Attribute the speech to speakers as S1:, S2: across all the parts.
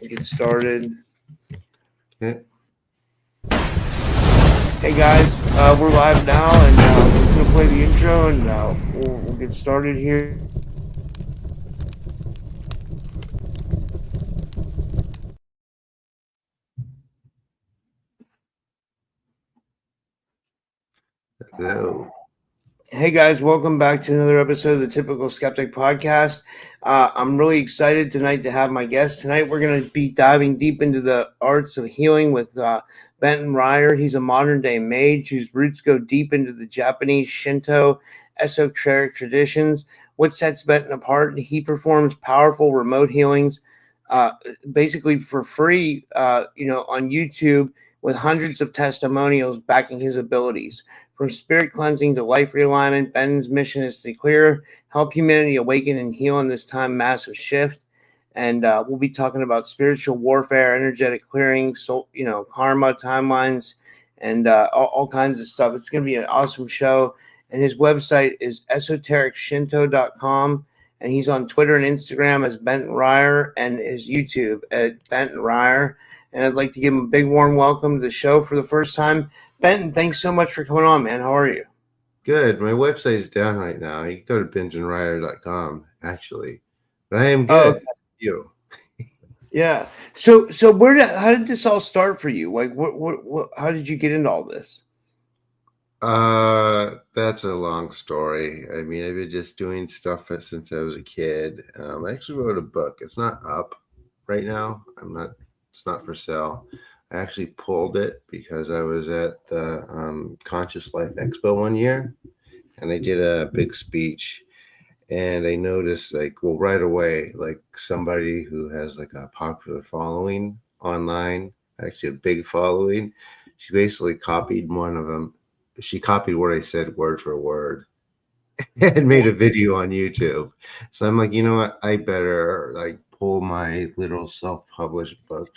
S1: Get started.
S2: Okay.
S1: Hey guys, we're live now, and I'm just gonna play the intro, and we'll get started here.
S2: Hello.
S1: Hey guys, welcome back to another episode of the Typical Skeptic podcast. I'm really excited tonight to have my guest. Tonight we're going to be diving deep into the arts of healing with Benton Ryer. He's a modern day mage whose roots go deep into the Japanese Shinto esoteric traditions. What sets Benton apart? He performs powerful remote healings, uh, basically for free, on YouTube with hundreds of testimonials backing his abilities. From spirit cleansing to life realignment, Ben's mission is to clear, help humanity awaken and heal in this time massive shift. And we'll be talking about spiritual warfare, energetic clearing, karma, timelines, and all kinds of stuff. It's going to be an awesome show. And his website is esotericshinto.com. And he's on Twitter and Instagram as Benton Ryer and his YouTube at Benton Ryer. And I'd like to give him a big warm welcome to the show for the first time. Benton, thanks so much for coming on, man. How are you?
S2: Good. My website's down right now. You can go to benjaminryer.com, actually. But I am
S1: Oh,
S2: good. You.
S1: yeah. So how did this all start for you? Like, what how did you get into all this?
S2: That's a long story. I mean, I've been just doing stuff since I was a kid. I actually wrote a book. It's not up right now. It's not for sale. I actually pulled it because I was at the Conscious Life Expo one year and I did a big speech. And I noticed, like, well, right away, like somebody who has like a popular following online, actually a big following, she basically copied one of them. She copied what I said word for word and made a video on YouTube. So I'm like, you know what? I better like pull my little self-published book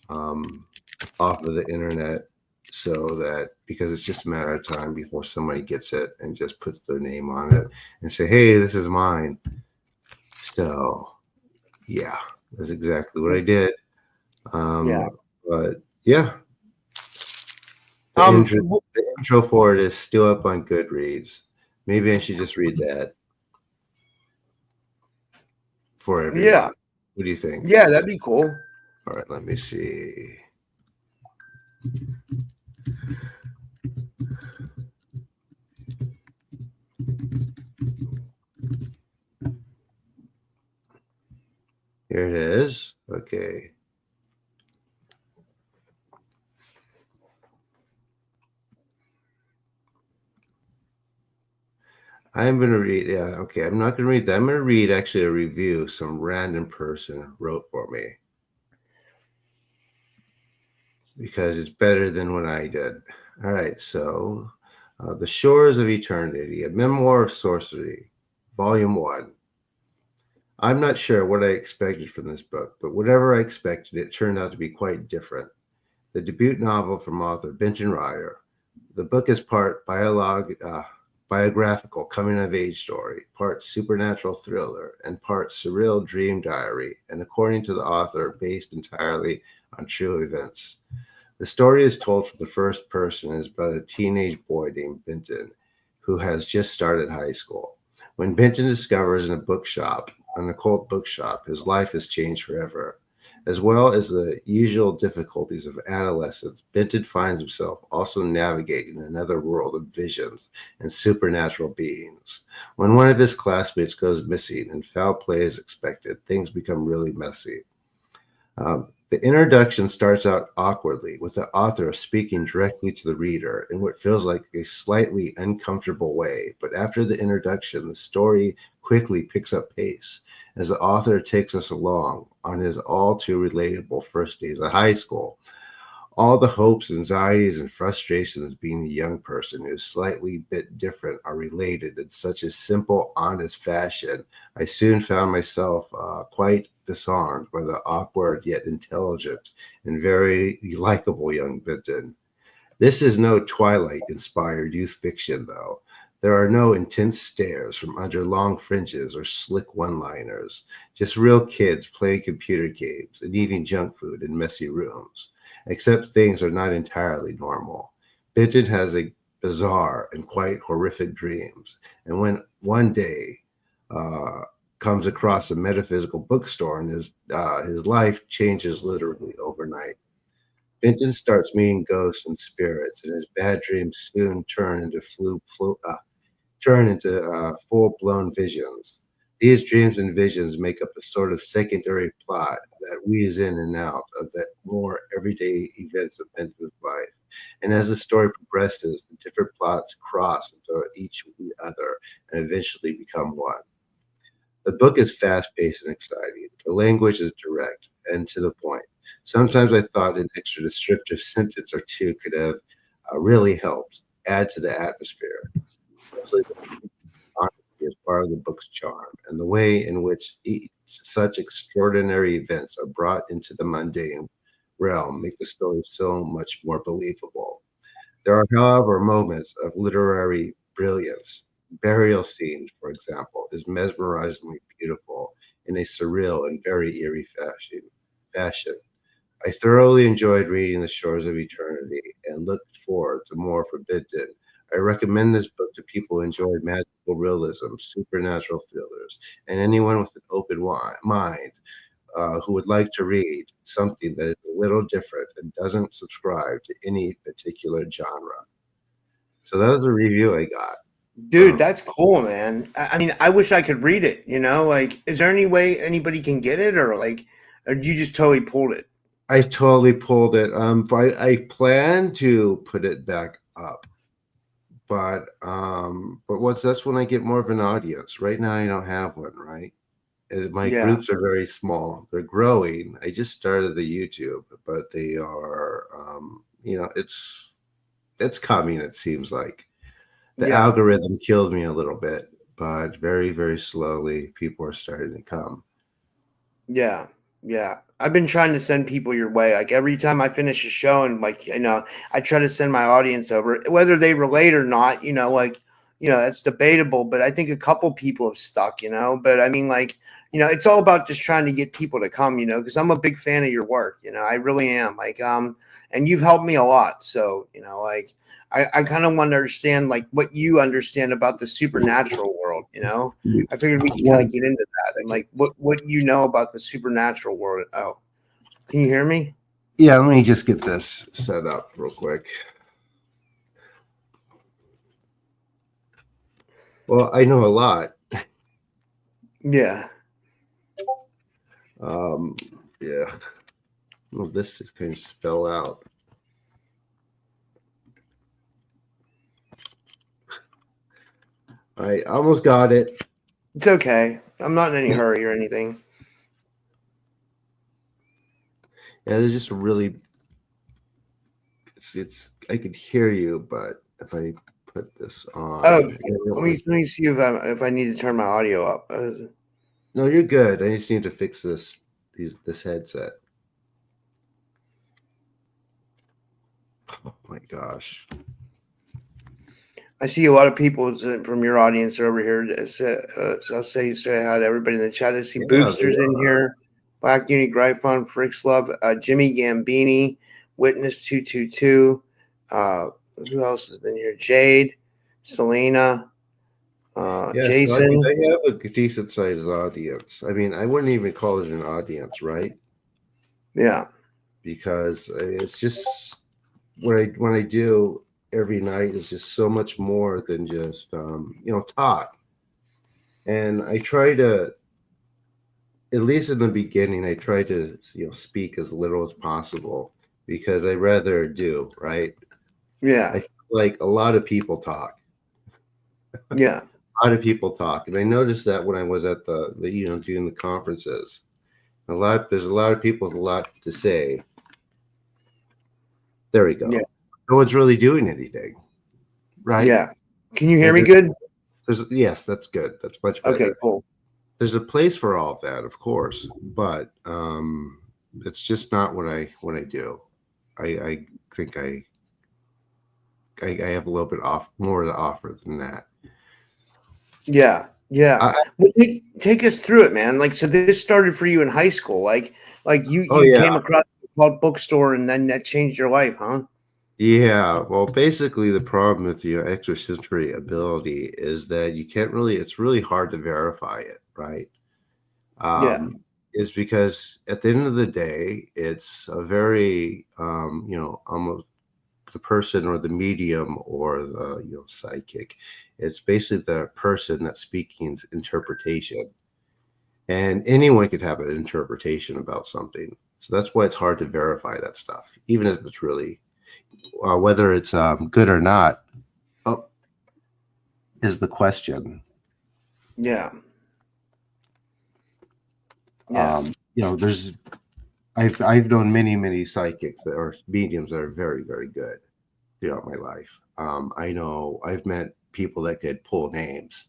S2: um, off of the internet so that because it's just a matter of time before somebody gets it and just puts their name on it and say, hey, this is mine. So yeah, that's exactly what I did.
S1: Yeah.
S2: But yeah, the
S1: Um.
S2: intro the intro for it is still up on Goodreads. Maybe I should just read that for
S1: Yeah.
S2: everyone. What do you think?
S1: Yeah. That'd be cool.
S2: All right, let me see. Here it is. Okay. I'm going to read, yeah, okay. I'm not going to read that. I'm going to read actually a review some random person wrote for me because it's better than what I did. All right, so The Shores of Eternity, a memoir of sorcery, volume 1. I'm not sure what I expected from this book, but whatever I expected, it turned out to be quite different. The debut novel from author Benton Ryer. The book is part biographical coming of age story, part supernatural thriller, and part surreal dream diary, and according to the author, based entirely on true events. The story is told from the first person and is about a teenage boy named Benton who has just started high school. When Benton discovers in an occult bookshop, his life has changed forever. As well as the usual difficulties of adolescence, Benton finds himself also navigating another world of visions and supernatural beings. When one of his classmates goes missing and foul play is expected, things become really messy. The introduction starts out awkwardly, with the author speaking directly to the reader in what feels like a slightly uncomfortable way. But after the introduction, the story quickly picks up pace as the author takes us along on his all too relatable first days of high school. All the hopes, anxieties, and frustrations of being a young person who is slightly bit different are related in such a simple, honest fashion. I soon found myself quite disarmed by the awkward yet intelligent and very likable young Benton. This is no Twilight inspired youth fiction, though. There are no intense stares from under long fringes or slick one-liners, just real kids playing computer games and eating junk food in messy rooms. Except things are not entirely normal. Benton has a bizarre and quite horrific dreams, and when one day uh, comes across a metaphysical bookstore, and his life changes literally overnight. Benton starts meeting ghosts and spirits, and his bad dreams soon turn into full-blown visions. These dreams and visions make up a sort of secondary plot that weaves in and out of the more everyday events of Benton's life. And as the story progresses, the different plots cross into each other and eventually become one. The book is fast-paced and exciting. The language is direct and to the point. Sometimes I thought an extra descriptive sentence or two could have really helped add to the atmosphere, especially the honesty is part of the book's charm, and the way in which such extraordinary events are brought into the mundane realm make the story so much more believable. There are, however, moments of literary brilliance. Burial Scene, for example, is mesmerizingly beautiful in a surreal and very eerie fashion. I thoroughly enjoyed reading The Shores of Eternity and looked forward to more for Benton. I recommend this book to people who enjoy magical realism, supernatural thrillers, and anyone with an open mind who would like to read something that is a little different and doesn't subscribe to any particular genre. So that was a review I got.
S1: Dude, that's cool, man. I mean, I wish I could read it, you know? Like, is there any way anybody can get it or you just totally pulled it?
S2: I totally pulled it. I plan to put it back up, but once that's when I get more of an audience. Right now, I don't have one. Right, my
S1: Yeah.
S2: groups are very small. They're growing. I just started the YouTube, but they are, it's coming. It seems like the
S1: Yeah.
S2: algorithm killed me a little bit, but very, very slowly, people are starting to come.
S1: Yeah, yeah. I've been trying to send people your way. Like every time I finish a show and I try to send my audience over, whether they relate or not, that's debatable, but I think a couple people have stuck, but I mean it's all about just trying to get people to come, because I'm a big fan of your work, I really am and you've helped me a lot. So, I kind of want to understand like what you understand about the supernatural world, I figured we could kind
S2: Well,
S1: of get into that and like what you know about the supernatural world. Oh, can you hear me?
S2: yeah, let me just get this set up real quick. Well, I know a lot.
S1: Yeah.
S2: Um, yeah. Well, this just kind of fell out. I almost got it.
S1: It's okay. I'm not in any hurry or anything.
S2: Yeah, it's just really. It's. I could hear you, but if I put this
S1: Oh,
S2: on,
S1: let me see if I need to turn my audio up.
S2: no, you're good. I just need to fix this headset. Oh my gosh.
S1: I see a lot of people from your audience are over here. So I'll say hi to everybody in the chat. I see
S2: Yeah,
S1: Boobsters in here, Black Uni Gryphon, Fricks Love, Jimmy Gambini, Witness 222. Who else is in here? Jade, Selena,
S2: yeah. So I mean,
S1: Jason.
S2: I have a decent sized audience. I mean, I wouldn't even call it an audience, right?
S1: Yeah,
S2: Because it's just when I do every night is just so much more than just talk. And I try to, at least in the beginning, I try to speak as little as possible because I rather do, right. I
S1: yeah,
S2: feel like a lot of people talk.
S1: yeah,
S2: A lot of people talk, and I noticed that when I was at the doing the conferences. There's a lot of people with a lot to say. There we
S1: yeah,
S2: go. No one's really doing anything, right?
S1: yeah. Can you hear
S2: And
S1: me good?
S2: there's yes, that's good. That's much
S1: Okay,
S2: better.
S1: cool.
S2: There's a place for all of that, of course, but it's just not what I do. I think I have a little bit more to offer than that.
S1: Yeah, yeah.
S2: I,
S1: Well, take us through it, man. Like, so this started for you in high school. Like
S2: oh
S1: you
S2: yeah,
S1: came across a called bookstore, and then that changed your life, huh?
S2: yeah. Well, basically, the problem with your extrasensory ability is that you can't really. It's really hard to verify it, right?
S1: Yeah,
S2: Is because at the end of the day, it's a very, almost the person or the medium or the psychic. It's basically the person that's speaking's interpretation, and anyone could have an interpretation about something. So that's why it's hard to verify that stuff, even if it's really whether it's good or not. Oh, is the question.
S1: yeah, yeah.
S2: There's I've known many psychics that are mediums that are very good throughout my life. I know I've met people that could pull names,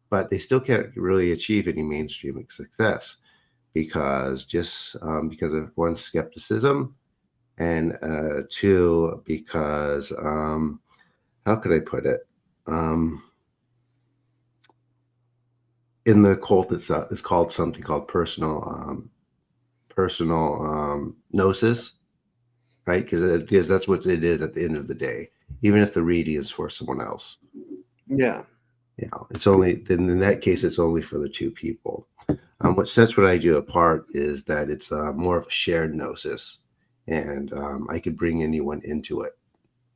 S2: but they still can't really achieve any mainstream success because of one, skepticism, and two, because how could I put it? Um, in the cult itself, it's called something called personal gnosis, right? Because that's what it is at the end of the day. Even if the reading is for someone else,
S1: Yeah.
S2: it's only then in that case it's only for the two people. What sets what I do apart is that it's more of a shared gnosis, and I could bring anyone into it,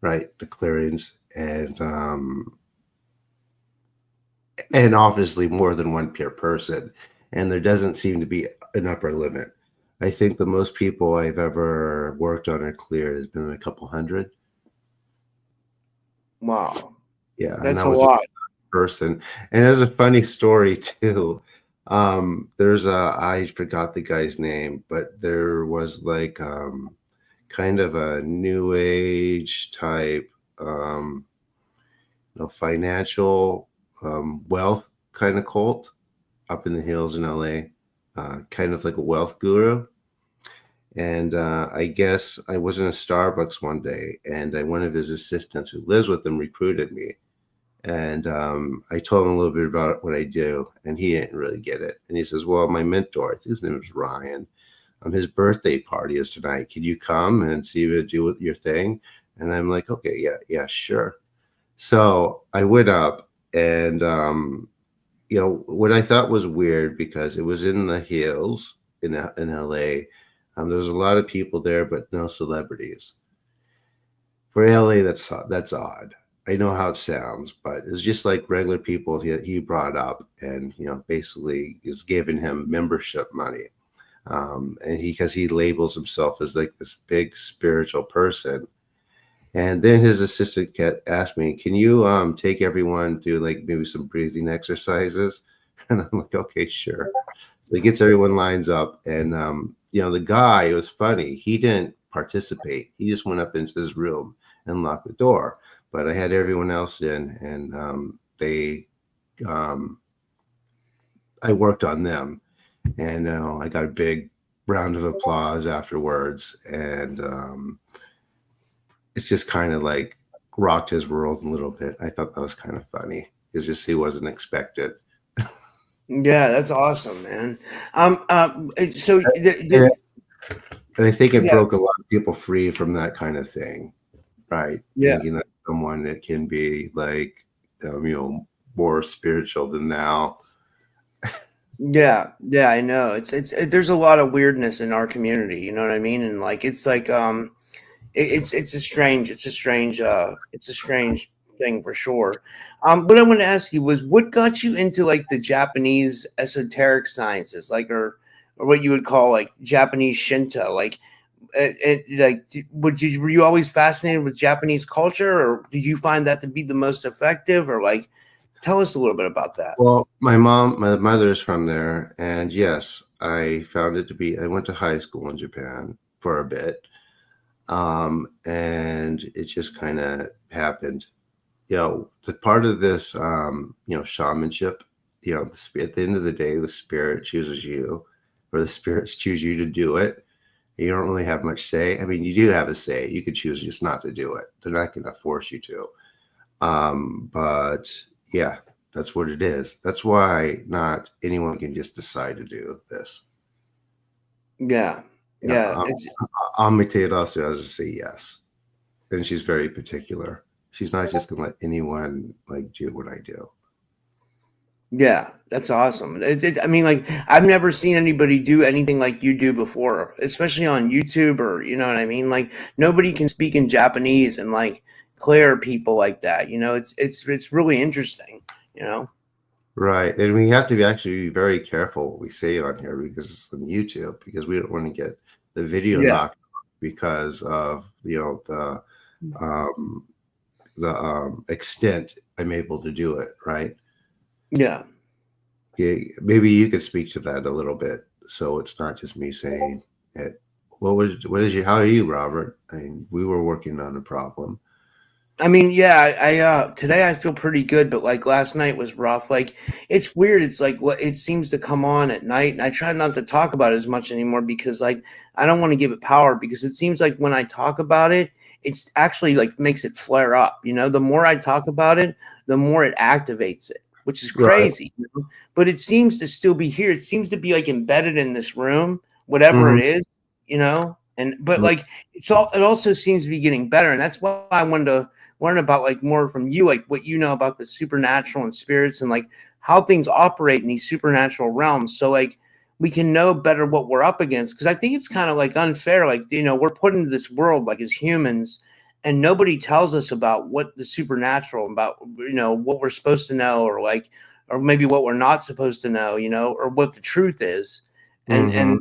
S2: right? The clearings and obviously more than one peer person, and there doesn't seem to be an upper limit. I think the most people I've ever worked on or cleared has been a couple hundred.
S1: Wow,
S2: Yeah, and
S1: that's
S2: that
S1: a
S2: was a
S1: lot.
S2: person. And there's a funny story too. There's a I forgot the guy's name, but there was like kind of a new age type financial wealth kind of cult up in the hills in LA, kind of like a wealth guru. And I guess I was in a Starbucks one day, and one of his assistants who lives with him recruited me. And I told him a little bit about what I do, and he didn't really get it. And he says, "Well, my mentor, I think his name is Ryan. His birthday party is tonight. Can you come and see what do your thing?" And I'm like, "Okay, yeah, sure." So I went up, and what I thought was weird because it was in the hills in LA. There was a lot of people there, but no celebrities. For LA, that's odd. I know how it sounds, but it's just like regular people he brought up, and basically is giving him membership money, and because he labels himself as like this big spiritual person. And then his assistant asked me, "Can you take everyone to like maybe some breathing exercises?" And I'm like, "Okay, sure." So he gets everyone lines up, and the guy, it was funny. He didn't participate. He just went up into his room and locked the door. But I had everyone else in, and um, I worked on them, and I got a big round of applause afterwards, and it's just kind of like rocked his world a little bit. I thought that was kind of funny. It's just he wasn't expected.
S1: Yeah, that's awesome, man. So
S2: And I think it
S1: yeah,
S2: broke a lot of people free from that kind of thing, right?
S1: yeah,
S2: Thinking that someone that can be like, more spiritual than thou.
S1: yeah, yeah. I know. There's a lot of weirdness in our community. You know what I mean? And like, it's like it's a strange thing for sure. What I want to ask you was, what got you into like the Japanese esoteric sciences, like or what you would call like Japanese Shinto, like. Like, were you always fascinated with Japanese culture, or did you find that to be the most effective, or like, tell us a little bit about that.
S2: Well, my mother is from there, and yes, I found it to be. I went to high school in Japan for a bit, and it just kind of happened. The part of this, shamanship, at the end of the day, the spirit chooses you, or the spirits choose you to do it. You don't really have much say. I mean, you do have a say. You could choose just not to do it. They're not going to force you to. But yeah. That's what it is. That's why not anyone can just decide to do this.
S1: Yeah.
S2: Yeah,
S1: Yeah. It's
S2: Amite also has to say yes, and she's very particular. She's not just gonna let anyone like do what I do.
S1: Yeah, that's awesome. I mean, like, I've never seen anybody do anything like you do before, especially on YouTube or, you know what I mean? Like, nobody can speak in Japanese and like clear people like that. You know, it's really interesting, you know?
S2: Right, and we have to be actually be very careful what we say on here because it's on YouTube because we don't want to get the video
S1: Yeah.
S2: knocked off because of um, the extent I'm able to do it. Right.
S1: Yeah.
S2: Yeah, maybe you could speak to that a little bit, so it's not just me saying it. What is you? How are you, Robert? I mean, we were working on a problem.
S1: I mean, yeah, today I feel pretty good, but like last night was rough. Like it's weird. It's like what it seems to come on at night, and I try not to talk about it as much anymore because like I don't want to give it power because it seems like when I talk about it, it's actually like makes it flare up. You know, the more I talk about it, the more it activates it, which is
S2: Right.
S1: crazy. You know? But it seems to still be here. It seems to be like embedded in this room, whatever
S2: Hmm.
S1: it is. You know, and but like it also seems to be getting better, and that's why I wanted to learn about like more from you, like what you know about the supernatural and spirits and like how things operate in these supernatural realms. So like we can know better what we're up against. Cause I think it's kind of like unfair. Like, you know, we're put into this world like as humans and nobody tells us about what the supernatural about, you know, what we're supposed to know or like, or maybe what we're not supposed to know, you know, or what the truth is. And,
S2: Hmm.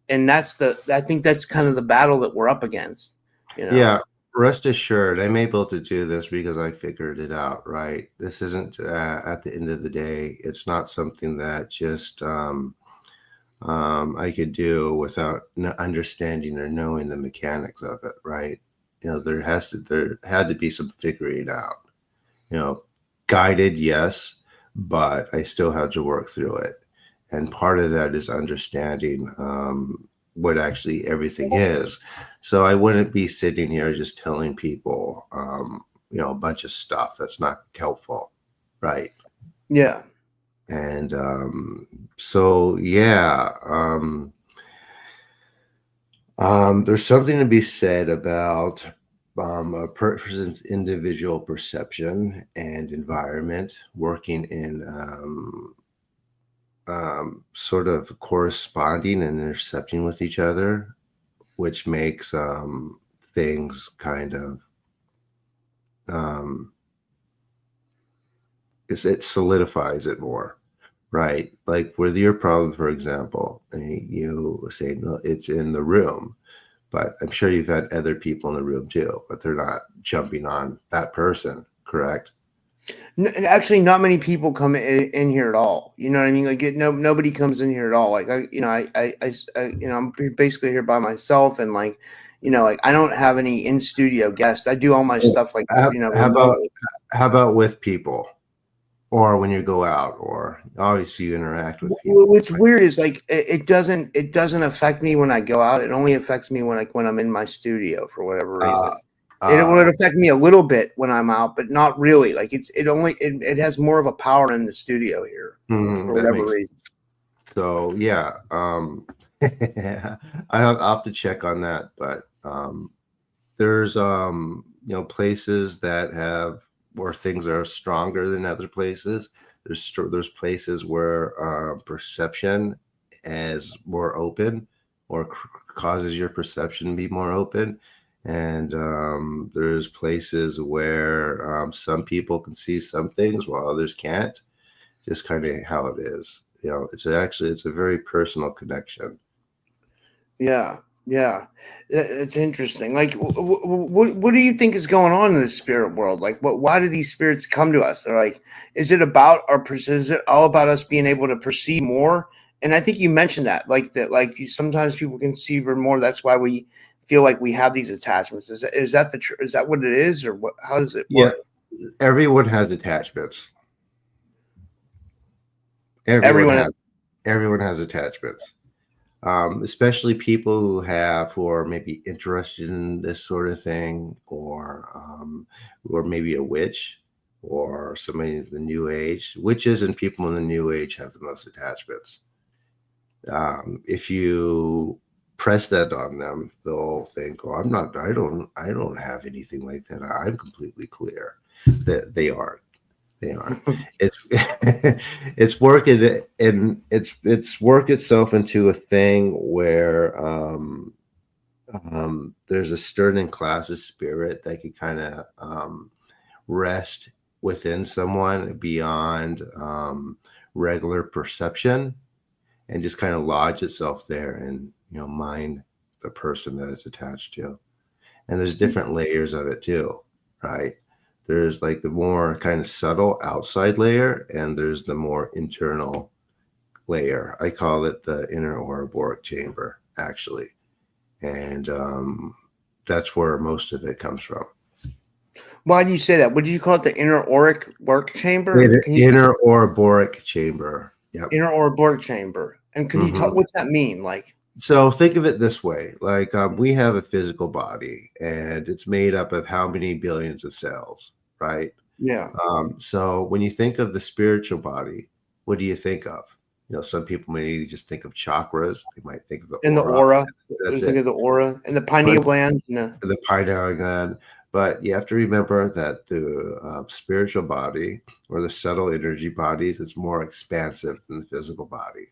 S1: and that's the, I think that's kind of the battle that we're up against, you know?
S2: Yeah. Rest assured, I'm able to do this because I figured it out. Right. This isn't at the end of the day. It's not something that just I could do without understanding or knowing the mechanics of it. Right. There had to be some figuring out. You know, guided, yes, but I still had to work through it. And part of that is understanding what actually everything is. So I wouldn't be sitting here just telling people, a bunch of stuff that's not helpful, right?
S1: Yeah.
S2: And so, yeah, there's something to be said about a person's individual perception and environment working in sort of corresponding and intercepting with each other, which makes things kind of um, it solidifies it more, right? Like with your problem, for example, you say no, it's in the room, but I'm sure you've had other people in the room too, but they're not jumping on that person, correct?
S1: Actually, not many people come in here at all. You know what I mean? Like, nobody comes in here at all. Like, you know, I'm basically here by myself, and like, you know, like I don't have any in studio guests. I do all my
S2: Well,
S1: stuff like, you know,
S2: How about
S1: remotely.
S2: with people, or when you go out, or obviously you interact with people,
S1: What's
S2: right?
S1: weird is like it doesn't affect me when I go out. It only affects me when I'm in my studio for whatever
S2: Uh,
S1: reason. It would
S2: uh,
S1: affect me a little bit when I'm out, but not really. Like it has more of a power in the studio here for
S2: that
S1: whatever
S2: makes
S1: reason.
S2: so yeah. I'll have to check on that, but there's places that have where things are stronger than other places. There's places where perception is more open or causes your perception to be more open, and there's places where some people can see some things while others can't. Just kind of how it is. It's a very personal connection.
S1: Yeah, yeah, it's interesting. Like, what do you think is going on in the spirit world? Like, what? Why do these spirits come to us? They're like, is it about our? Is it all about us being able to perceive more? And I think you mentioned that, like that, like sometimes people can see more. That's why we feel like we have these attachments. Is that the is that what it is, or what? How does it
S2: Yeah,
S1: work?
S2: everyone has attachments. Everyone
S1: Everyone,
S2: has everyone has attachments. Especially people who are maybe interested in this sort of thing, or maybe a witch. or somebody in the New Age. Witches and people in the New Age have the most attachments. If you press that on them, they'll think, "Oh, I'm not. I don't have anything like that. I'm completely clear." That they aren't. They aren't. It's it's working, and it's worked itself into a thing where there's a certain class of spirit that can kind of rest within someone beyond regular perception, and just kind of lodge itself there and mind the person that it's attached to. And there's different layers of it too, right? There's like the more kind of subtle outside layer, and there's the more internal layer. I call it the inner auroboric chamber, actually. And that's where most of it comes from.
S1: Why do you say that? What did you call it? The inner auric work chamber?
S2: Inner auroboric chamber. Yep.
S1: Inner auroboric chamber. And can you talk? What's that mean? Like,
S2: so think of it this way: like we have a physical body, and it's made up of how many billions of cells, right?
S1: yeah,
S2: So when you think of the spiritual body, what do you think of? Some people may just think of chakras. They might think of the
S1: and the
S2: aura.
S1: aura.
S2: That's
S1: Think
S2: it.
S1: of the aura and the pineal gland.
S2: The pineal gland. But you have to remember that the spiritual body, or the subtle energy bodies, is more expansive than the physical body.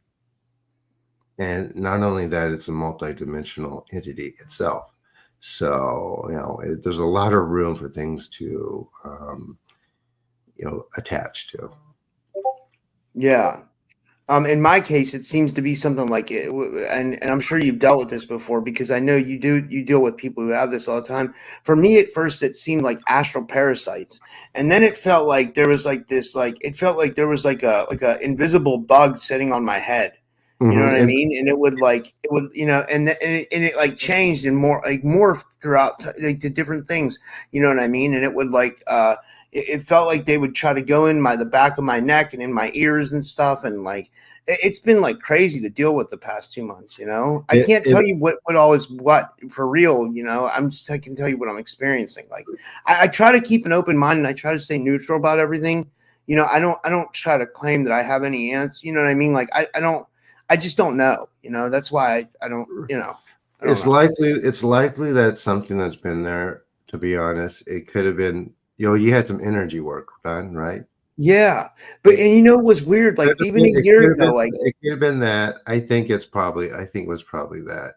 S2: And not only that, it's a multidimensional entity itself. So, there's a lot of room for things to, attach to.
S1: Yeah. In my case, it seems to be something like it, and I'm sure you've dealt with this before because I know you deal with people who have this all the time. For me, at first, it seemed like astral parasites, and then it felt like there was like this, like it felt like there was like a invisible bug sitting on my head. You know what I mean? And it would and it like changed and more like morphed throughout like the different things. You know what I mean? And it would like it felt like they would try to go in the back of my neck and in my ears and stuff, and like it's been like crazy to deal with the past 2 months. I can't tell you what all is what for real. I can tell you what I'm experiencing. Like I try to keep an open mind and I try to stay neutral about everything. I don't try to claim that I have any answers. You know what I mean? Like I just don't know. That's why I don't.
S2: It's likely that it's something that's been there. To be honest, it could have been. You had some energy work done, right?
S1: Yeah, but and it was weird. Like even a year ago, like
S2: it could have been that. I think it was probably that.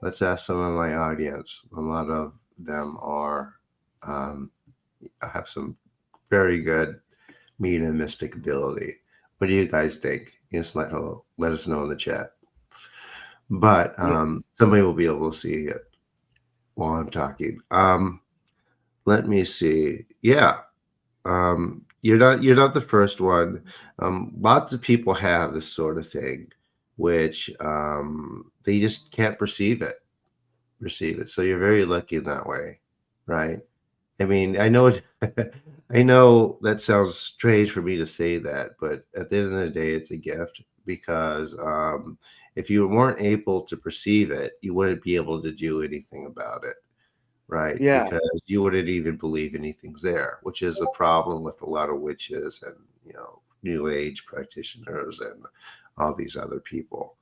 S2: Let's ask some of my audience. A lot of them are have some very good mediumistic ability. What do you guys think? Just let us know in the chat. But somebody will be able to see it while I'm talking. Let me see. Yeah. You're not the first one. Lots of people have this sort of thing, which they just can't receive it. So you're very lucky in that way, right? I mean, I know I know that sounds strange for me to say that, but at the end of the day, it's a gift because if you weren't able to perceive it, you wouldn't be able to do anything about it. Right,
S1: yeah,
S2: because you wouldn't even believe anything's there, which is a problem with a lot of witches and New Age practitioners and all these other people.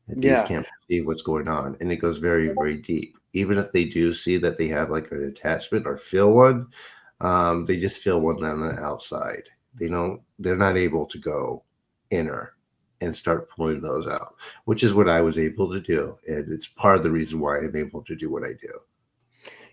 S2: They just
S1: yeah,
S2: can't perceive what's going on, and it goes very, very deep. Even if they do see that they have like an attachment or feel one, they just feel one on the outside. They're not able to go inner and start pulling those out, which is what I was able to do, and it's part of the reason why I'm able to do what I do.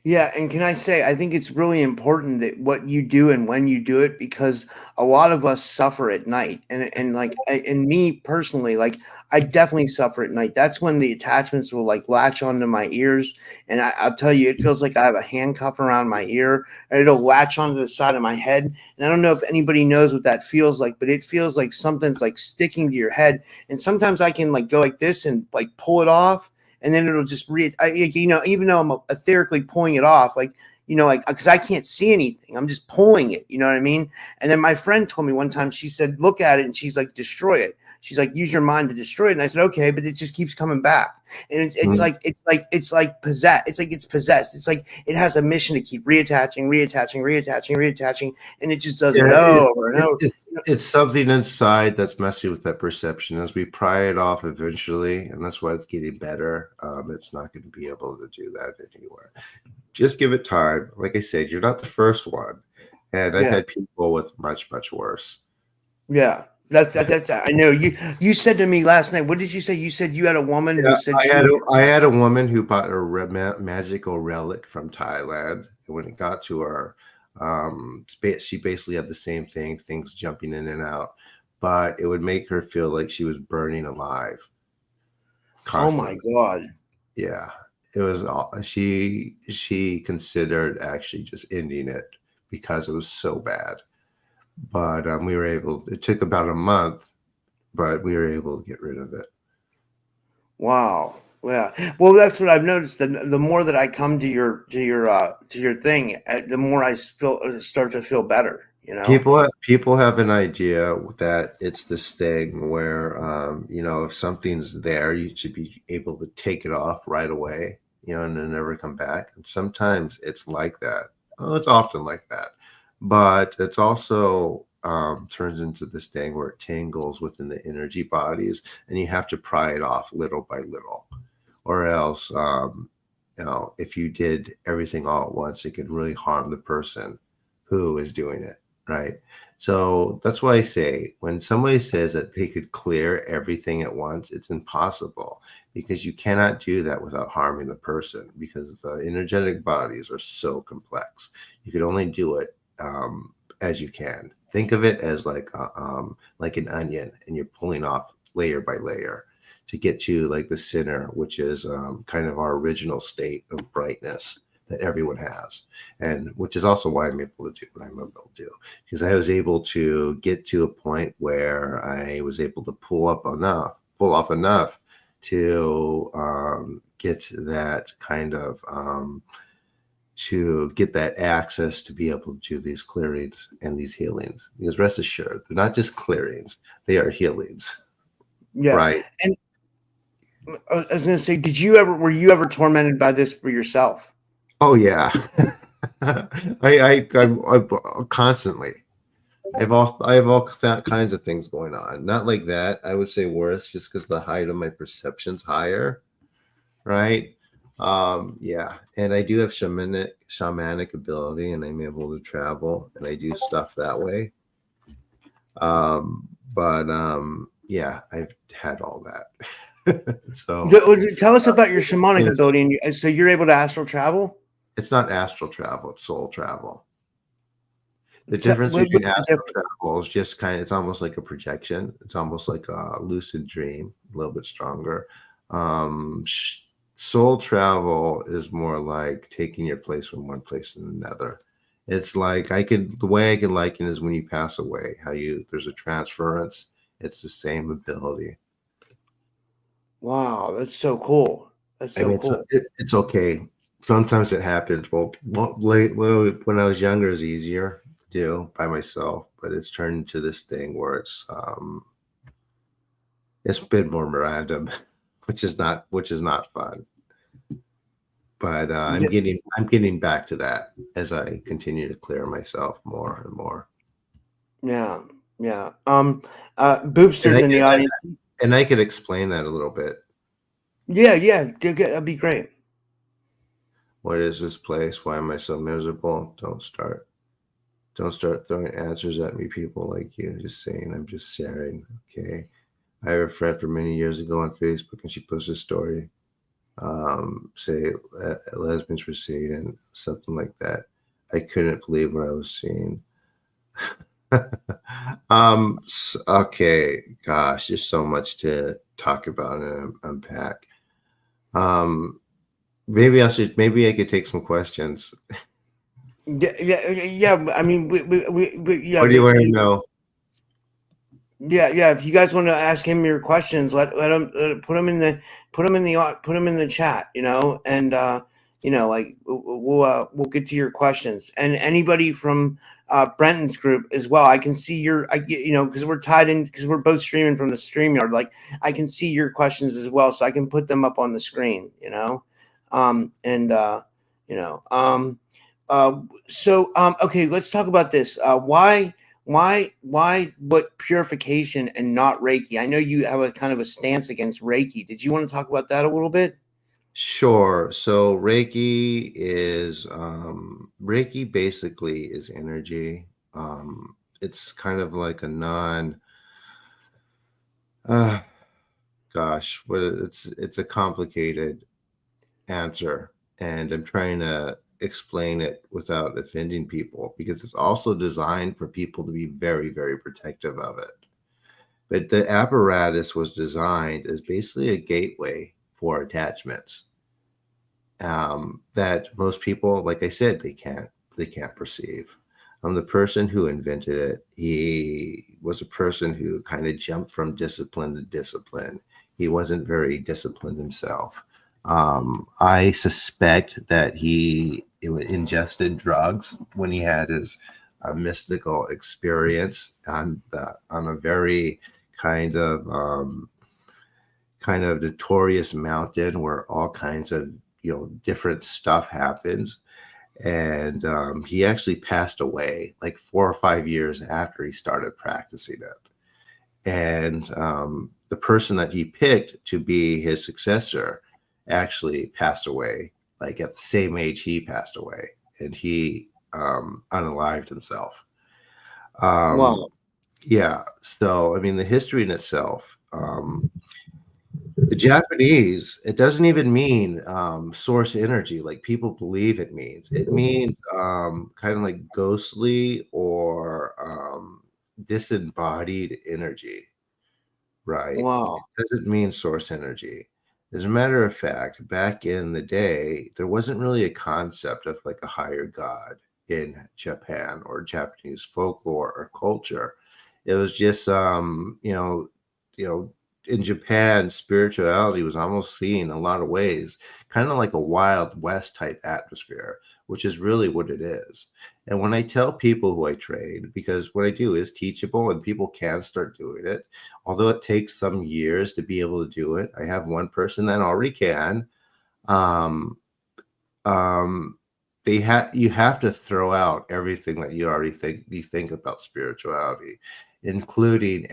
S1: yeah. And can I say, I think it's really important that what you do and when you do it, because a lot of us suffer at night, and like, and me personally, like I definitely suffer at night. That's when the attachments will like latch onto my ears, and I'll tell you, it feels like I have a handcuff around my ear, and it'll latch onto the side of my head. And I don't know if anybody knows what that feels like, but it feels like something's like sticking to your head. And sometimes I can like go like this and like pull it off, and then it'll just even though I'm etherically pulling it off, like like because I can't see anything, I'm just pulling it. You know what I mean? And then my friend told me one time, she said, "Look at it," and she's like, "Destroy it." She's like, use your mind to destroy it. And I said, okay, but it just keeps coming back. And it's like possessed. It's like it's possessed. It's like it has a mission to keep reattaching, and it just does
S2: Yeah,
S1: it over and over.
S2: it's something inside that's messing with that perception. As we pry it off eventually, and that's why it's getting better. It's not going to be able to do that anywhere. Just give it time. Like I said, you're not the first one, and I've
S1: Yeah,
S2: had people with much, much worse.
S1: yeah. That's I know you said to me last night. What did you say? You said you had a woman who
S2: Yeah,
S1: said
S2: I had a woman who bought a magical relic from Thailand, and when it got to her, she basically had the same thing, things jumping in and out, but it would make her feel like she was burning alive
S1: oh my
S2: constantly.
S1: God.
S2: Yeah, it was all she considered actually just ending it because it was so bad. But we were able. It took about a month, but we were able to get rid of it.
S1: Wow. Yeah. Well, that's what I've noticed. The more that I come to your thing, the more I start to feel better. You know.
S2: People have an idea that it's this thing where if something's there, you should be able to take it off right away, and then never come back. And sometimes it's like that. Well, it's often like that, but it's also turns into this thing where it tangles within the energy bodies, and you have to pry it off little by little, or else if you did everything all at once, it could really harm the person who is doing it. Right. So that's why I say when somebody says that they could clear everything at once, it's impossible, because you cannot do that without harming the person, because the energetic bodies are so complex. You could only do it as you can. Think of it as like an onion, and you're pulling off layer by layer to get to like the center, which is kind of our original state of brightness that everyone has, and which is also why I'm able to do what I'm able to do, because I was able to get to a point where I was able to pull off enough to get that kind of to get that access to be able to do these clearings and these healings. Because rest assured, they're not just clearings; they are healings.
S1: Yeah.
S2: Right?
S1: And I was going to say, were you ever tormented by this for yourself?
S2: Oh yeah. I constantly. I have all kinds of things going on. Not like that. I would say worse, just because the height of my perception's higher, right? Yeah, and I do have shamanic ability, and I'm able to travel, and I do stuff that way. But yeah, I've had all that. So
S1: Tell us about your shamanic ability. And so you're able to astral travel?
S2: it's not astral travel; it's soul travel. The difference
S1: What's
S2: between
S1: the
S2: astral
S1: difference?
S2: travel is just it's almost like a projection. It's almost like a lucid dream, a little bit stronger. Um, Soul travel is more like taking your place from one place to another. It's like the way I could liken is when you pass away, there's a transference. It's the same ability.
S1: Wow, that's so cool. That's
S2: I
S1: so
S2: mean,
S1: cool.
S2: it's okay. Sometimes it happens. Well, when I was younger, it was easier to do by myself, but it's turned into this thing where it's been more random, which is not fun. But I'm getting back to that as I continue to clear myself more and more.
S1: Yeah, yeah.
S2: And
S1: Boopsters in the audience.
S2: I could explain that a little bit.
S1: Yeah, yeah. That'd be great.
S2: What is this place? Why am I so miserable? Don't start throwing answers at me, people like you. Just saying, I'm just sharing. Okay. I have a friend from many years ago on Facebook, and she posted a story, say lesbians were seen and something like that. I couldn't believe what I was seeing. Okay, gosh, there's so much to talk about and unpack. Um, maybe I could take some questions.
S1: Yeah, yeah, yeah. I mean, yeah,
S2: What do you want to know?
S1: yeah. If you guys want to ask him your questions, let him put them in the chat. And like we'll get to your questions, and anybody from Brenton's group as well. I can see because we're tied in, because we're both streaming from the StreamYard. Like, I can see your questions as well, so I can put them up on the screen. And you know, okay, let's talk about this. Why what purification and not Reiki? I know you have a kind of a stance against Reiki. Did you want to talk about that a little bit?
S2: Sure. So Reiki basically is energy. It's kind of like a non uh gosh, what it's a complicated answer, and I'm trying to explain it without offending people, because it's also designed for people to be very, very protective of it. But the apparatus was designed as basically a gateway for attachments, that most people, like I said, they can't perceive. The person who invented it, he was a person who kind of jumped from discipline to discipline. He wasn't very disciplined himself. I suspect that he ingested drugs when he had his mystical experience on a very kind of notorious mountain where all kinds of different stuff happens. And he actually passed away like 4 or 5 years after he started practicing it. And the person that he picked to be his successor actually passed away like at the same age he passed away, and he unalived himself. um,
S1: Wow.
S2: yeah, so I mean, the history in itself, the Japanese, it doesn't even mean source energy like people believe it means. It means kind of like ghostly or disembodied energy, right? It
S1: Wow.
S2: doesn't mean source energy. As a matter of fact, back in the day, there wasn't really a concept of like a higher god in Japan or Japanese folklore or culture. It was just you know, in Japan, spirituality was almost seen in a lot of ways, kind of like a Wild West type atmosphere, which is really what it is. And when I tell people who I train, because what I do is teachable and people can start doing it, although it takes some years to be able to do it. I have one person that already can. Um, um, you have to throw out everything that you think about spirituality, including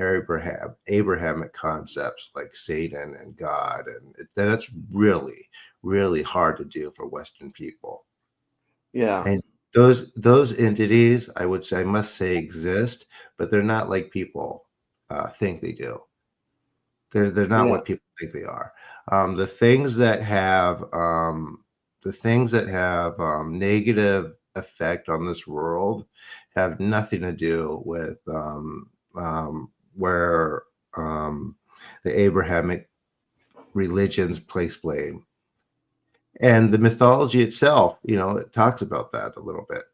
S2: Abrahamic concepts like Satan and God, and that's really, really hard to do for Western people.
S1: Yeah.
S2: And those entities, I must say, exist, but they're not like people think they do. They're not
S1: Yeah.
S2: what people think they are. The things that have negative effect on this world have nothing to do with where the Abrahamic religions place blame. And the mythology itself, it talks about that a little bit.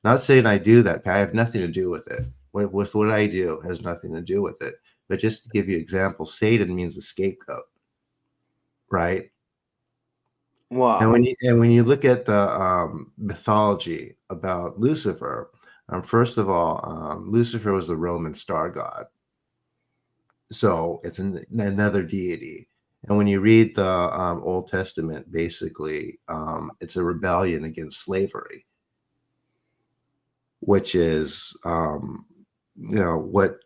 S2: Not saying I do that, I have nothing to do with it. With what I do has nothing to do with it. But just to give you examples, Satan means the scapegoat, right?
S1: Wow.
S2: And when you look at the mythology about Lucifer, first of all, Lucifer was the Roman star god, so it's another deity. And when you read the Old Testament, basically, it's a rebellion against slavery, which is what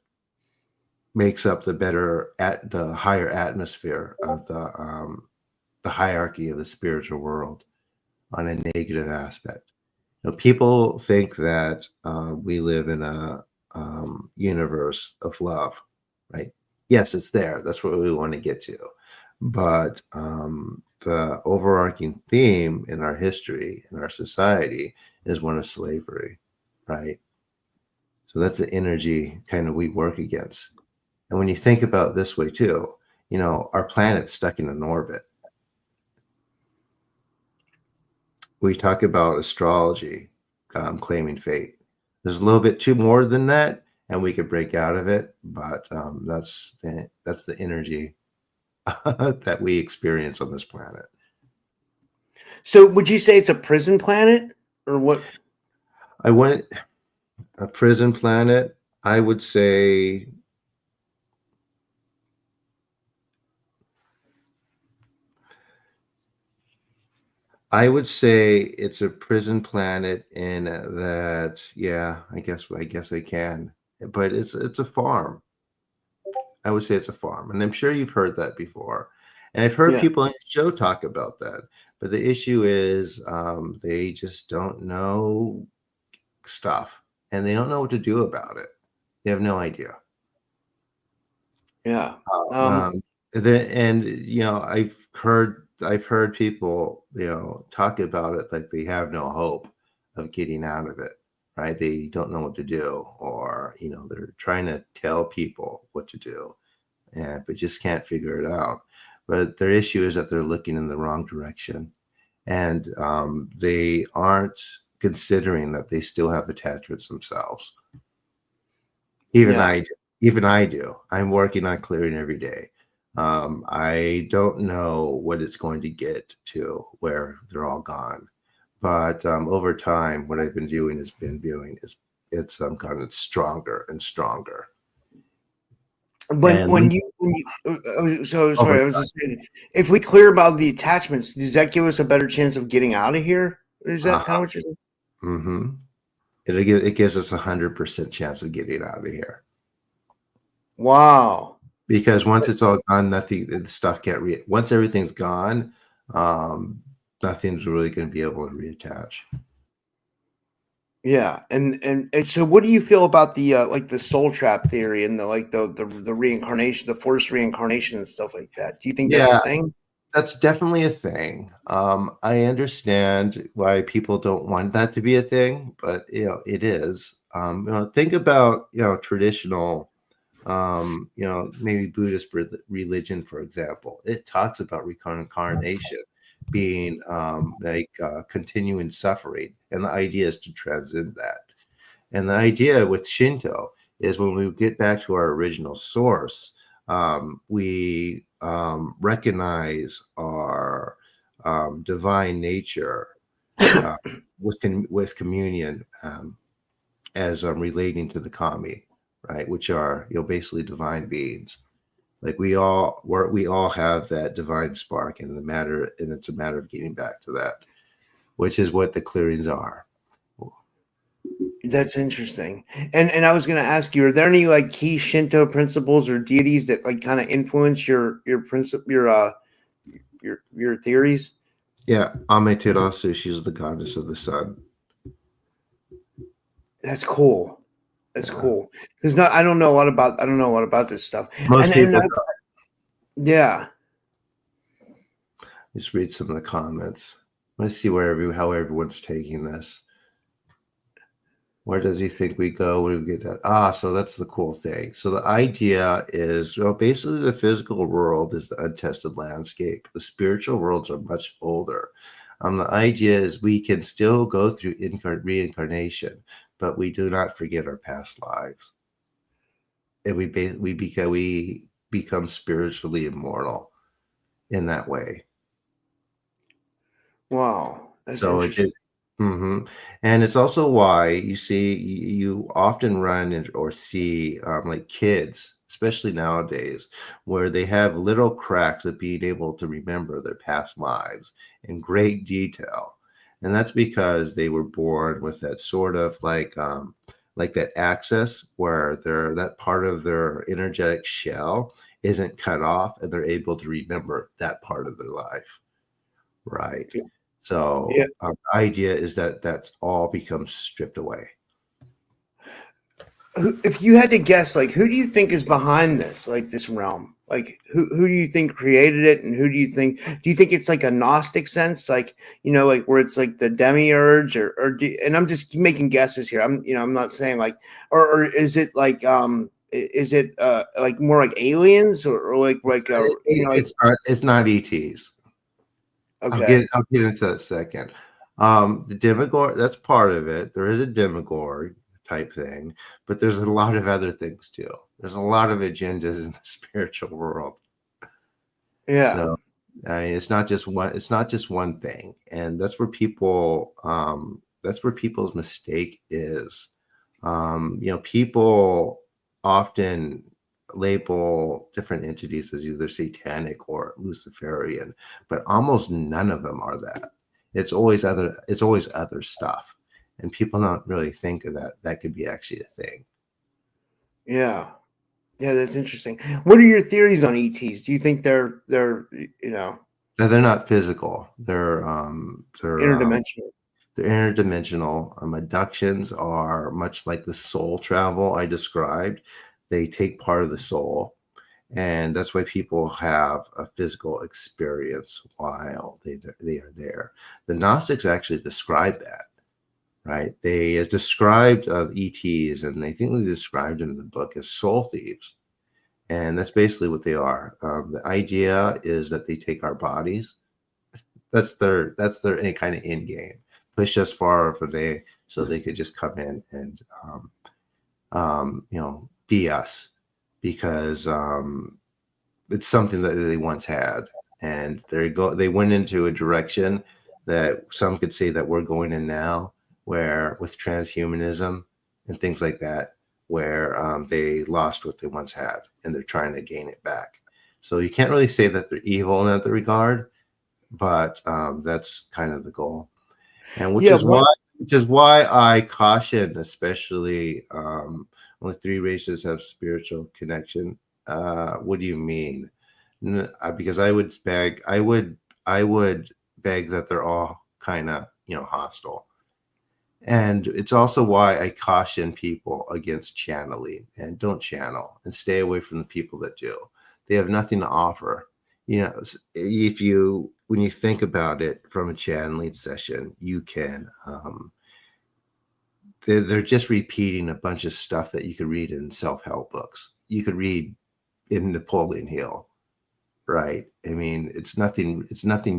S2: makes up the higher atmosphere of the hierarchy of the spiritual world on a negative aspect. People think that we live in a universe of love, right? Yes, it's there. That's what we want to get to. But the overarching theme in our history, in our society, is one of slavery, right? So that's the energy kind of we work against. And when you think about it this way too, our planet's stuck in an orbit. We talk about astrology, claiming fate. There's a little bit too more than that, and we could break out of it. But that's the energy that we experience on this planet.
S1: So would you say it's a prison planet or what?
S2: I went a prison planet. I would say it's a prison planet in that, yeah, I guess I can. But it's a farm. I would say it's a farm. And I'm sure you've heard that before. And I've heard
S1: Yeah.
S2: people on the show talk about that. But the issue is they just don't know stuff and they don't know what to do about it. They have no idea.
S1: Yeah. Um,
S2: Um, and I've heard people talk about it like they have no hope of getting out of it, right? They don't know what to do, or they're trying to tell people what to do, and but just can't figure it out. But their issue is that they're looking in the wrong direction, and they aren't considering that they still have attachments themselves. Even
S1: yeah.
S2: I do. Even I do. I'm working on clearing every day. I don't know what it's going to get to where they're all gone, but over time, what I've been doing is it's gotten stronger and stronger. And
S1: So
S2: over
S1: sorry, I was just saying, if we clear about the attachments, does that give us a better chance of getting out of here? Is that kind of what you're saying?
S2: mm-hmm. It gives us 100% chance of getting out of here.
S1: Wow.
S2: Because once it's all gone, nothing, the stuff can't once everything's gone, um, nothing's really going to be able to reattach.
S1: Yeah, and so what do you feel about the like the soul trap theory and the like the reincarnation, the forced reincarnation and stuff like that? Do you think that's a
S2: Yeah,
S1: thing?
S2: that's definitely a thing. I understand why people don't want that to be a thing, but it is. Think about traditional, maybe Buddhist religion, for example. It talks about reincarnation being like continuing suffering, and the idea is to transcend that. And the idea with Shinto is when we get back to our original source, we recognize our divine nature uh, with communion as relating to the kami, right? Which are basically divine beings. Like we all have that divine spark, and it's a matter of getting back to that, which is what the clearings are.
S1: That's interesting. And I was going to ask you, are there any like key Shinto principles or deities that like kind of influence your principle your theories?
S2: Yeah, Amaterasu, she's the goddess of the sun.
S1: That's cool. That's
S2: Yeah.
S1: cool. Because I don't know a lot about this stuff.
S2: Most
S1: And
S2: people
S1: yeah.
S2: just read some of the comments. Let's see how everyone's taking this. Where does he think we go when we get that? So that's the cool thing. So the idea is, basically the physical world is the untested landscape. The spiritual worlds are much older. The idea is we can still go through reincarnation, but we do not forget our past lives, and we become spiritually immortal in that way.
S1: Wow. That's
S2: So it
S1: interesting.
S2: is, and it's also why you see you often or see like kids, especially nowadays, where they have little cracks of being able to remember their past lives in great detail, and that's because they were born with that sort of like that access where that part of their energetic shell isn't cut off, and they're able to remember that part of their life. Right.
S1: Yeah.
S2: So the idea is that that's all becomes stripped away.
S1: If you had to guess, like, who do you think is behind this, like this realm? Like, who do you think created it, and who do you think it's like a Gnostic sense, like like where it's like the demiurge, and I'm just making guesses here. I'm not saying like, or is it like is it like more like aliens or like
S2: It's not ETs.
S1: okay,
S2: I'll get into that second. The Demogorgon, that's part of it. There is a Demogorgon type thing, but there's a lot of other things too. There's a lot of agendas in the spiritual world.
S1: yeah,
S2: So I mean, it's not just one. It's not just one thing, and that's where people. That's where people's mistake is. People often label different entities as either satanic or Luciferian, but almost none of them are that. It's always other. It's always other stuff, and people don't really think of that. That could be actually a thing.
S1: Yeah. Yeah, that's interesting. What are your theories on ETs? Do you think they're
S2: Now, they're not physical.
S1: interdimensional?
S2: They're interdimensional. Abductions are much like the soul travel I described. They take part of the soul, and that's why people have a physical experience while they are there. The Gnostics actually describe that, right? They described ETs, and they think they described them in the book as soul thieves, and that's basically what they are. The idea is that they take our bodies. That's their any kind of end game. Push us far for day so they could just come in and be us because it's something that they once had, and they went into a direction that some could say that we're going in now, where with transhumanism and things like that, where they lost what they once had and they're trying to gain it back. So you can't really say that they're evil in that regard, but that's kind of the goal, and which
S1: Yeah,
S2: is
S1: what
S2: why I caution, especially only three races have spiritual connection. What do you mean? Because I would beg that they're all kind of hostile, and it's also why I caution people against channeling and don't channel and stay away from the people that do. They have nothing to offer. If you when you think about it from a channeling session, you can they're just repeating a bunch of stuff that you could read in self-help books. You could read in Napoleon Hill, right? I mean, it's nothing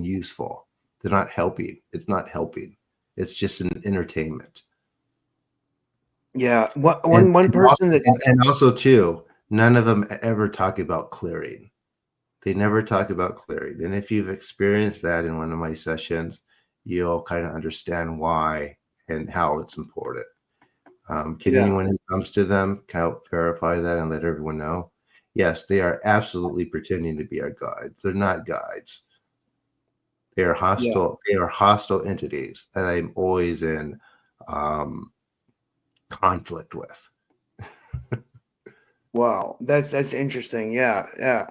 S2: useful. They're not helping. It's not helping. It's just an entertainment.
S1: yeah, what
S2: And,
S1: one
S2: and, also,
S1: person that
S2: and also too, none of them ever talk about clearing. They never talk about clearing. And if you've experienced that in one of my sessions, you'll kind of understand why and how it's important. Can
S1: yeah,
S2: anyone who comes to them help verify that and let everyone know? Yes, they are absolutely pretending to be our guides. They're not guides. They are
S1: yeah.
S2: hostile. They are hostile entities that I'm always in um, conflict with.
S1: Wow, that's interesting. Yeah, yeah.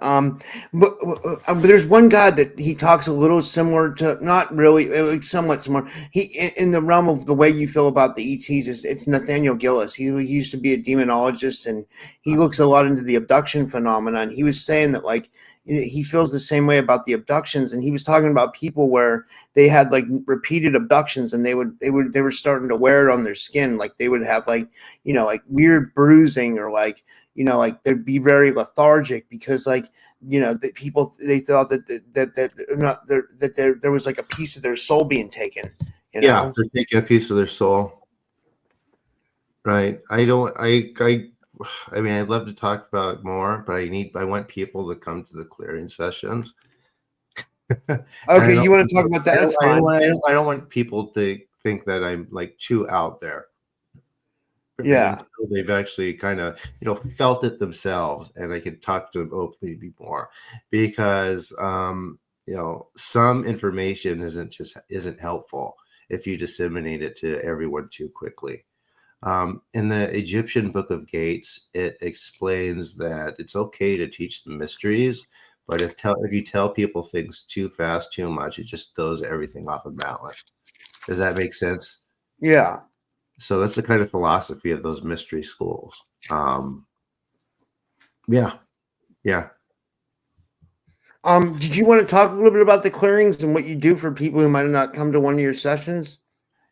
S1: But there's one God that he talks a little similar to, not really, somewhat similar. In the realm of the way you feel about the ETs is it's Nathaniel Gillis. He used to be a demonologist, and he looks a lot into the abduction phenomenon. He was saying that like he feels the same way about the abductions, and he was talking about people where they had like repeated abductions, and they were starting to wear it on their skin, like they would have like like weird bruising or like like they'd be very lethargic because like that people they thought that there was like a piece of their soul being taken. You
S2: Yeah,
S1: know.
S2: they're taking a piece of their soul, right? I don't. I mean, I'd love to talk about it more, but I want people to come to the clearing sessions. And
S1: Okay, you want to talk about that? That's fine.
S2: I don't want people to think that I'm like too out there, right?
S1: Yeah,
S2: Until they've actually kind of felt it themselves, and I can talk to them openly more, because some information isn't helpful if you disseminate it to everyone too quickly. In the Egyptian Book of Gates, it explains that it's okay to teach the mysteries, but if you tell people things too fast, too much, it just throws everything off of balance. Does that make sense?
S1: yeah.
S2: So that's the kind of philosophy of those mystery schools. Yeah, yeah.
S1: Did you want to talk a little bit about the clearings and what you do for people who might not come to one of your sessions?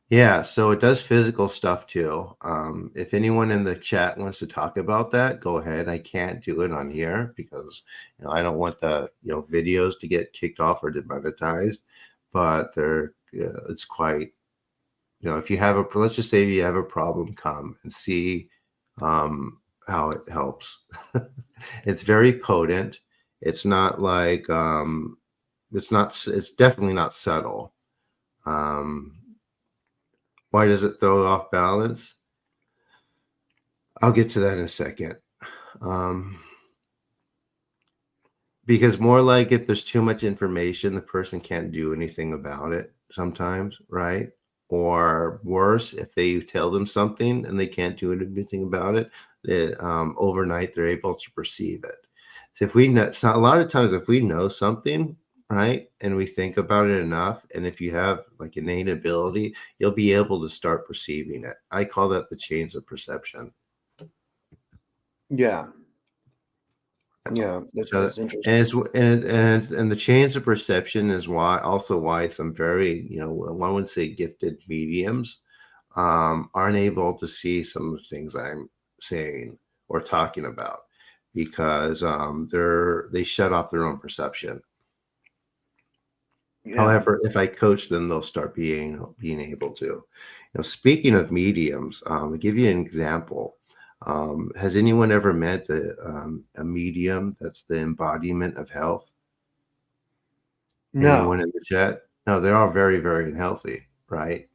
S2: Yeah, so it does physical stuff too. If anyone in the chat wants to talk about that, go ahead. I can't do it on here because I don't want the videos to get kicked off or demonetized. But it's quite if you have let's just say if you have a problem, come and see how it helps. It's very potent. It's not like It's definitely not subtle. Why does it throw off balance? I'll get to that in a second. Because more like if there's too much information, the person can't do anything about it sometimes, right? Or worse, if they tell them something and they can't do anything about it, that overnight they're able to perceive it. So if we know, it's not, a lot of times if we know something, right, and we think about it enough, and if you have like innate ability, you'll be able to start perceiving it. I call that the chains of perception.
S1: Yeah. Yeah,
S2: So,
S1: that's interesting.
S2: and it's and the chains of perception is why some very, one would say gifted mediums aren't able to see some of the things I'm saying or talking about, because they shut off their own perception.
S1: Yeah.
S2: However, if I coach them, they'll start being able to. Speaking of mediums, I'll give you an example. Has anyone ever met a medium that's the embodiment of health? Anyone
S1: No.
S2: in the chat? No, they're all very, very unhealthy, right?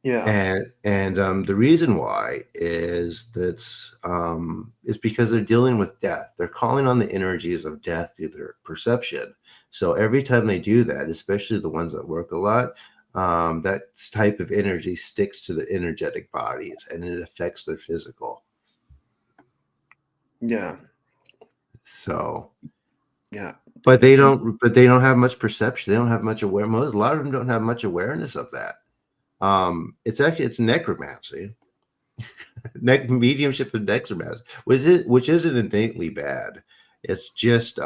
S1: Yeah.
S2: And the reason why is because they're dealing with death. They're calling on the energies of death through their perception. So every time they do that, especially the ones that work a lot, that type of energy sticks to their energetic bodies and it affects their physical.
S1: Yeah.
S2: So,
S1: Yeah.
S2: but they don't have much perception. They don't have much awareness. A lot of them don't have much awareness of that. It's necromancy. Mediumship and necromancy, which isn't innately bad. It's just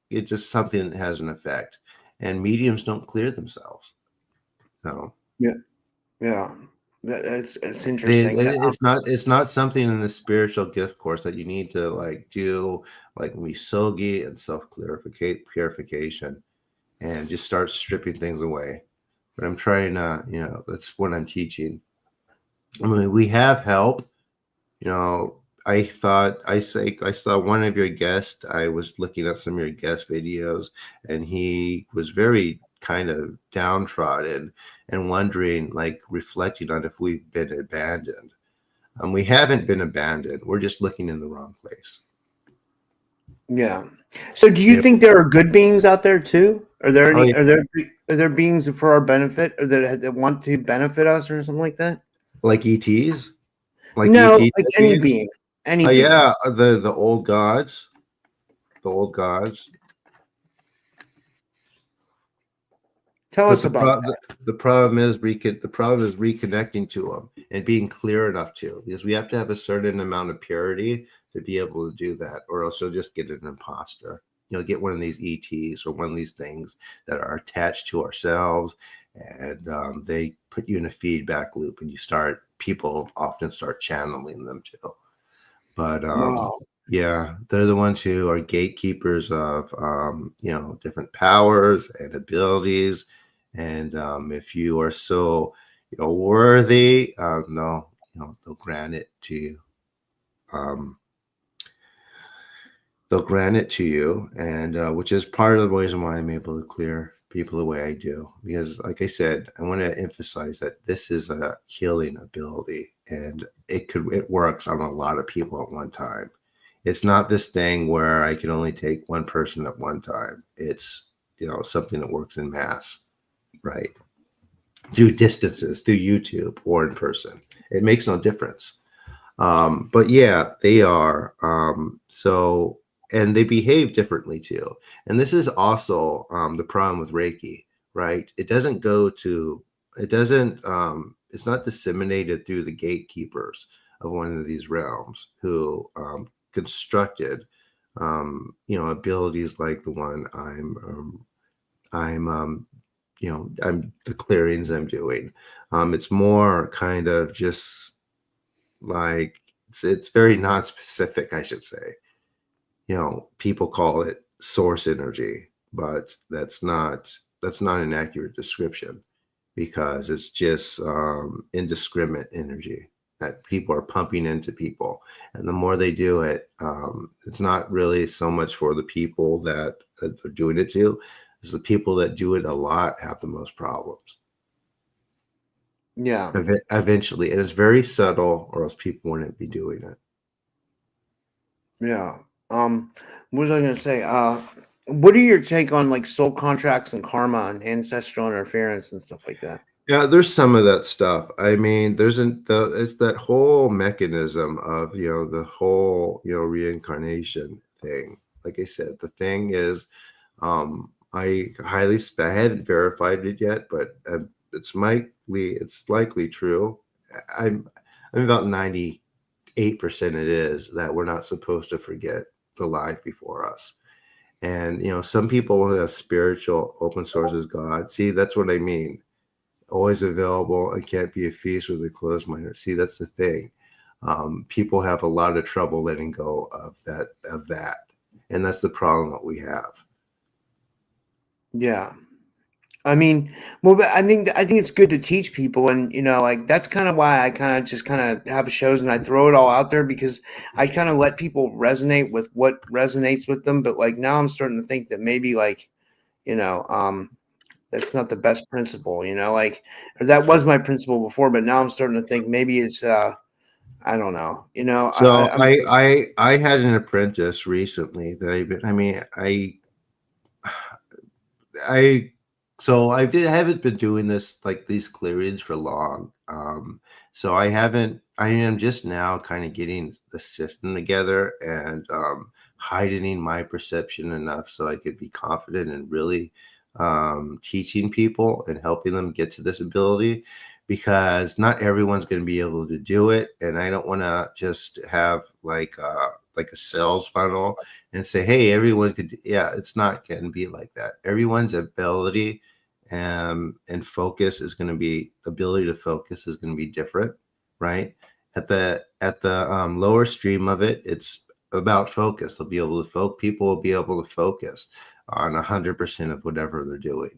S2: it's just something that has an effect, and mediums don't clear themselves. So
S1: Yeah. It's interesting.
S2: it's not something in the spiritual gift course that you need to like do like misogi and purification and just start stripping things away. But I'm trying to, that's what I'm teaching. I mean, we have help. I saw one of your guests. I was looking at some of your guest videos, and he was very kind of downtrodden and wondering, like reflecting on if we've been abandoned. We haven't been abandoned. We're just looking in the wrong place.
S1: Yeah. So do you think there are good beings out there too? Are there any
S2: Yeah.
S1: are there beings for our benefit or that want to benefit us or something like that?
S2: Like ETs? Like
S1: No,
S2: ET
S1: like any
S2: beings?
S1: being. Any
S2: Oh
S1: being.
S2: yeah, the old gods. The old gods.
S1: Tell
S2: But
S1: us about that.
S2: the problem is reconnecting to them and being clear enough to, because we have to have a certain amount of purity to be able to do that, or else you'll just get an imposter. Get one of these ETs or one of these things that are attached to ourselves, and they put you in a feedback loop, and people often start channeling them too. But
S1: Wow.
S2: yeah, they're the ones who are gatekeepers of different powers and abilities. And if you are so worthy, they'll grant it to you. They'll grant it to you, and which is part of the reason why I'm able to clear people the way I do. Because, like I said, I want to emphasize that this is a healing ability, and it works on a lot of people at one time. It's not this thing where I can only take one person at one time. It's something that works in mass, right? Through distances, through YouTube or in person. It makes no difference. But yeah, they are. And they behave differently too. And this is also the problem with Reiki, right? It's not disseminated through the gatekeepers of one of these realms who constructed, abilities like the one I'm the clearings I'm doing. It's more kind of just like it's very non-specific, I should say. People call it source energy, but that's not an accurate description, because it's just indiscriminate energy. that people are pumping into people. And the more they do it, it's not really so much for the people that they're doing it to. It's the people that do it a lot have the most problems.
S1: Yeah.
S2: Eventually, it is very subtle, or else people wouldn't be doing it.
S1: Yeah. What was I gonna say? What are your take on like soul contracts and karma and ancestral interference and stuff like that?
S2: Yeah, there's some of that stuff. I mean, it's that whole mechanism of the whole reincarnation thing. Like I said, the thing is, I hadn't verified it yet, but it's likely true. I'm I'm about 98% it is that we're not supposed to forget the life before us. And some people who have spiritual open sources God. See, that's what I mean. Always available and can't be a feast with a closed mind. See, that's the thing. People have a lot of trouble letting go of that, and that's the problem that we have.
S1: Yeah. I mean, well, but I think it's good to teach people, and like that's kind of why I kind of have shows and I throw it all out there because I kind of let people resonate with what resonates with them. But like now, I'm starting to think that maybe like you know, that's not the best principle. Like or that was my principle before, but now I'm starting to think maybe it's I don't know.
S2: So
S1: I'm
S2: I had an apprentice recently that I so I haven't been doing this like these clearings for long. So I am just now kind of getting the system together and heightening my perception enough so I could be confident and really teaching people and helping them get to this ability, because not everyone's going to be able to do it, and I don't want to just have like a sales funnel and say, hey, everyone could. Yeah, it's not going to be like that. Everyone's ability and focus is going to be ability to focus is going to be different, right? At the lower stream of it, it's about focus. They'll be able to focus. People will be able to focus on 100% of whatever they're doing,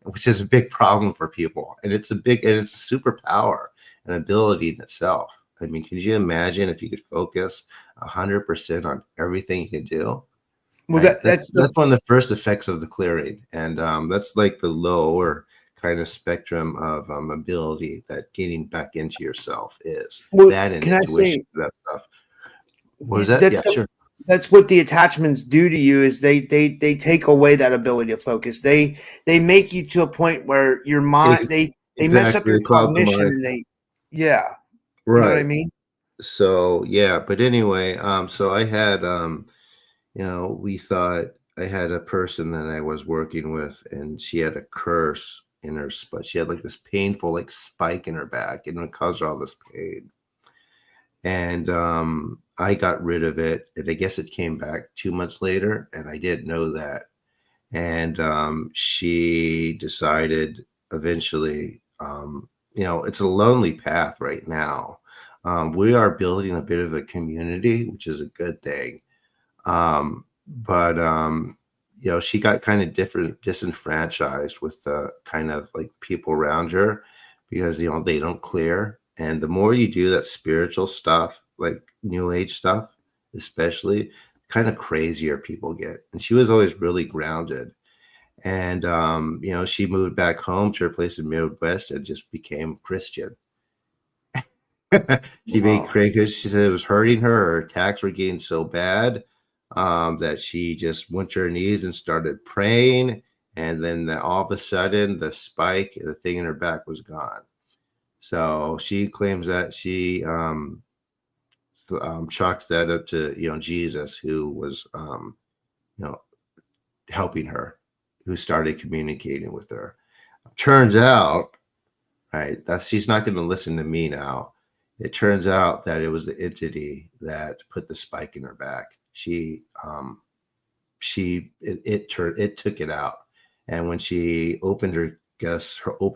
S2: which is a big problem for people, and it's a superpower and ability in itself. I mean, can you imagine if you could focus 100% on everything you can do?
S1: well
S2: Right.
S1: that
S2: That's
S1: that's the
S2: that's one of the first effects of the clearing, and that's like the lower kind of spectrum of ability that getting back into yourself is.
S1: well
S2: That and
S1: can I
S2: intuition,
S1: say
S2: that stuff. What is that? Yeah, sure.
S1: that's what the attachments do to you is they take away that ability to focus. They make you to a point where your mind
S2: Ex-
S1: they mess up
S2: exactly.
S1: your
S2: The cloud the
S1: cognition
S2: mind.
S1: and they yeah, you know what I
S2: Right.
S1: mean?
S2: So yeah, but anyway, so I had we thought I had a person that I was working with, and she had a curse in her spine. She had like this painful like spike in her back, and it caused her all this pain. And I got rid of it, and I guess it came back 2 months later, and I didn't know that. And she decided eventually, it's a lonely path right now. We are building a bit of a community, which is a good thing. But she got kind of different disenfranchised with the kind of like people around her, because they don't clear. And the more you do that spiritual stuff, like new age stuff especially, kind of crazier people get. And she was always really grounded. And she moved back home to her place in Midwest and just became Christian. She made
S1: Wow.
S2: crazy because she said it was hurting her. Her attacks were getting so bad that she just went to her knees and started praying. And then all of a sudden, the spike, the thing in her back was gone. So she claims that she chalks that up to Jesus, who was you know helping her, who started communicating with her. Turns out, right, that she's not going to listen to me now. It turns out that it was the entity that put the spike in her back. It took it out, and when she opened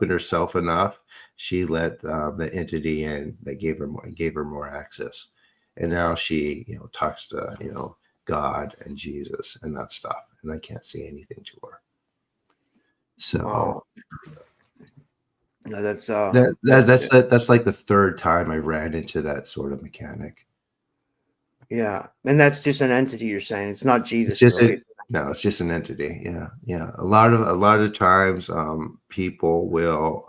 S2: herself enough, she let the entity in that gave her more access, and now she talks to God and Jesus and that stuff, and I can't say anything to her.
S1: Wow.
S2: So
S1: No, that's
S2: That's like the third time I ran into that sort of mechanic.
S1: yeah, and that's just an entity you're saying. It's not
S2: It's
S1: Jesus,
S2: just
S1: really.
S2: no, it's just an entity. Yeah, yeah. A lot of times, people will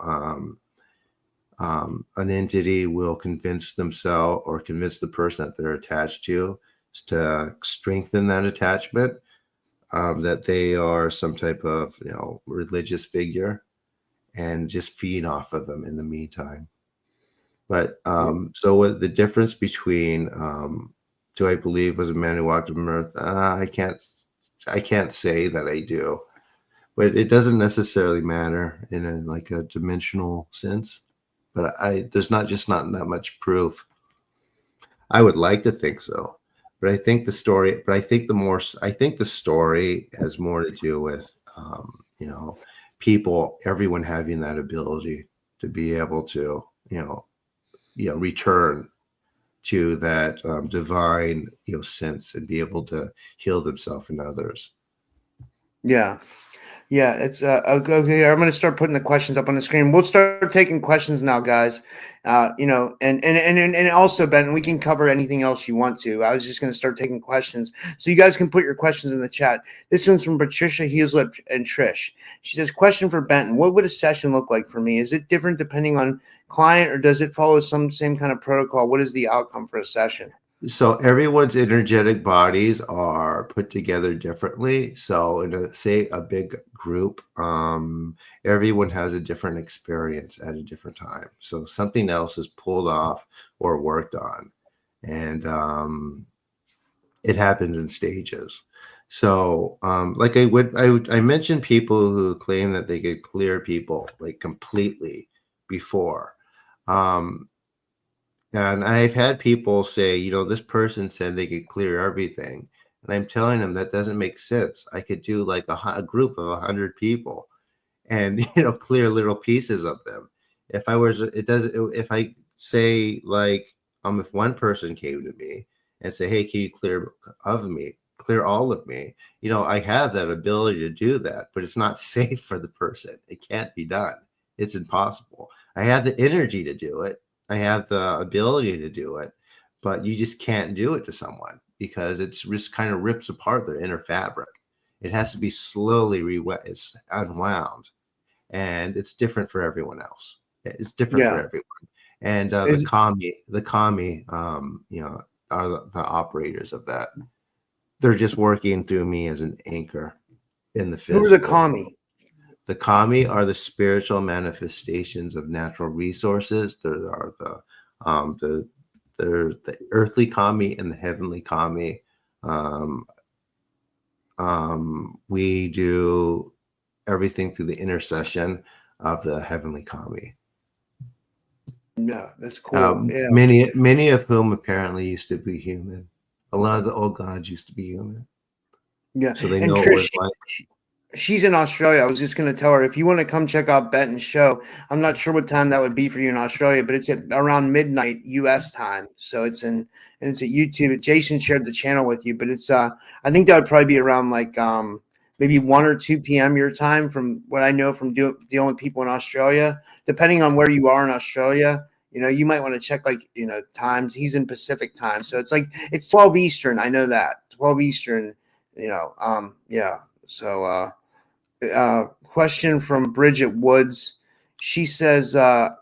S2: an entity will convince themselves or convince the person that they're attached to strengthen that attachment, that they are some type of religious figure, and just feed off of them in the meantime. But so what the difference between do I believe was a man who walked on earth? I can't say that I do, but it doesn't necessarily matter in a like a dimensional sense. But I there's not just not that much proof. I would like to think so, but I think the story. But I think I think the story has more to do with people, everyone having that ability to be able to return to that divine sense and be able to heal themselves and others.
S1: Yeah. Yeah, it's okay. I'm going to start putting the questions up on the screen. We'll start taking questions now, guys. And also, Ben, we can cover anything else you want to. I was just going to start taking questions, so you guys can put your questions in the chat. This one's from Patricia Heaslip and Trish. She says, "Question for Benton: what would a session look like for me? Is it different depending on client, or does it follow some same kind of protocol? What is the outcome for a session?"
S2: So everyone's energetic bodies are put together differently. So in say a big group, everyone has a different experience at a different time. So something else is pulled off or worked on, and it happens in stages. So like I mentioned people who claim that they could clear people like completely before. Um, and I've had people say, this person said they could clear everything. And I'm telling them that doesn't make sense. I could do like a group of 100 people and, clear little pieces of them. If I was, it doesn't, if I say like, if one person came to me and say, hey, can you clear all of me? I have that ability to do that, but it's not safe for the person. It can't be done. It's impossible. I have the energy to do it. I have the ability to do it, but you just can't do it to someone because it's just kind of rips apart their inner fabric. It has to be slowly it's unwound, and it's different for everyone else. It's different for
S1: Yeah.
S2: everyone. And
S1: Is
S2: the kami, are the operators of that. They're just working through me as an anchor in the
S1: Who are the
S2: physical.
S1: kami?
S2: The kami are the spiritual manifestations of natural resources. There are the earthly kami and the heavenly kami. Um, we do everything through the intercession of the heavenly kami.
S1: Yeah, that's cool. Yeah.
S2: Many of whom apparently used to be human. A lot of the old gods used to be human,
S1: Yeah.
S2: so they
S1: And
S2: know what
S1: Trish,
S2: it's like.
S1: she's in Australia. I was just going to tell her if you want to come check out Benton's show. I'm not sure what time that would be for you in Australia, but it's at around midnight U.S. time. So it's at YouTube. Jason shared the channel with you, but it's I think that would probably be around like maybe 1 or 2 p.m. your time, from what I know from dealing with people in Australia. Depending on where you are in Australia, you might want to check like times. He's in Pacific time, so it's 12 Eastern. I know that 12 Eastern. Yeah. So question from Bridget Woods. She says,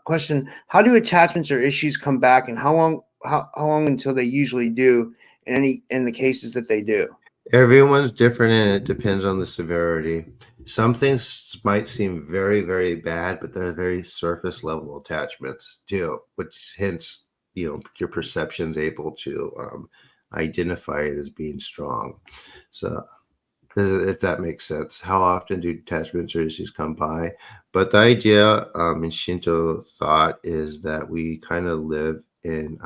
S1: question, how do attachments or issues come back, and how long until they usually do in the cases that they do?
S2: Everyone's different, and it depends on the severity. Some things might seem very, very bad, but they're very surface level attachments too, which hence, your perception's able to identify it as being strong. So, if that makes sense, how often do attachments or issues come by? But the idea in Shinto thought is that we kind of live in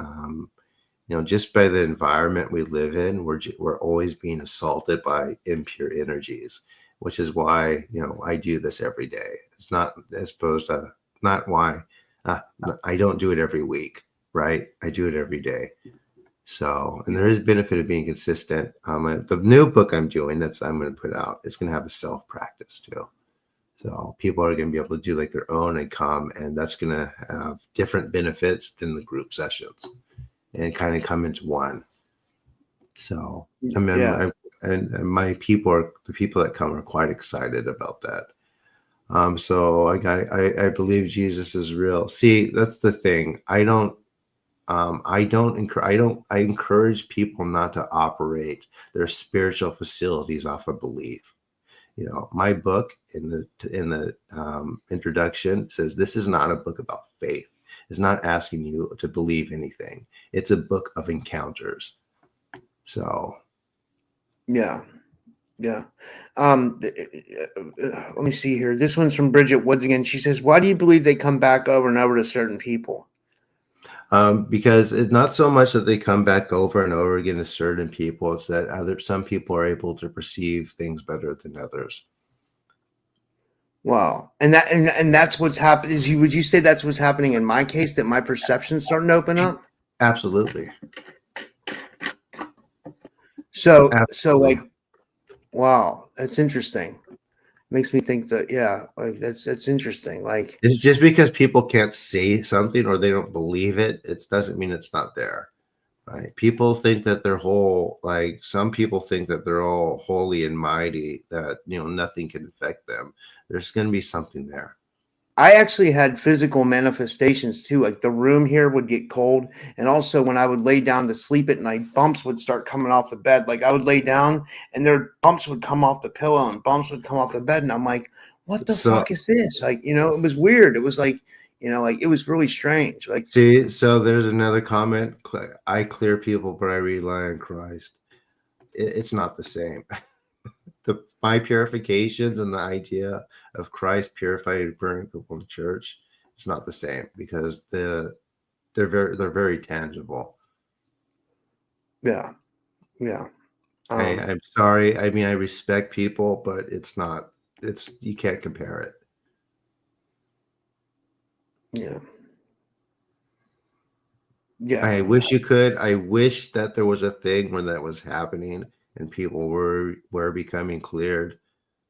S2: just by the environment we live in, we're always being assaulted by impure energies, which is why I do this every day. It's not as opposed to not why I don't do it every week, right? I do it every day. So, and there is benefit of being consistent. The new book I'm doing I'm going to put out, it's going to have a self practice too. So people are going to be able to do like their own and come, and that's going to have different benefits than the group sessions, and kind of come into one. So I mean,
S1: Yeah.
S2: and my people are the people that come are quite excited about that. So I believe Jesus is real. See, that's the thing. I encourage people not to operate their spiritual facilities off of belief. My book in the introduction says this is not a book about faith. It's not asking you to believe anything. It's a book of encounters. So
S1: Yeah. Yeah. Let me see here. This one's from Bridget Woods again. She says, "Why do you believe they come back over and over to certain people?"
S2: because it's not so much that they come back over and over again to certain people, it's that some people are able to perceive things better than others.
S1: Wow. And that's what's happened. Would you say that's what's happening in my case, that my perception's starting to open up?
S2: Absolutely.
S1: So like,
S2: Absolutely.
S1: wow, that's interesting. Makes me think that, yeah, like that's interesting. Like,
S2: It's just because people can't say something or they don't believe it, it doesn't mean it's not there. Right? People think that some people think that they're all holy and mighty, that nothing can affect them. There's going to be something there.
S1: I actually had physical manifestations too. Like the room here would get cold. And also when I would lay down to sleep at night, bumps would start coming off the bed. Like I would lay down and there bumps would come off the pillow and bumps would come off the bed. And I'm like, what the
S2: So
S1: fuck is this? Like, it was weird. It was like, like it was really strange. Like,
S2: see, so there's another comment. I clear people, but I rely on Christ. It's not the same. My purifications and the idea of Christ purifying and burning people in the church, it's not the same, because they're very tangible.
S1: yeah, yeah.
S2: I'm sorry. I mean, I respect people, but you can't compare it.
S1: Yeah. Yeah.
S2: I wish you could. I wish that there was a thing when that was happening and people were becoming cleared.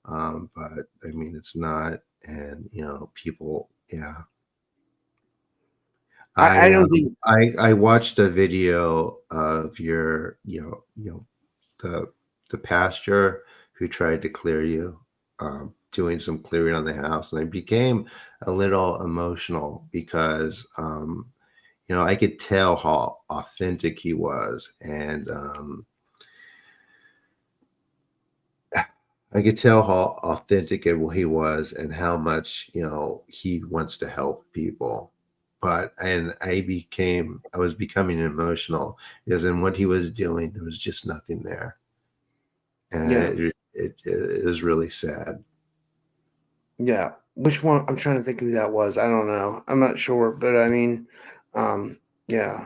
S2: But I mean, it's not. And people, yeah.
S1: I
S2: I
S1: don't think,
S2: I watched a video of your the pastor who tried to clear you, doing some clearing on the house, and I became a little emotional because I could tell how authentic he was, and I could tell how authentic he was and how much he wants to help people. And I was becoming emotional because in what he was doing, there was just nothing there, and
S1: yeah,
S2: it was really sad.
S1: yeah. Which one? I'm trying to think who that was. I don't know. I'm not sure, but I mean, yeah.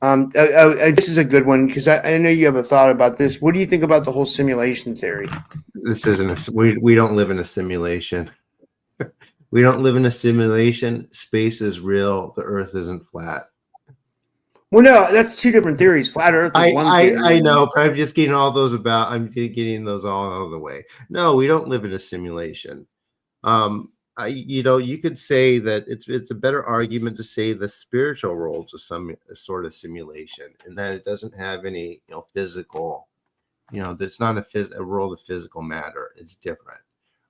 S1: This is a good one because I know you have a thought about this. What do you think about the whole simulation theory?
S2: This isn't we don't live in a simulation. We don't live in a simulation. Space is real. The Earth isn't flat.
S1: Well, no, that's two different theories. Flat Earth is
S2: I,
S1: one
S2: I
S1: theory.
S2: I know, but I'm just getting all those about. I'm getting those all out of the way. No, we don't live in a simulation. You could say that it's a better argument to say the spiritual world is a sort of simulation, and that it doesn't have any physical. There's not a world of physical matter. It's different,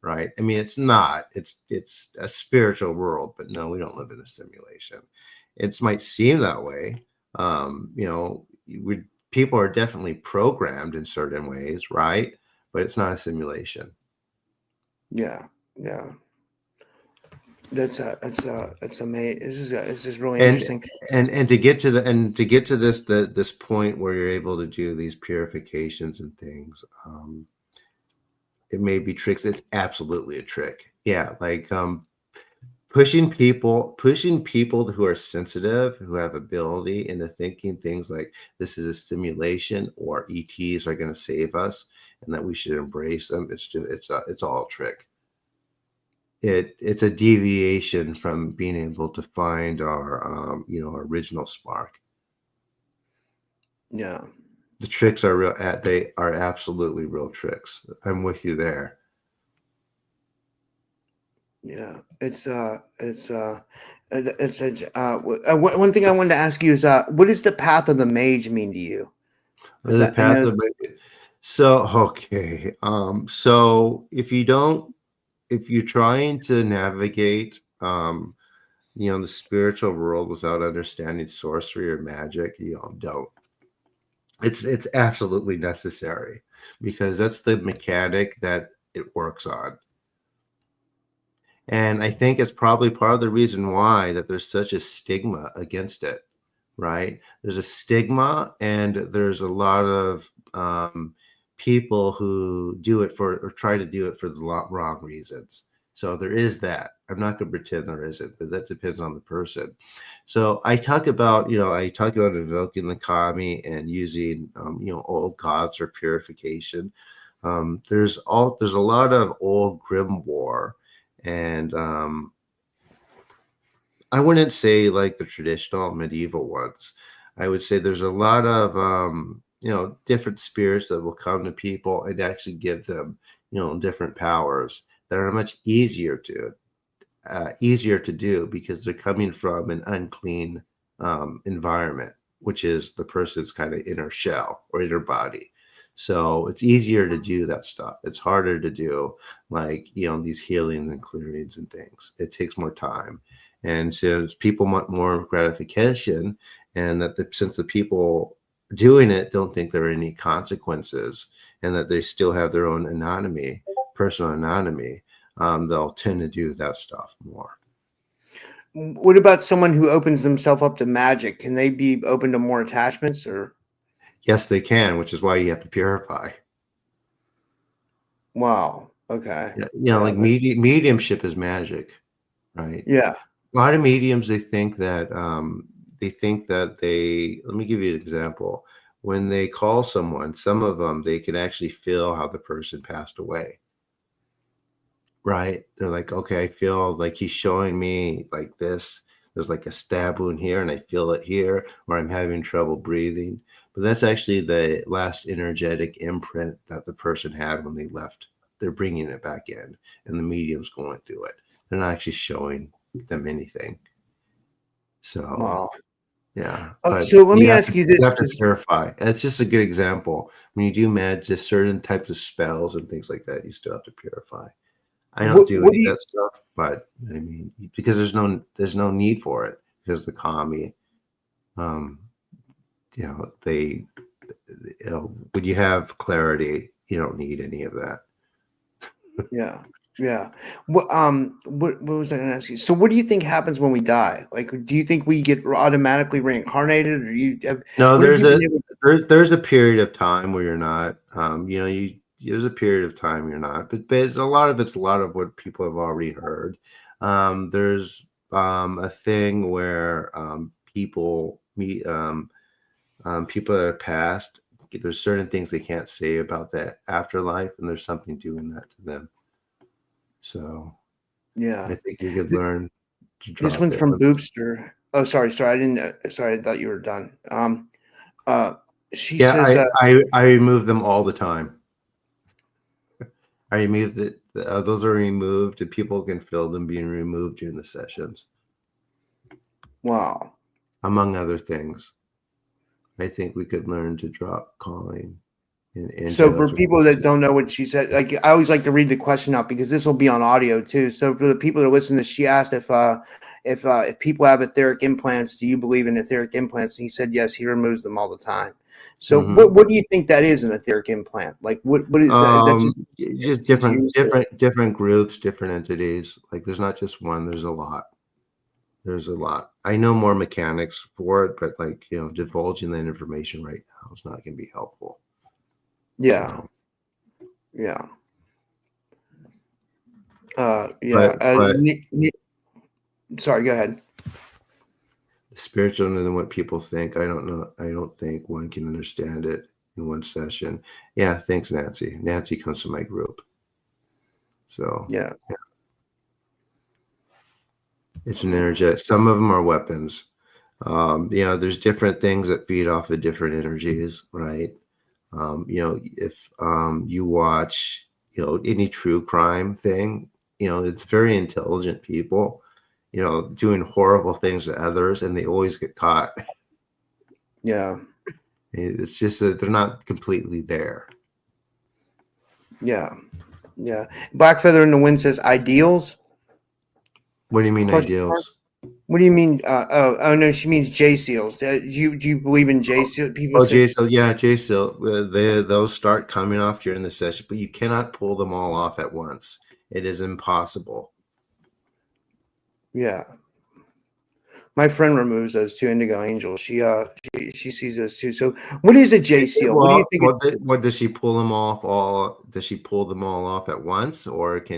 S2: right? I mean, it's not. It's a spiritual world, but no, we don't live in a simulation. It might seem that way. People are definitely programmed in certain ways, right? But it's not a simulation.
S1: Yeah, yeah. That's amazing. This is really
S2: and
S1: interesting.
S2: and to get to this point where you're able to do these purifications and things, it may be tricks. It's absolutely a trick. Yeah, like pushing people who are sensitive, who have ability, into thinking things like this is a simulation or ETs are going to save us and that we should embrace them. It's all a trick. It's a deviation from being able to find our original spark.
S1: Yeah,
S2: The tricks are real. They are absolutely real tricks. I'm with you there.
S1: Yeah, one thing I wanted to ask you is, what does the path of the mage mean to you? Because
S2: The
S1: I
S2: path
S1: know,
S2: of so okay. So if you're trying to navigate the spiritual world without understanding sorcery or magic, don't. It's absolutely necessary because that's the mechanic that it works on. And I think it's probably part of the reason why that there's such a stigma against it, right? There's a stigma, and there's a lot of people who do it for or try to do it for the wrong reasons. So there is that. I'm not going to pretend there isn't, but that depends on the person. So I talk about invoking the kami and using, old gods for purification. There's a lot of old grimoire, and I wouldn't say like the traditional medieval ones. I would say there's a lot of different spirits that will come to people and actually give them different powers that are much easier to do because they're coming from an unclean environment, which is the person's kind of inner shell or inner body. So it's easier to do that stuff. It's harder to do like these healings and clearings and things. It takes more time, and since people want more gratification, and since the people doing it don't think there are any consequences, and that they still have their own personal anatomy, they'll tend to do that stuff more.
S1: what about someone who opens themselves up to magic? Can they be open to more attachments or?
S2: Yes, they can, which is why you have to purify.
S1: Wow. Okay.
S2: Yeah,
S1: Yeah.
S2: like mediumship is magic, right?
S1: Yeah.
S2: A lot of mediums they think that they. Let me give you an example. When they call someone, some of them they can actually feel how the person passed away. Right? They're like, okay, I feel like he's showing me like this. There's like a stab wound here, and I feel it here, or I'm having trouble breathing. But that's actually the last energetic imprint that the person had when they left. They're bringing it back in, and the medium's going through it. They're not actually showing them anything. So
S1: Wow.
S2: yeah,
S1: Oh,
S2: but
S1: so let me ask you
S2: you
S1: this,
S2: have to
S1: 'cause
S2: purify. It's just a good example. When you do magic, certain types of spells and things like that, you still have to purify. I don't do
S1: what
S2: any
S1: do
S2: of
S1: you
S2: that stuff, but I mean, because there's no need for it because the kami, um, they, when you have clarity, you don't need any of that.
S1: Yeah, yeah. What was I going to ask you? So, what do you think happens when we die? Like, do you think we get automatically reincarnated, or
S2: No,
S1: what have you been able?
S2: there's a period of time where you're not. There's a period of time you're not, but it's a lot of what people have already heard. There's a thing where people meet. People that are past, there's certain things they can't say about that afterlife, and there's something doing that to them. So I
S1: Yeah,
S2: think we could
S1: Th-
S2: learn to
S1: this
S2: drop
S1: one's
S2: it.
S1: from Boopster. Oh, sorry, I didn't. Sorry, I thought you were done. Uh, she
S2: Yeah,
S1: says,
S2: I remove them all the time. I remove those are removed, and people can feel them being removed during the sessions,
S1: "Wow."
S2: among other things. I think we could learn to drop calling
S1: So
S2: into
S1: for
S2: as
S1: people
S2: well.
S1: that don't know what she said, like I always like to read the question out because this will be on audio too. So for the people that listen to this, she asked if people have etheric implants, do you believe in etheric implants? And he said yes, he removes them all the time. So
S2: Hmm.
S1: what do you think that is, an etheric implant? Like what is that? Is that just
S2: Just
S1: entities used? Or?
S2: different groups, different entities. Like there's not just one. There's a lot. There's a lot. I know more mechanics for it, but like divulging that information right now is not going to be helpful.
S1: Yeah,
S2: So,
S1: yeah, yeah.
S2: but
S1: Sorry, go ahead.
S2: spiritual than what people think. I don't know. I don't think one can understand it in one session. Yeah, thanks, Nancy. Nancy comes to my group, so
S1: Yeah,
S2: yeah, it's an energetic. Some of them are weapons. There's different things that feed off of different energies, right? If you watch, any true crime thing, it's very intelligent people, doing horrible things to others, and they always get caught.
S1: Yeah.
S2: It's just that they're not completely there.
S1: Yeah. Yeah. Black Feather in the Wind says ideals?
S2: What do you mean
S1: Question mark.
S2: ideals?
S1: What do you mean? Oh no, she means J seals. Do you believe in J seal? People
S2: Oh,
S1: say
S2: JSIL, yeah, JSIL. Those start coming off during the session, but you cannot pull them all off at once. It is impossible.
S1: yeah. My friend removes those two indigo angels. She sees those two. So what is a J seal? What do you
S2: Well,
S1: think?
S2: what does she pull them off? Does she pull them all off at once, or
S1: I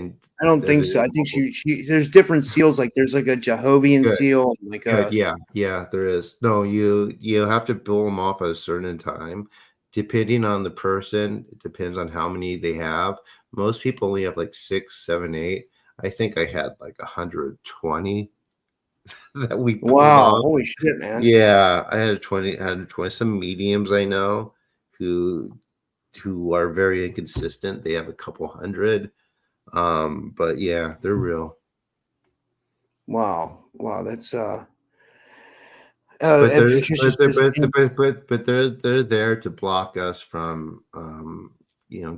S1: don't
S2: does
S1: think
S2: it
S1: so. I think
S2: involve?
S1: she there's different seals. Like there's like a Jehovian
S2: Good,
S1: seal, like
S2: good,
S1: a
S2: yeah, there is. No, you have to pull them off at a certain time, depending on the person. It depends on how many they have. Most people only have like 6, 7, 8. I think I had like 120 that we pulled
S1: wow,
S2: off.
S1: holy shit, man.
S2: Yeah, I had 20 some mediums I know who are very inconsistent. They have a couple hundred. But yeah, they're real.
S1: Wow, that's
S2: But
S1: and
S2: they're
S1: Patricia
S2: but they're
S1: says,
S2: but they're there to block us from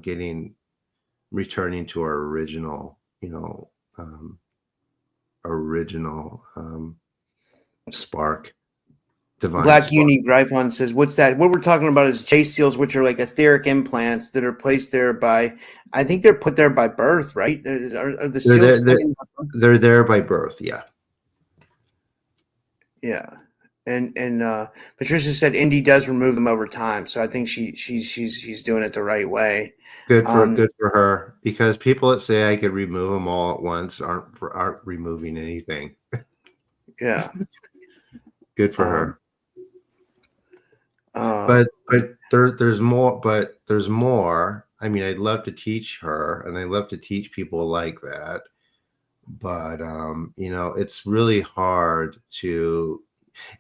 S2: getting returning to our original, original spark, divine
S1: Black
S2: spark.
S1: Uni Gryphon says, "What's that? What we're talking about is J seals, which are like etheric implants that are placed there by. I think they're put there by birth, right? Are the
S2: They're
S1: seals
S2: there.
S1: put in by birth?
S2: They're there by birth. Yeah.
S1: Yeah, and Patricia said Indy does remove them over time, so I think she's doing it the right way. Um,
S2: Good for her, because people that say I could remove them all at once aren't removing anything.
S1: yeah.
S2: Good for
S1: Um,
S2: her.
S1: uh,
S2: There's more. But there's more. I mean, I'd love to teach her, and I love to teach people like that. But it's really hard to.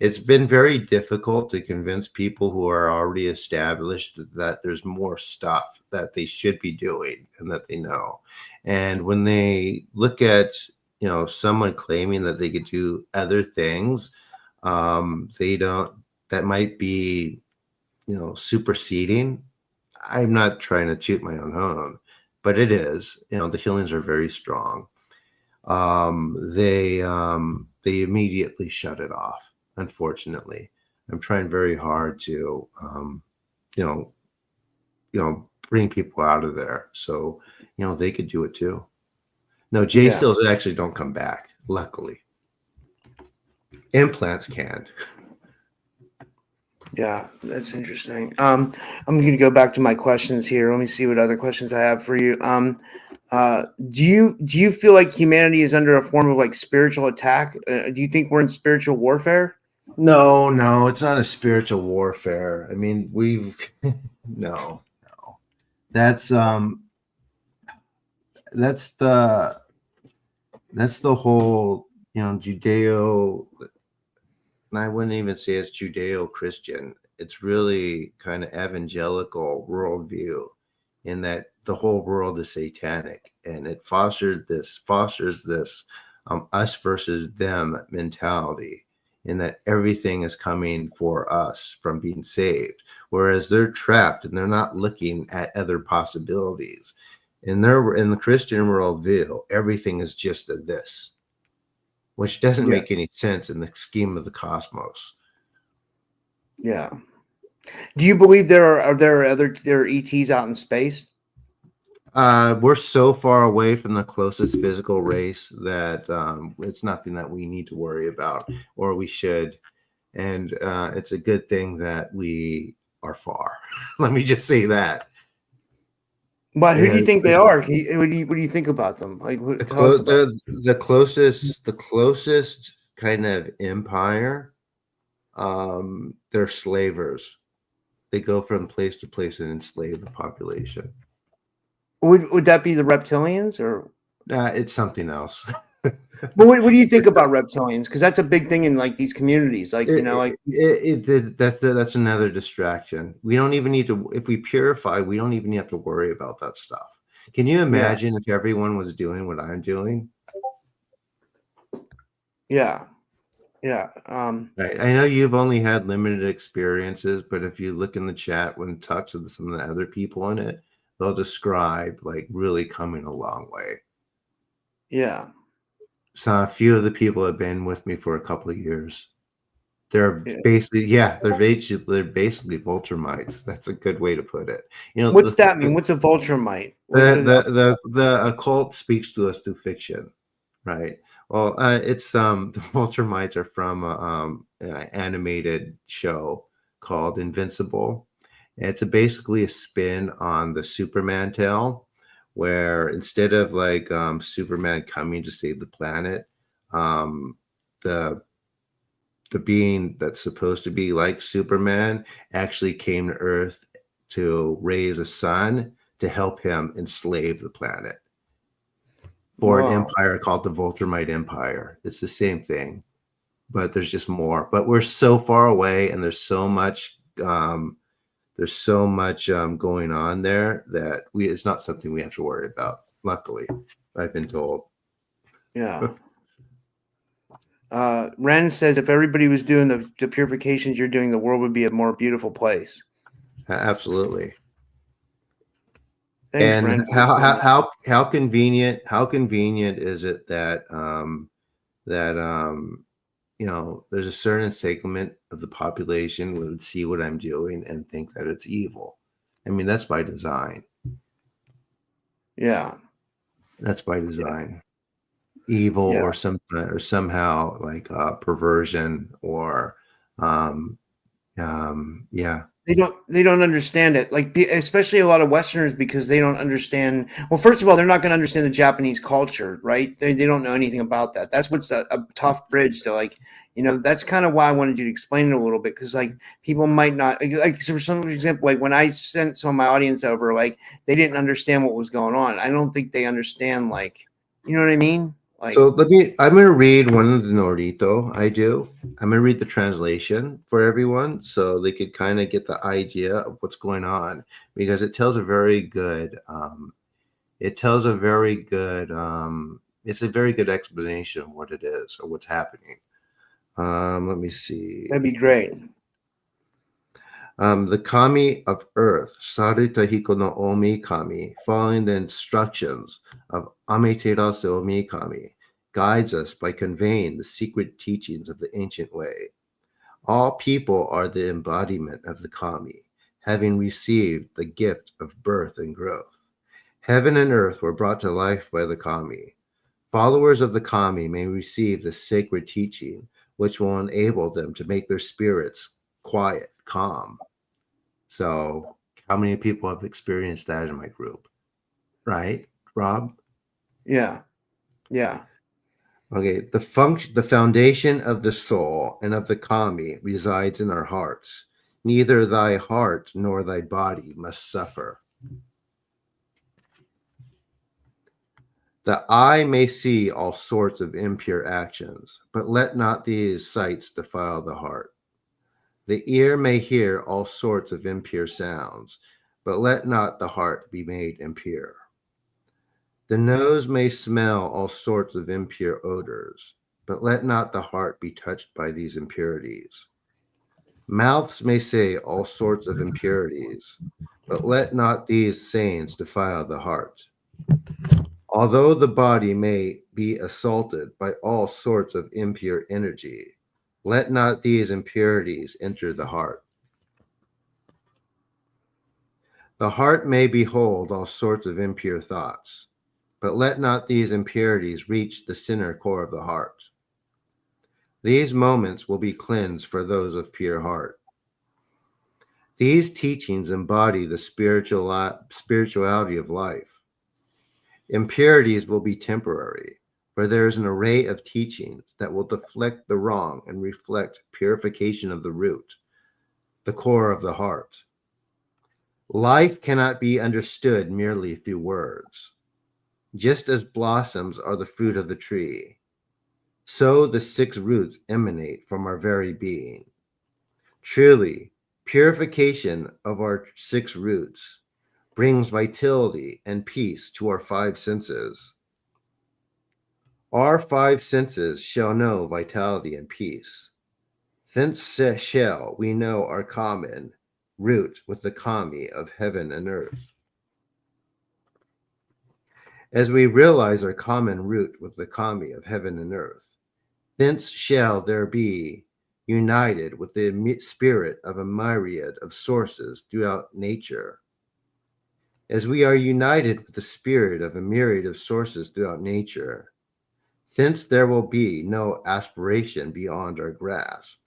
S2: It's been very difficult to convince people who are already established that there's more stuff that they should be doing and that they know. And when they look at, someone claiming that they could do other things, they don't, that might be, superseding. I'm not trying to toot my own horn, but it is, the healings are very strong. They immediately shut it off. Unfortunately, I'm trying very hard to you know bring people out of there so they could do it too. No, J
S1: yeah,
S2: seals actually don't come back. Luckily, implants can.
S1: yeah, that's interesting. I'm going to go back to my questions here. Let me see what other questions I have for you. Do you feel like humanity is under a form of like spiritual attack? Do you think we're in spiritual warfare?
S2: No, no, it's not a spiritual warfare. I mean, we've no, no. That's that's the that's the whole Judeo. And I wouldn't even say it's Judeo-Christian. It's really kind of evangelical worldview, in that the whole world is satanic, and it fosters this us versus them mentality, in that everything is coming for us from being saved, whereas they're trapped and they're not looking at other possibilities. In the Christian worldview, everything is just a this, which doesn't
S1: Yeah,
S2: make any sense in the scheme of the cosmos.
S1: yeah. Do you believe there are ETs out in space?
S2: We're so far away from the closest physical race that it's nothing that we need to worry about, or we should. And it's a good thing that we are far. Let me just say that.
S1: But who do you
S2: And
S1: think they are? What do you think about them? Like, tell us about.
S2: the closest kind of empire, they're slavers. They go from place to place and enslave the population.
S1: Would that be the reptilians or?
S2: It's something else.
S1: But what do you think about reptilians? Because that's a big thing in like these communities. Like like
S2: That's another distraction. We don't even need to. If we purify, we don't even have to worry about that stuff. Can you
S1: Yeah.
S2: imagine if everyone was doing what I'm doing?
S1: Yeah. Yeah.
S2: Right. I know you've only had limited experiences, but if you look in the chat when talk to some of the other people in it, they'll describe like really coming a long way.
S1: Yeah.
S2: So a few of the people have been with me for a couple of years. They're
S1: Yeah.
S2: basically, they're basically Voltrumites. That's a good way to put it. You know,
S1: What's that mean? What's a Vulturemite?
S2: the occult speaks to us through fiction, right? Well, it's the Voltrumites are from an animated show called Invincible. It's basically a spin on the Superman tale, where instead of like Superman coming to save the planet, um, the the being that's supposed to be like Superman actually came to Earth to raise a son to help him enslave the planet for an
S1: Whoa.
S2: empire called the Voltramite Empire. It's the same thing, but there's just more. But we're so far away, and there's so much going on there that it's not something we have to worry about. Luckily, I've been told.
S1: Yeah. Ren says if everybody was doing the purifications you're doing, the world would be a more beautiful place.
S2: Absolutely.
S1: Thanks,
S2: And
S1: Ren.
S2: how convenient is it that there's a certain segment of the population would see what I'm doing and think that it's evil. I mean, that's by design.
S1: Yeah.
S2: That's by
S1: Yeah.
S2: design. Evil
S1: Yeah.
S2: or somehow like perversion or yeah.
S1: They don't understand it, like especially a lot of Westerners, because they don't understand. Well, first of all, they're not going to understand the Japanese culture, right? They don't know anything about that. That's what's a tough bridge to, like, that's kind of why I wanted you to explain it a little bit, because like people might not, like, so for some example, like when I sent some of my audience over, like they didn't understand what was going on. I don't think they understand, like, you know what I mean? Like,
S2: So I'm going to read one of the Norito I do. I'm going to read the translation for everyone so they could kind of get the idea of what's going on, because it tells a very good, it's a very good explanation of what it is or what's happening. Let me see.
S1: that'd be great.
S2: The kami of earth, Sarita Hiko no Omi Kami, following the instructions of Amaterasu Omi Kami, guides us by conveying the secret teachings of the ancient way. All people are the embodiment of the kami, having received the gift of birth and growth. Heaven and earth were brought to life by the kami. Followers of the kami may receive the sacred teaching, which will enable them to make their spirits quiet, calm. So, how many people have experienced that in my group? Right, Rob?
S1: Yeah. Yeah.
S2: Okay, the foundation of the soul and of the kami resides in our hearts. Neither thy heart nor thy body must suffer. The eye may see all sorts of impure actions, but let not these sights defile the heart. The ear may hear all sorts of impure sounds, but let not the heart be made impure. The nose may smell all sorts of impure odors, but let not the heart be touched by these impurities. Mouths may say all sorts of impurities, but let not these sayings defile the heart. Although the body may be assaulted by all sorts of impure energy, let not these impurities enter the heart. The heart may behold all sorts of impure thoughts, but let not these impurities reach the inner core of the heart. These moments will be cleansed for those of pure heart. These teachings embody the spirituality of life. Impurities will be temporary, for there is an array of teachings that will deflect the wrong and reflect purification of the root, the core of the heart. Life cannot be understood merely through words. Just as blossoms are the fruit of the tree, so the 6 roots emanate from our very being. Truly, purification of our 6 roots brings vitality and peace to our five senses. Our five senses shall know vitality and peace. Thence shall we know our common root with the kami of heaven and earth. As we realize our common root with the kami of heaven and earth, thence shall there be united with the spirit of a myriad of sources throughout nature. As we are united with the spirit of a myriad of sources throughout nature, thence there will be no aspiration beyond our grasp.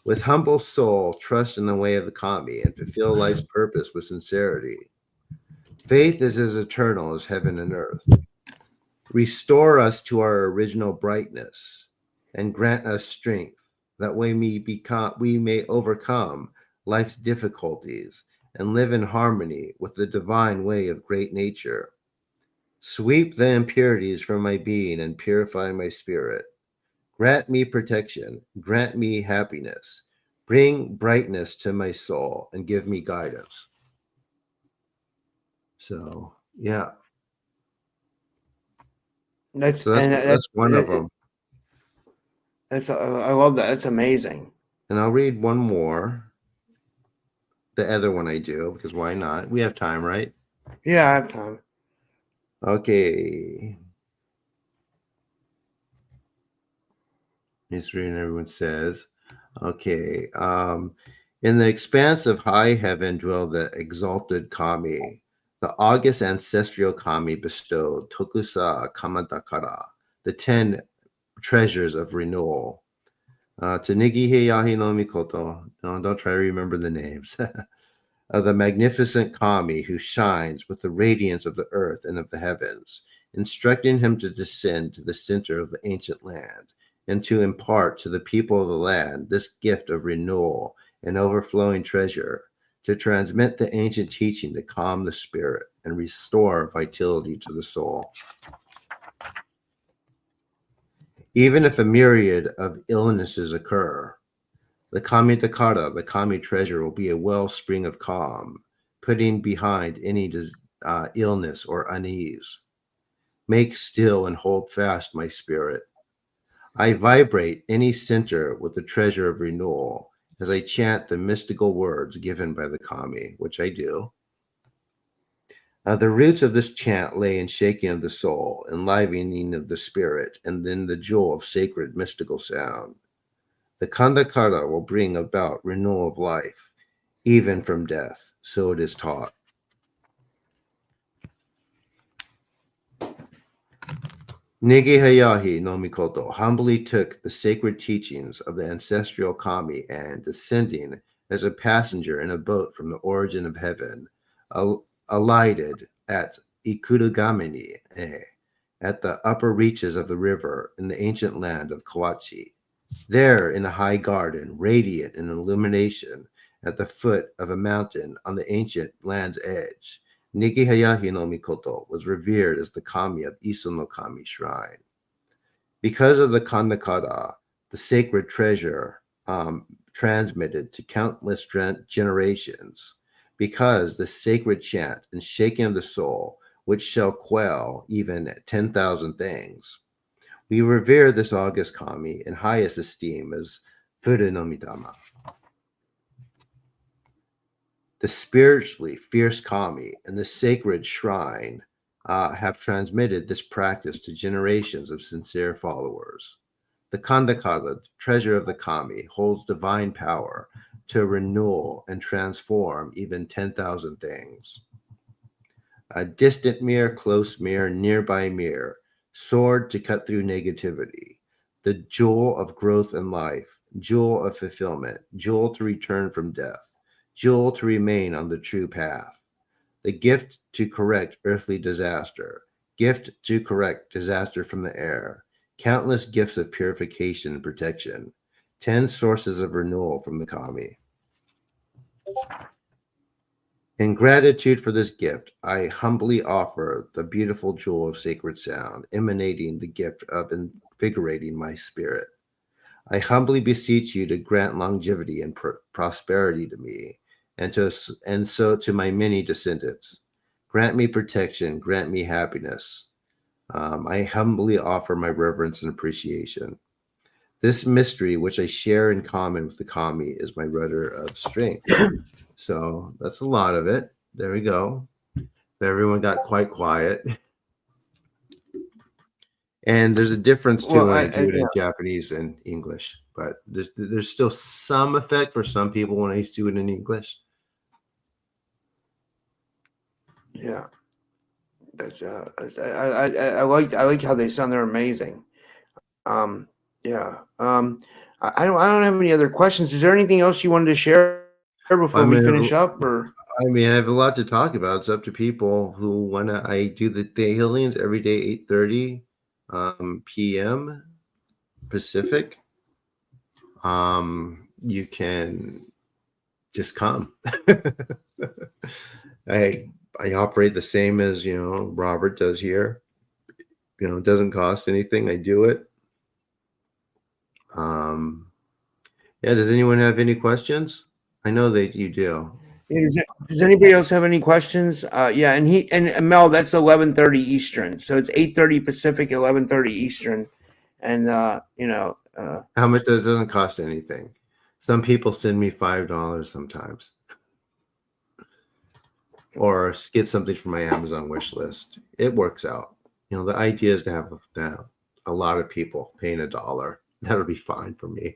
S2: With humble soul, trust in the way of the kami and fulfill life's purpose with sincerity. Faith is as eternal as heaven and earth. Restore us to our original brightness and grant us strength that we may overcome life's difficulties and live in harmony with the divine way of great nature. Sweep the impurities from my being and purify my spirit. Grant me protection, grant me happiness, bring brightness to my soul, and give me guidance. So, yeah.
S1: That's
S2: That's one of them.
S1: I love that. That's amazing.
S2: And I'll read one more. The other one I do, because why not? We have time, right?
S1: Yeah, I have time.
S2: Okay. Just reading everyone says. Okay. In the expanse of high heaven dwell the exalted kami. The august ancestral kami bestowed Tokusa Kamadakara, the 10 treasures of renewal. To Nigihe Yahi no Mikoto, don't try to remember the names, of the magnificent kami who shines with the radiance of the earth and of the heavens, instructing him to descend to the center of the ancient land and to impart to the people of the land this gift of renewal and overflowing treasure, to transmit the ancient teaching to calm the spirit and restore vitality to the soul. Even if a myriad of illnesses occur, the kami takara, the kami treasure, will be a wellspring of calm, putting behind any illness or unease. Make still and hold fast my spirit. I vibrate any center with the treasure of renewal as I chant the mystical words given by the kami, which I do. The roots of this chant lay in shaking of the soul, enlivening of the spirit, and then the jewel of sacred mystical sound. The kandakara will bring about renewal of life, even from death, so it is taught. Nege Hayahi no Mikoto humbly took the sacred teachings of the ancestral kami and, descending as a passenger in a boat from the origin of heaven, alighted at Ikurugamini, at the upper reaches of the river in the ancient land of Kawachi. There, in a high garden, radiant in illumination, at the foot of a mountain on the ancient land's edge, Nigi Hayahi no Mikoto was revered as the kami of Iso no Kami shrine. Because of the kandakara, the sacred treasure transmitted to countless generations, because the sacred chant and shaking of the soul, which shall quell even 10,000 things, we revere this august kami in highest esteem as Furu no Midama. The spiritually fierce kami and the sacred shrine have transmitted this practice to generations of sincere followers. The kandakara, the treasure of the kami, holds divine power to renew and transform even 10,000 things. A distant mirror, close mirror, nearby mirror, sword to cut through negativity, the jewel of growth and life, jewel of fulfillment, jewel to return from death, jewel to remain on the true path, the gift to correct earthly disaster, gift to correct disaster from the air, countless gifts of purification and protection, 10 sources of renewal from the kami. In gratitude for this gift, I humbly offer the beautiful jewel of sacred sound, emanating the gift of invigorating my spirit. I humbly beseech you to grant longevity and prosperity to me, and so to my many descendants. Grant me protection, grant me happiness. I humbly offer my reverence and appreciation. This mystery, which I share in common with the kami, is my rudder of strength. So that's a lot of it. There we go. Everyone got quite quiet. And there's a difference too
S1: Well,
S2: when I do it in Japanese and English, but there's still some effect for some people when I do it in English.
S1: Yeah, that's I like how they sound. They're amazing. Yeah. I don't have any other questions. Is there anything else you wanted to share before we finish up, or?
S2: I mean, I have a lot to talk about. It's up to people who wanna. I do the healings every day, 8:30 p.m. Pacific. You can just come. I operate the same as Robert does here. It doesn't cost anything. I do it. Yeah. Does anyone have any questions? I know that you do.
S1: Does anybody else have any questions? Yeah, and Mel, that's 11:30 Eastern, so it's 8:30 Pacific, 11:30 Eastern, and
S2: how much doesn't cost anything. Some people send me $5 sometimes, or get something from my Amazon wish list. It works out. The idea is to have a lot of people paying $1. That'll be fine for me.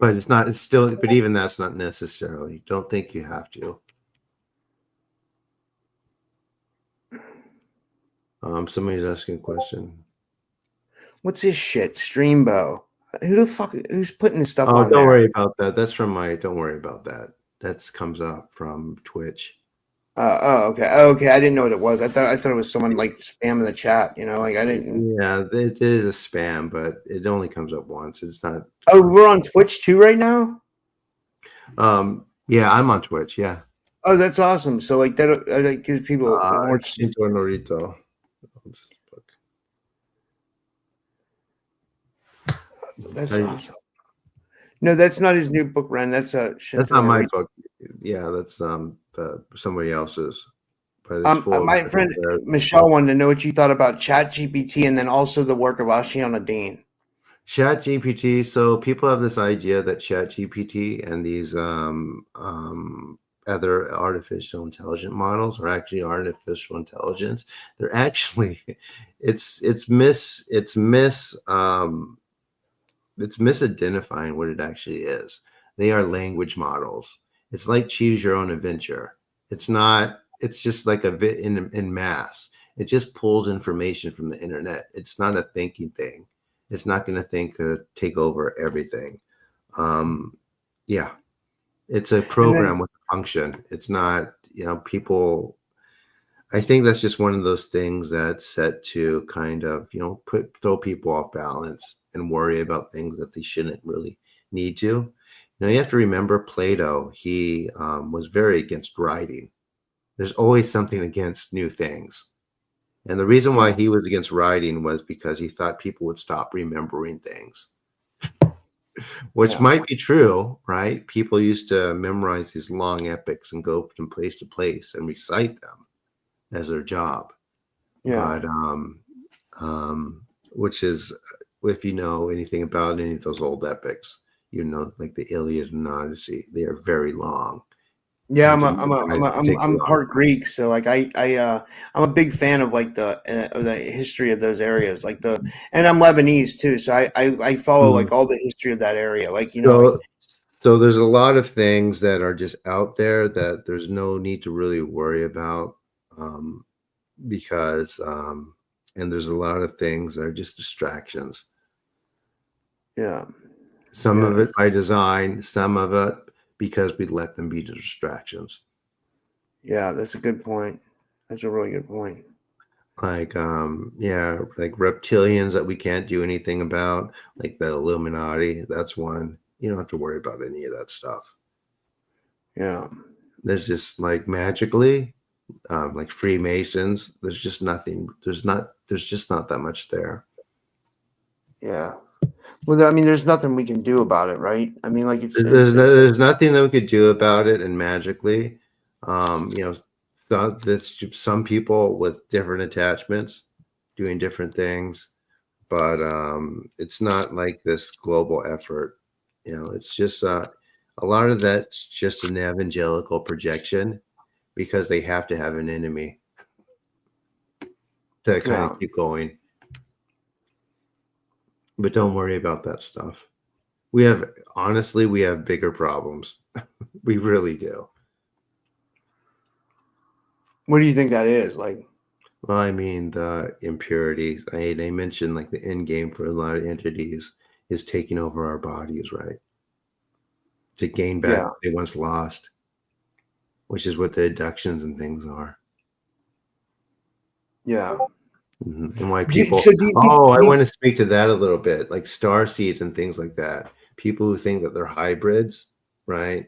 S2: But it's not. It's still. But even that's not necessarily. Don't think you have to. Somebody's asking a question.
S1: What's this shit? Streambo. Who the fuck? Who's putting this stuff on
S2: don't
S1: there?
S2: Worry about that. That's from my. Don't worry about that. That comes up from Twitch.
S1: Okay. I didn't know what it was. I thought it was someone like spamming the chat. Like I didn't.
S2: Yeah, it is a spam, but it only comes up once. It's not.
S1: Oh, we're on Twitch too right now.
S2: Yeah, I'm on Twitch. Yeah.
S1: Oh, that's awesome. So like that gives people more.
S2: Shinto Norito.
S1: That's awesome. No, that's not his new book, Ren. That's
S2: that's not my book. Yeah, that's somebody else's. But it's
S1: my friend Michelle wanted to know what you thought about ChatGPT and then also the work of Ashiana Dean.
S2: ChatGPT. So people have this idea that ChatGPT and these other artificial intelligent models are actually artificial intelligence. They're actually, it's misidentifying what it actually is. They are language models. It's like choose your own adventure. It's not. It's just like a bit in mass. It just pulls information from the internet. It's not a thinking thing. It's not going to take over everything. Yeah, it's a program with a function. It's not. People. I think that's just one of those things that's set to kind of throw people off balance and worry about things that they shouldn't really need to. You have to remember Plato. He was very against writing. There's always something against new things. And the reason why he was against writing was because he thought people would stop remembering things, which might be true, right? People used to memorize these long epics and go from place to place and recite them as their job.
S1: Yeah.
S2: But, which is, if you know anything about any of those old epics, like the Iliad and Odyssey, they are very long.
S1: Yeah, I'm part Greek, so like I'm a big fan of like the history of those areas, and I'm Lebanese too, so I follow like all the history of that area,
S2: So there's a lot of things that are just out there that there's no need to really worry about, because and there's a lot of things that are just distractions.
S1: Yeah.
S2: Some of it by design, some of it because we let them be distractions.
S1: Yeah, that's a good point. That's a really good point.
S2: Like like reptilians that we can't do anything about, like the Illuminati. That's one. You don't have to worry about any of that stuff.
S1: Yeah.
S2: There's just like magically, like Freemasons. There's just nothing. There's just not that much there.
S1: Yeah. Well, I mean, there's nothing we can do about it, right? I mean, like
S2: There's nothing that we could do about it, and magically, you know, that's some people with different attachments doing different things, but it's not like this global effort. You know, it's just a lot of that's just an evangelical projection because they have to have an enemy to kind
S1: yeah.
S2: of keep going. But don't worry about that stuff. Honestly, we have bigger problems. We really do.
S1: What do you think that is? Like,
S2: Well, I mean, the impurity. I mentioned like the end game for a lot of entities is taking over our bodies, right? To gain back
S1: yeah,
S2: what they once lost, which is what the abductions and things are.
S1: yeah.
S2: And why people,
S1: Do you think?
S2: oh, I want to speak to that a little bit, like star seeds and things like that. People who think that they're hybrids, right?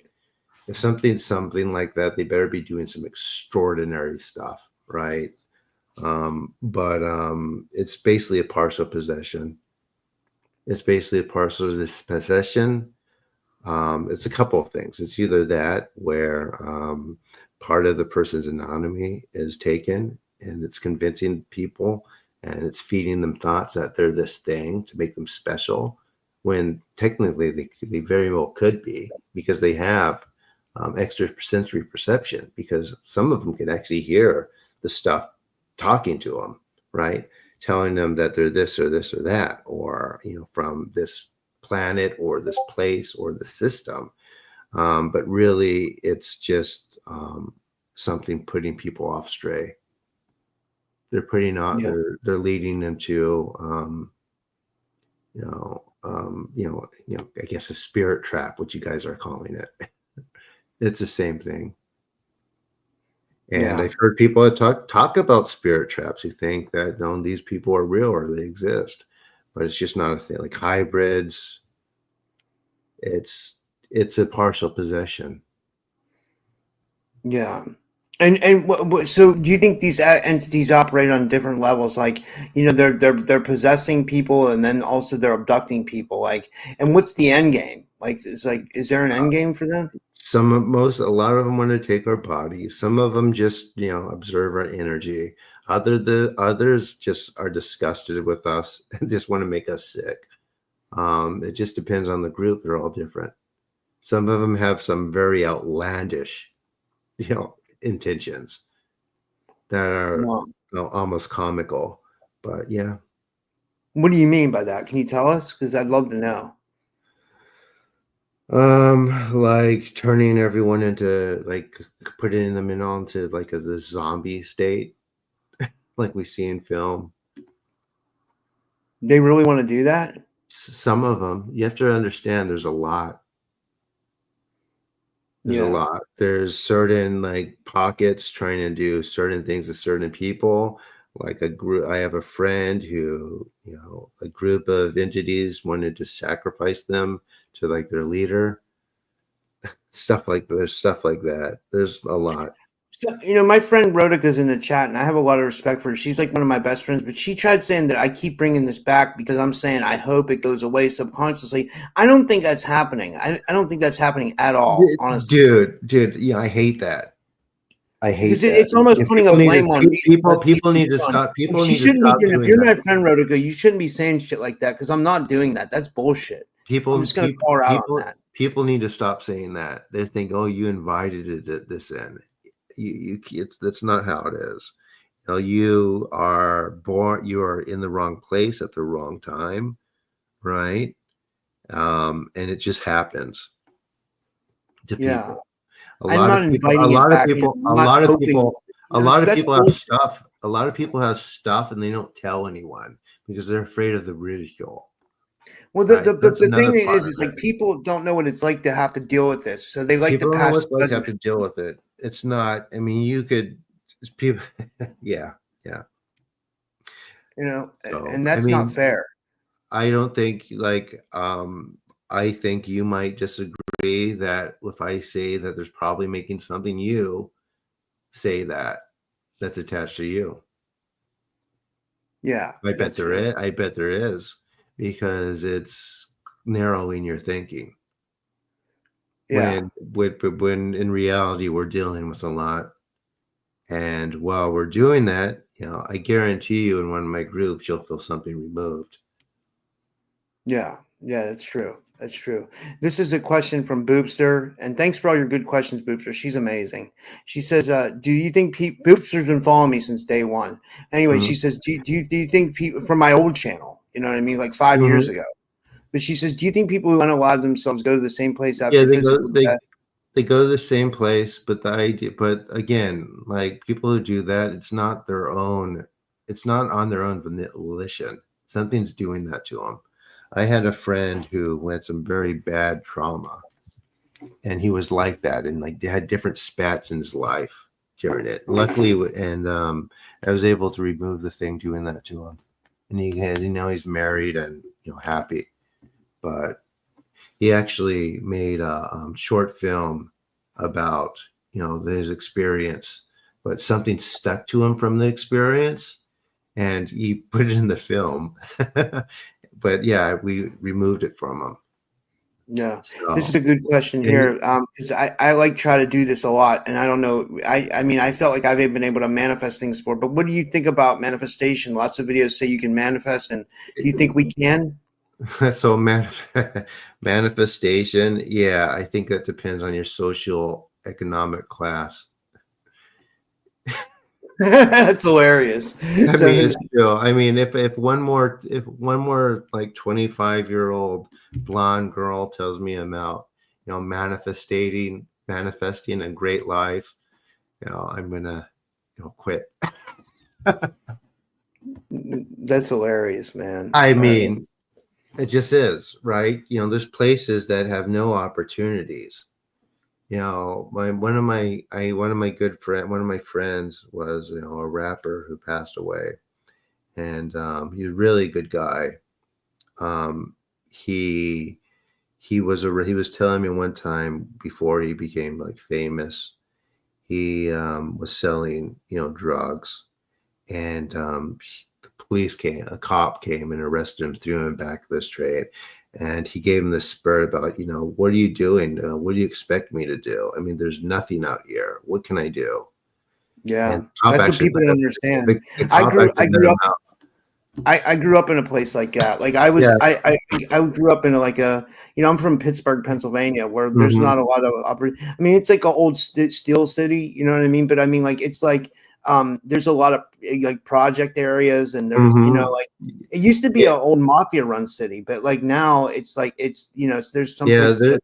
S2: If something's something like that, they better be doing some extraordinary stuff, right? But it's basically a partial possession. It's basically a partial possession. It's a couple of things. It's either that where part of the person's anatomy is taken and it's convincing people and it's feeding them thoughts that they're this thing to make them special, when technically they very well could be, because they have extrasensory perception, because some of them can actually hear the stuff talking to them, right? Telling them that they're this or this or that, or, from this planet or this place or the system. But really, it's just something putting people off stray. They're putting out.
S1: Yeah,
S2: They're leading them to, I guess a spirit trap, what you guys are calling it. It's the same thing. And
S1: yeah,
S2: I've heard people that talk about spirit traps who think that no, these people are real or they exist, but it's just not a thing. Like hybrids, it's a partial possession.
S1: yeah. And so, do you think these entities operate on different levels? Like, they're possessing people, and then also they're abducting people. Like, and what's the end game? Like, is there an end game for them?
S2: A lot of them want to take our bodies. Some of them just, observe our energy. Others just are disgusted with us and just want to make us sick. It just depends on the group. They're all different. Some of them have some very outlandish, intentions that are,
S1: No.
S2: almost comical. But yeah.
S1: What do you mean by that? Can you tell us? Because I'd love to know.
S2: Like turning everyone into, like, putting them onto like a zombie state, like we see in film.
S1: They really want to do that?
S2: Some of them, you have to understand, there's a lot. There's a
S1: Yeah.
S2: lot. There's certain like pockets trying to do certain things to certain people. Like a group, I have a friend who, a group of entities wanted to sacrifice them to like their leader. There's stuff like that. There's a lot.
S1: So, my friend Rhoda's in the chat, and I have a lot of respect for her. She's like one of my best friends, but she tried saying that I keep bringing this back because I'm saying I hope it goes away subconsciously. I don't think that's happening. I don't think that's happening at all, honestly.
S2: Dude, yeah, I hate that. I
S1: Because
S2: hate that.
S1: it's almost putting a blame on me because
S2: People need to
S1: on.
S2: stop.
S1: And
S2: People
S1: she
S2: need to
S1: shouldn't be
S2: stop
S1: doing. If
S2: doing
S1: you're my
S2: that.
S1: friend Rhoda, you shouldn't be saying shit like that because I'm not doing that. That's bullshit. I'm just gonna call her out on that.
S2: People need to stop saying that. They think, oh, you invited this in. That's not how it is. You are born. You are in the wrong place at the wrong time, right? And it just happens to
S1: Yeah,
S2: people. A
S1: I'm
S2: lot
S1: not
S2: of people. A
S1: inviting it
S2: lot of
S1: back in.
S2: people.
S1: I'm not hoping.
S2: A lot of
S1: That's
S2: people have
S1: bullshit.
S2: stuff. A lot of people have stuff, and they don't tell anyone because they're afraid of the ridicule.
S1: Well,
S2: Right. That's
S1: the thing
S2: another part
S1: is
S2: of
S1: like
S2: it.
S1: people don't know what it's like to have to deal with this, so they like to
S2: People don't know
S1: pass
S2: what's like to have
S1: judgment.
S2: to deal with it. It's not. I mean, you could. People. Yeah. Yeah. So
S1: And
S2: I
S1: that's not
S2: mean,
S1: fair.
S2: I don't think like. I think you might disagree that if I say that there's probably making something, you say that's attached to you.
S1: Yeah,
S2: I bet
S1: that's
S2: there
S1: true.
S2: is. I bet there is, because it's narrowing your thinking.
S1: Yeah.
S2: When in reality we're dealing with a lot. And while we're doing that, I guarantee you in one of my groups you'll feel something removed.
S1: Yeah. Yeah, that's true. That's true. This is a question from Boopster, and thanks for all your good questions, Boopster. She's amazing. She says, "Do you think Boopster's been following me since day one?" Anyway,
S2: Mhm.
S1: she says, "Do you think people from my old channel? You know what I mean, like 5 years
S2: Mhm.
S1: ago?" But she says, "Do you think people who unalive themselves go to the same place
S2: Yeah,
S1: after
S2: they
S1: physical
S2: go they
S1: death?"
S2: they go to the same place, but the idea, but again, like people who do that, it's not their own, it's not on their own volition. Something's doing that to them. I had a friend who had some very bad trauma, and he was like that, and like they had different spats in his life during it. Luckily, and I was able to remove the thing doing that to him, and he had, he's married and happy, but he actually made a short film about his experience, but something stuck to him from the experience, and he put it in the film. But yeah, we removed it from him.
S1: Yeah, this is
S2: So
S1: a good question
S2: and
S1: here. Because I like try to do this a lot, and I don't know. I mean, I felt like I've been able to manifest things before. But what do you think about manifestation? Lots of videos say you can manifest, and do you think we can?
S2: so manifestation, yeah, I think that depends on your social economic class.
S1: That's hilarious.
S2: I mean,
S1: So
S2: it's true. I mean, if one more like 25-year-old blonde girl tells me about, manifesting a great life, I'm gonna, quit.
S1: that's hilarious, man.
S2: I mean, it just is, right? There's places that have no opportunities. One of my good friend, one of my friends was, a rapper who passed away, and he's a really good guy. Um, he he was telling me one time before he became like famous, he was selling drugs, and a cop came and arrested him, threw him back to this trade, and he gave him this spur about, what are you doing? What do you expect me to do? I mean, there's nothing out here. What can I do? And
S1: Yeah,
S2: the cop
S1: that's what
S2: actually
S1: people don't understand.
S2: the
S1: I
S2: cop
S1: grew
S2: actually
S1: I
S2: let
S1: grew
S2: him
S1: up
S2: out.
S1: I grew up in a place like that. Like
S2: Yeah.
S1: I grew up in like a, I'm from Pittsburgh, Pennsylvania, where there's
S2: Hmm.
S1: not a lot of I mean, it's like an old steel city, you know what I mean? But I mean, like it's like there's a lot of like project areas, and there's
S2: Hmm.
S1: like it used to be
S2: Yeah.
S1: an old mafia run city, but like now it's like there's some
S2: Yeah.
S1: places that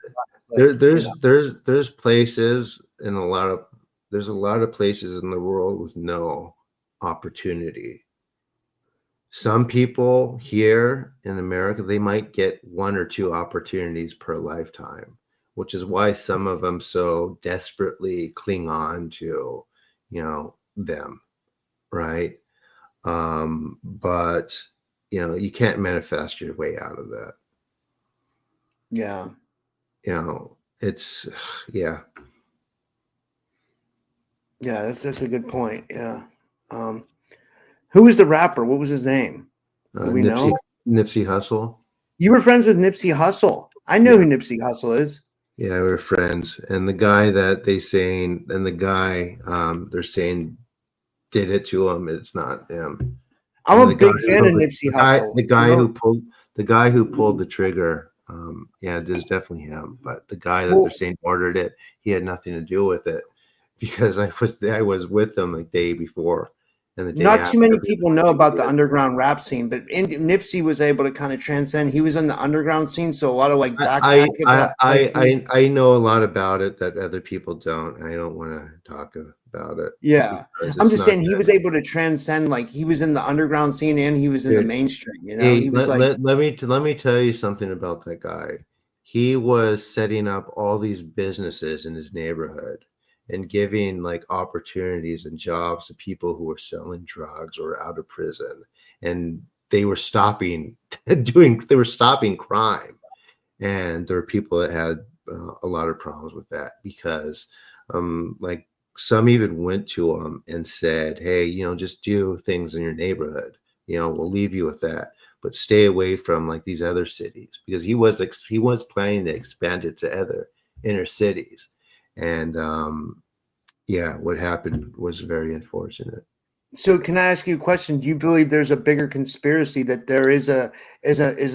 S1: like
S2: There's places and there's a lot of places in the world with no opportunity. Some people here in America, they might get one or two opportunities per lifetime, which is why some of them so desperately cling on to, them, right? But you can't manifest your way out of that.
S1: yeah
S2: It's yeah.
S1: yeah that's a good point. Yeah, um, who was the rapper? What was his name? Do we
S2: Nipsey
S1: know?
S2: Nipsey Hussle.
S1: You were friends with Nipsey Hussle. I know
S2: Yeah.
S1: who Nipsey Hussle is.
S2: Yeah, we're friends. And the guy that they saying, and the guy they're saying did it to him, it's not him.
S1: I'm
S2: And
S1: a big fan of Nipsey Hussle.
S2: the guy who pulled the trigger, yeah, there's definitely him. But the guy that they're
S1: Well,
S2: saying ordered it, he had nothing to do with it, because I was with him the day before and the day
S1: not too
S2: after.
S1: many people know about the underground rap scene, but Nipsey was able to kind of transcend. He was in the underground scene, so a lot of like backpack hip hop type things.
S2: I know a lot about it that other people don't. I don't want to talk about it
S1: Yeah,
S2: because
S1: I'm
S2: it's
S1: just
S2: not
S1: saying he was
S2: good.
S1: able to transcend. Like he was in the underground scene and he was in the
S2: Dude,
S1: mainstream.
S2: hey,
S1: He was like,
S2: let me tell you something about that guy. He was setting up all these businesses in his neighborhood and giving like opportunities and jobs to people who were selling drugs or out of prison, and they were stopping they were stopping crime. And there were people that had a lot of problems with that, because like some even went to him and said, hey, just do things in your neighborhood, we'll leave you with that. but stay away from like these other cities, because he was planning to expand it to other inner cities. And yeah, what happened was very unfortunate.
S1: So can I ask you a question? Do you believe there's a bigger conspiracy, that there is a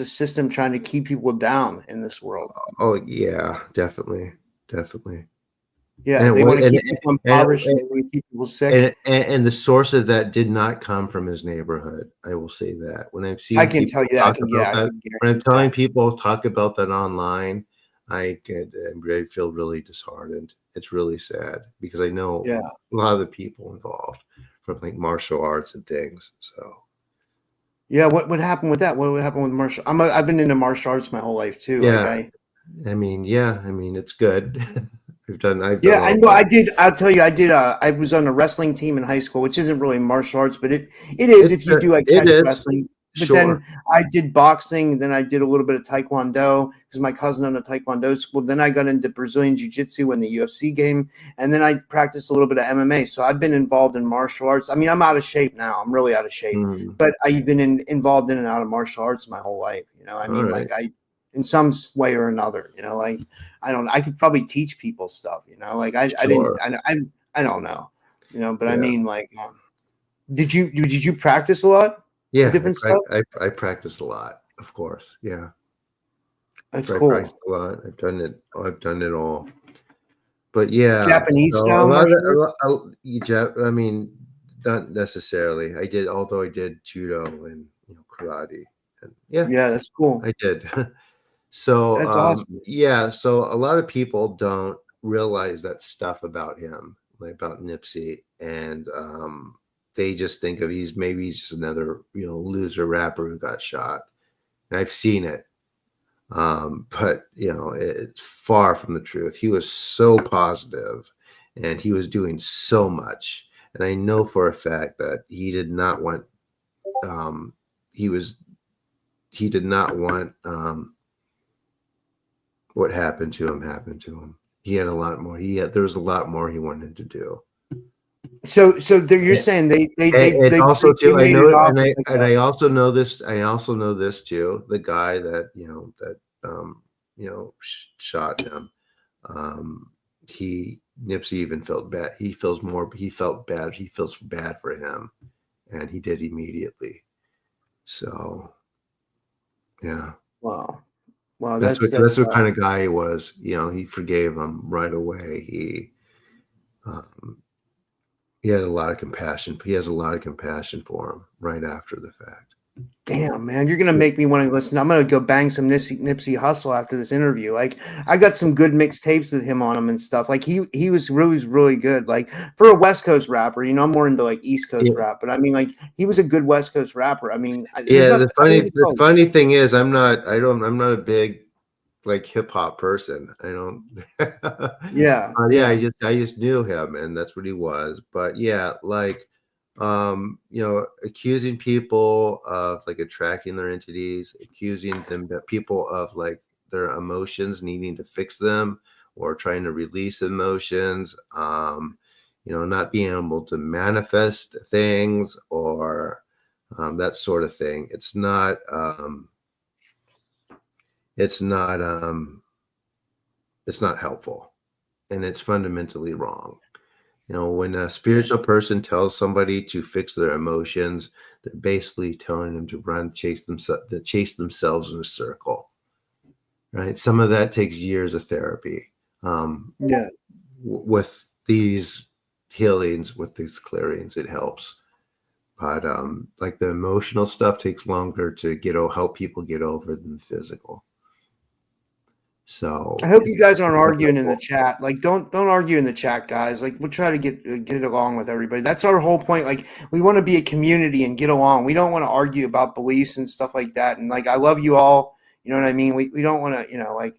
S1: system trying to keep people down in this world?
S2: Oh yeah, definitely, definitely.
S1: Yeah,
S2: And it
S1: they
S2: was,
S1: want to keep people impoverished and
S2: and
S1: they want to keep people sick.
S2: and the source of that did not come from his neighborhood. I will say that. When I've
S1: I
S2: seen
S1: can
S2: people
S1: tell you that.
S2: talk about
S1: I
S2: that,
S1: can
S2: when I'm
S1: guarantee
S2: telling
S1: that.
S2: people talk about that online, I feel really disheartened. It's really sad because I know
S1: Yeah.
S2: a lot of the people involved from like martial arts and things. So
S1: Yeah. What happened with that? What would happen with martial? I've been into martial arts my whole life too. Like
S2: yeah, I mean, it's good. I've done
S1: yeah, I
S2: all
S1: know.
S2: that.
S1: I did. I'll tell you, I did. I was on a wrestling team in high school, which isn't really martial arts, but it is if you do like
S2: It
S1: catch
S2: is,
S1: wrestling. But
S2: sure.
S1: then I did boxing. Then I did a little bit of taekwondo because my cousin owned a taekwondo school. Then I got into Brazilian jiu-jitsu when the UFC game, and then I practiced a little bit of MMA. So I've been involved in martial arts. I mean, I'm out of shape now. I'm really out of shape,
S2: Mm,
S1: but I've been involved in and out of martial arts my whole life. I
S2: all
S1: mean,
S2: right,
S1: like in some way or another. Like I could probably teach people stuff, like I didn't,
S2: sure.
S1: I don't know, but I
S2: Yeah.
S1: mean, like, did you practice a lot of
S2: Yeah,
S1: different stuff?
S2: I practiced a lot, of course. Yeah,
S1: That's
S2: I practiced
S1: cool.
S2: a lot. I've done it. I've done it all. But yeah,
S1: Japanese
S2: so a
S1: style
S2: lot of
S1: martial arts?
S2: I mean, not necessarily. I did, although I did judo and karate, and yeah,
S1: Yeah, that's cool.
S2: I did. So
S1: That's awesome.
S2: yeah, so a lot of people don't realize that stuff about him, like about Nipsey, and they just think of he's just another loser rapper who got shot. And I've seen it, but it's far from the truth. He was so positive, and he was doing so much. And I know for a fact that he did not want. Um, he was. He did not want what happened to him happened to him. He had a lot more. There was a lot more he wanted to do.
S1: So you're saying
S2: And also
S1: they
S2: too, I
S1: made
S2: know,
S1: it off as like
S2: and I also know this. I also know this too. The guy that shot him. Um, Nipsey even felt bad. He feels more. He felt bad. He feels bad for him, and he did immediately. So yeah,
S1: wow, wow,
S2: that's what kind of guy he was. He forgave him right away. Um, he had a lot of compassion. He has a lot of compassion for him right after the fact.
S1: damn, man, you're gonna make me want to listen. I'm gonna go bang some Nipsey Hustle after this interview. Like, I got some good mixed tapes with him on them and stuff. Like, he was really good. Like, for a West Coast rapper, I'm more into like East Coast
S2: Yeah,
S1: rap, but I mean, like, he was a good West Coast rapper. I mean, there's
S2: yeah.
S1: not. I mean,
S2: The funny thing is, I'm not. I don't. I'm not a big like hip hop person. I don't.
S1: yeah,
S2: Yeah,
S1: yeah.
S2: I just knew him, and that's what he was. But yeah, like, accusing people of like attracting their entities, accusing people of like their emotions needing to fix them or trying to release emotions. Not being able to manifest things or that sort of thing. It's not. It's not. It's not helpful, and it's fundamentally wrong. When a
S1: Yeah.
S2: spiritual person tells somebody to fix their emotions, they're basically telling them to chase themselves in a circle, right? Some of that takes years of therapy.
S1: Yeah.
S2: With these healings, with these clearings, it helps. But like the emotional stuff takes longer to help people get over than the physical.
S1: I
S2: So
S1: hope you guys
S2: it's
S1: aren't
S2: not
S1: arguing in the
S2: helpful.
S1: chat. Like, don't argue in the chat, guys. Like, we'll try to get along with everybody. That's our whole point. Like, we want to be a community and get along. We don't want to argue about beliefs and stuff like that. And like, I love you all. You know what I mean? We don't want to, like,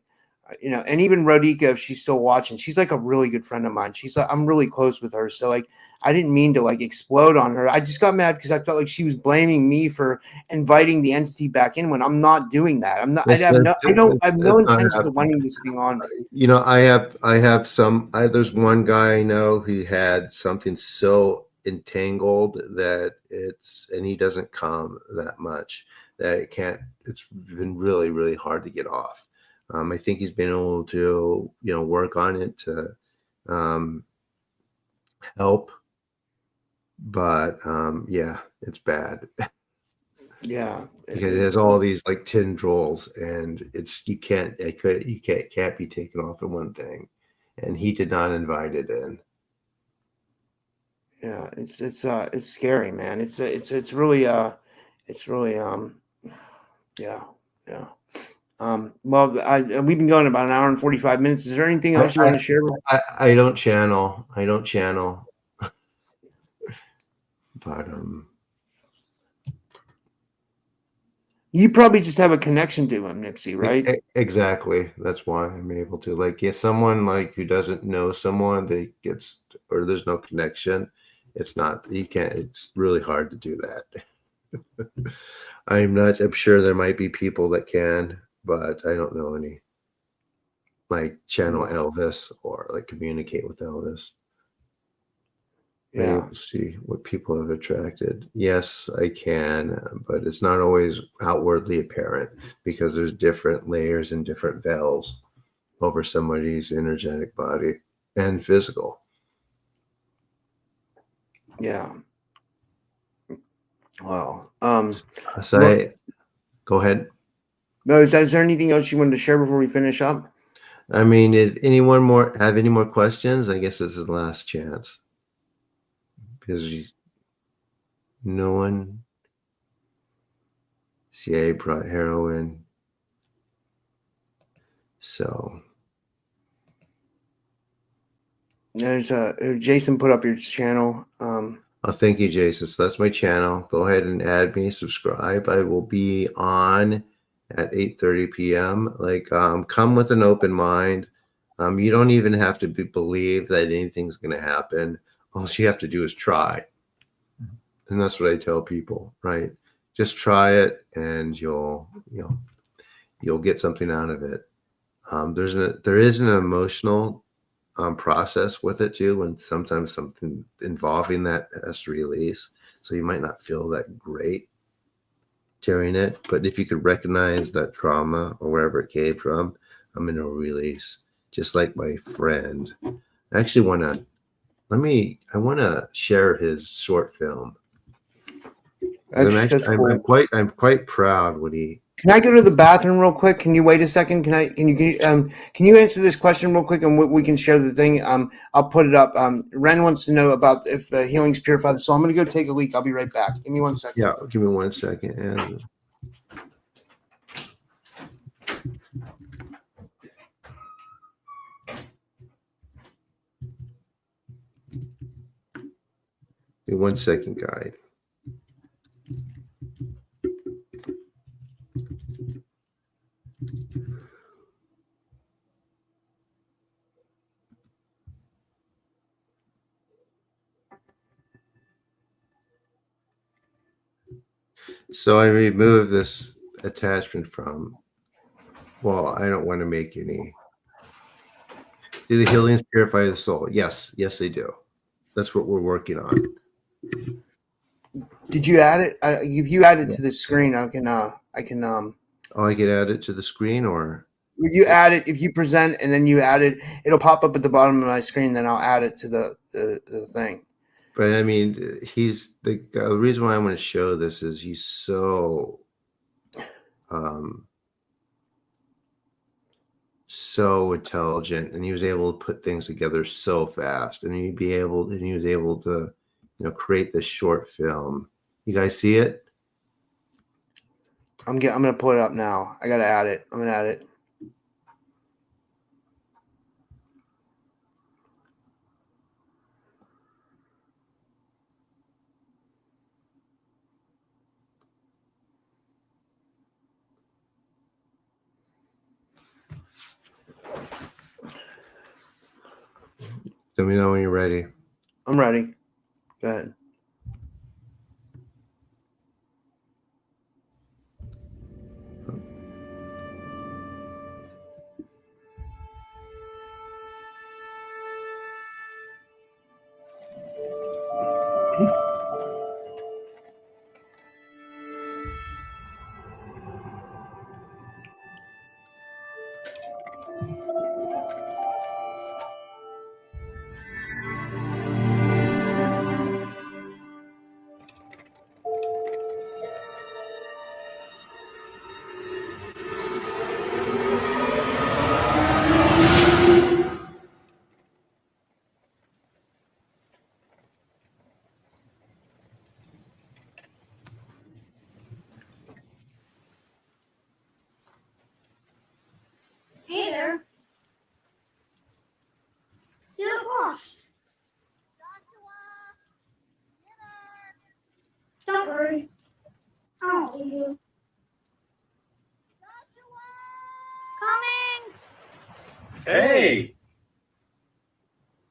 S1: and even Rodika, if she's still watching, she's like a really good friend of mine. I'm really close with her. So like, I didn't mean to like explode on her. I just got mad because I felt like she was blaming me for inviting the entity back in when I'm not doing that. I'm not. I have no
S2: It's not
S1: intention of
S2: happening.
S1: wanting this thing on me.
S2: I have there's one guy I know who had something so entangled that and he doesn't come that much. that it's been really, really hard to get off. I think he's been able to, work on it to um, help, but yeah, it's bad
S1: Yeah.
S2: because it has all these like tendrils, and can't be taken off in one thing, and he did not invite it in.
S1: Yeah, it's scary, man. It's really yeah, yeah. Well, we've been going about an hour and 45 minutes. Is there anything
S2: I
S1: else you want to share?
S2: I don't channel. I don't channel, but
S1: You probably just have a connection to him, Nipsey, right?
S2: exactly. That's why I'm able to, like, yeah, someone like who doesn't know someone that gets, or there's no connection. It's not, you can't, it's really hard to do that. I'm sure there might be people that can, but I don't know any, like channel
S1: Yeah.
S2: Elvis or like communicate with Elvis. Are you able
S1: Yeah.
S2: to see what people have attracted? Yes, I can, but it's not always outwardly apparent because there's different layers and different veils over somebody's energetic body and physical.
S1: Yeah. Wow.
S2: So go ahead.
S1: No, is there anything else you wanted to share before we finish up?
S2: I mean, if anyone more have any more questions, I guess this is the last chance because no one. CIA brought heroin, so.
S1: There's Jason put up your channel.
S2: Oh, thank you, Jason. So that's my channel. Go ahead and add me, subscribe. I will be on at 8:30 p.m. Like, come with an open mind. You don't even have to believe that anything's going to happen. All you have to do is try. And that's what I tell people, right? Just try it and you'll get something out of it. There is an emotional process with it too, and sometimes something involving that has to release. So you might not feel that great during it, but if you could recognize that trauma or wherever it came from, I'm in a release. Just like my friend, I actually I want to share his short film.
S1: That's cool.
S2: I'm quite proud what he.
S1: Can I go to the bathroom real quick? Can you wait a second? Can you answer this question real quick and we can share the thing? I'll put it up. Ren wants to know about if the healing's purified. So I'm going to go take a leak. I'll be right back. Give me 1 second.
S2: Yeah, give me 1 second. And give me 1 second, guide. So I removed this attachment from. Well, I don't want to make any. Do the healings purify the soul? Yes, they do. That's what we're working on.
S1: Did you add it? If you add it
S2: Yeah.
S1: to the screen, I can.
S2: Oh, I could add it to the screen, or
S1: If you add it, if you present and then you add it, it'll pop up at the bottom of my screen. Then I'll add it to the thing.
S2: but I mean, he's the reason why I want to show this is he's so so intelligent, and he was able to put things together so fast, and he was able to create this short film. You guys see it?
S1: I'm gonna pull it up now. I gotta add it. I'm gonna add it.
S2: Let me know when you're ready.
S1: I'm ready. Go ahead.
S3: lost. Don't worry. I won't leave you. Coming!
S4: Hey!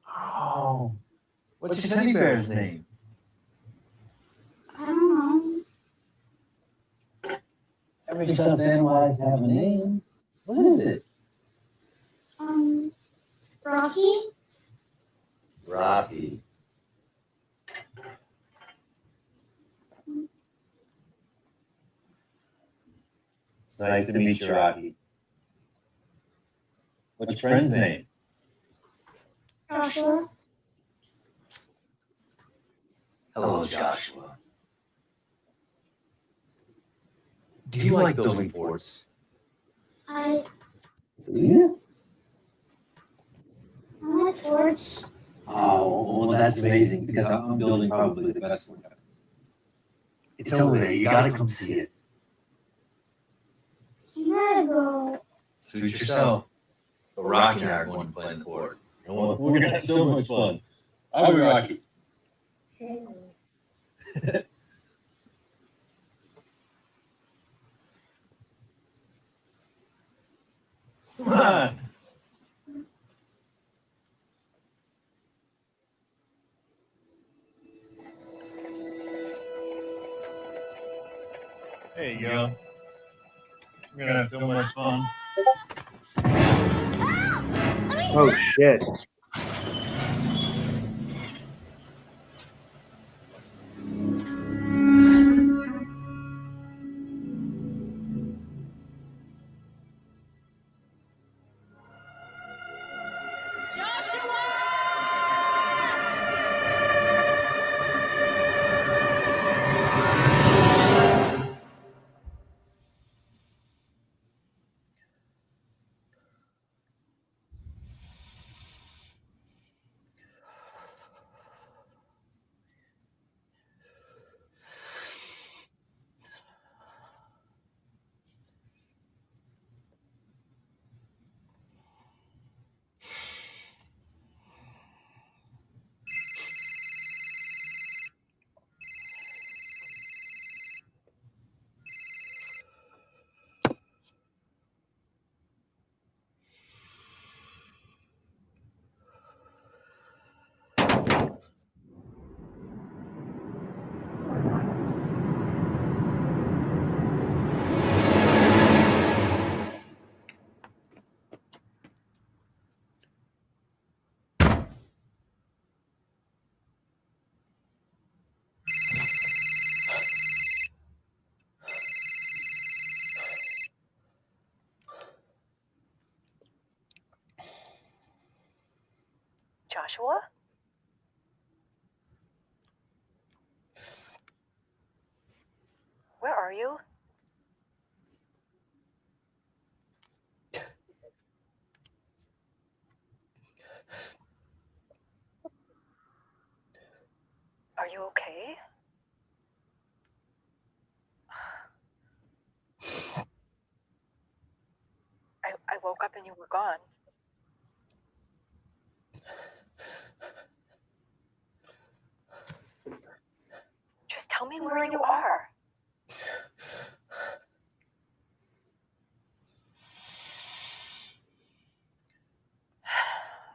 S4: Oh, what's your teddy bear's name?
S3: I don't know.
S4: Every stuffed animal has to have a name. What is it?
S3: Rocky?
S4: Rocky. It's nice to meet you, Rocky. What's your friend's name?
S3: Joshua?
S4: Hello, Joshua. Do you like building forts?
S3: I
S4: Do you?
S3: like forts.
S4: Oh, well, that's amazing because I'm building probably the best one ever. It's over there. You gotta come see it.
S3: You gotta go.
S4: Suit yourself. But Rocky and I are going to play in the fort. We're gonna have so much fun. I'll be Rocky. Come on. There you go. We're gonna have so much fun.
S1: Oh shit!
S5: Joshua? Where are you? Are you okay? I woke up and you were gone. Just tell me where you are.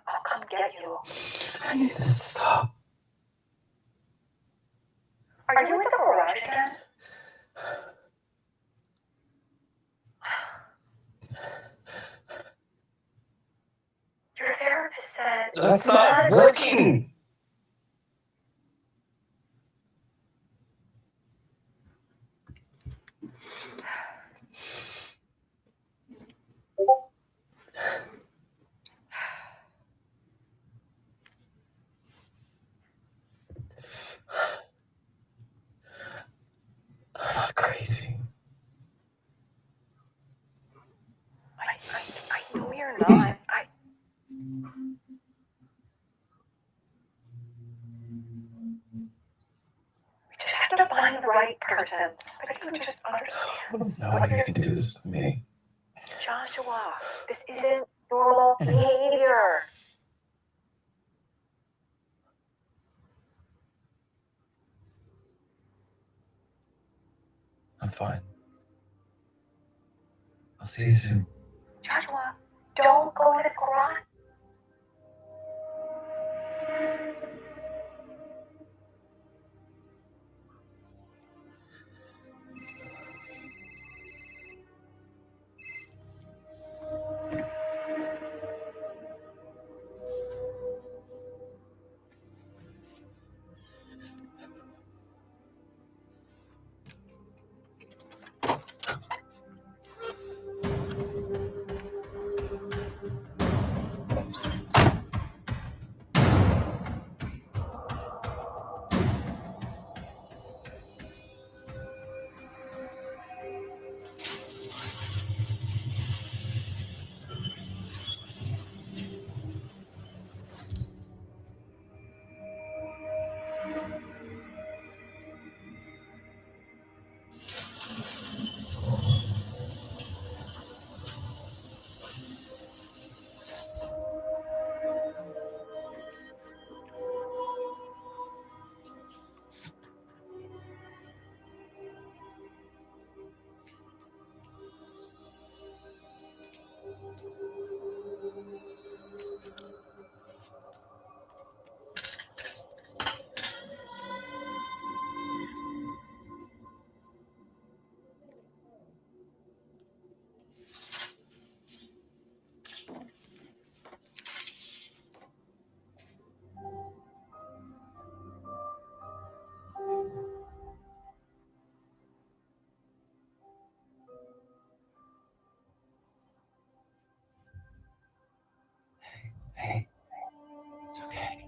S5: I'll come get you.
S4: I need to stop.
S5: Are you in the garage again? Your therapist said...
S4: That's not working. I'm not crazy.
S5: I know you're not. We just have to find the right person. But if you just understand...
S4: No one can do this to me.
S5: Joshua, this isn't normal behavior.
S6: I'm fine. I'll see you soon.
S5: Joshua, don't go to the garage.
S6: Hey, it's okay.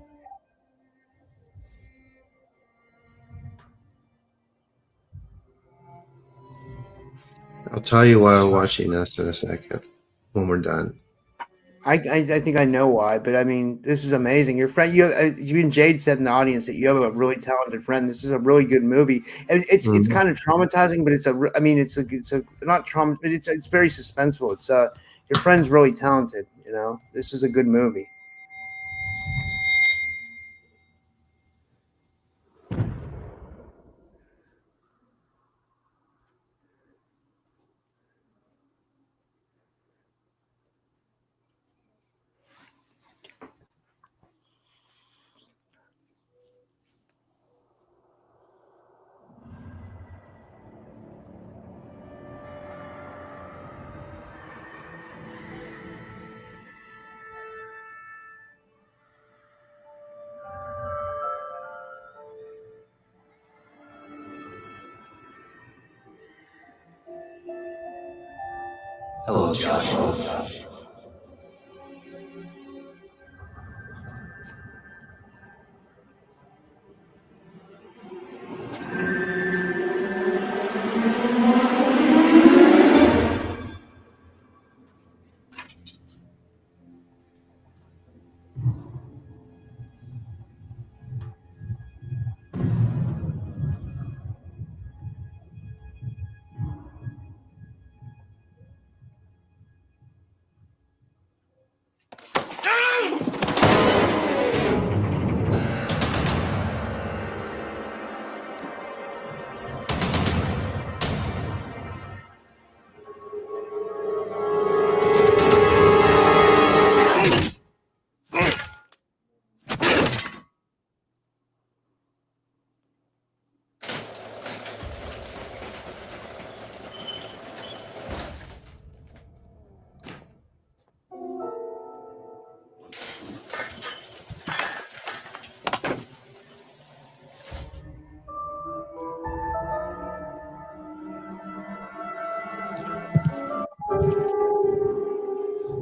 S2: I'll tell you why I'm watching this in a second when we're done.
S1: I think I know why, but I mean, this is amazing. Your friend, you and Jade said in the audience that you have a really talented friend. This is a really good movie, and it's
S2: Mhm.
S1: kind of traumatizing, but I mean, it's a not trauma, but it's very suspenseful. Your friend's really talented. You know, this is a good movie.
S6: Hello, Joshua.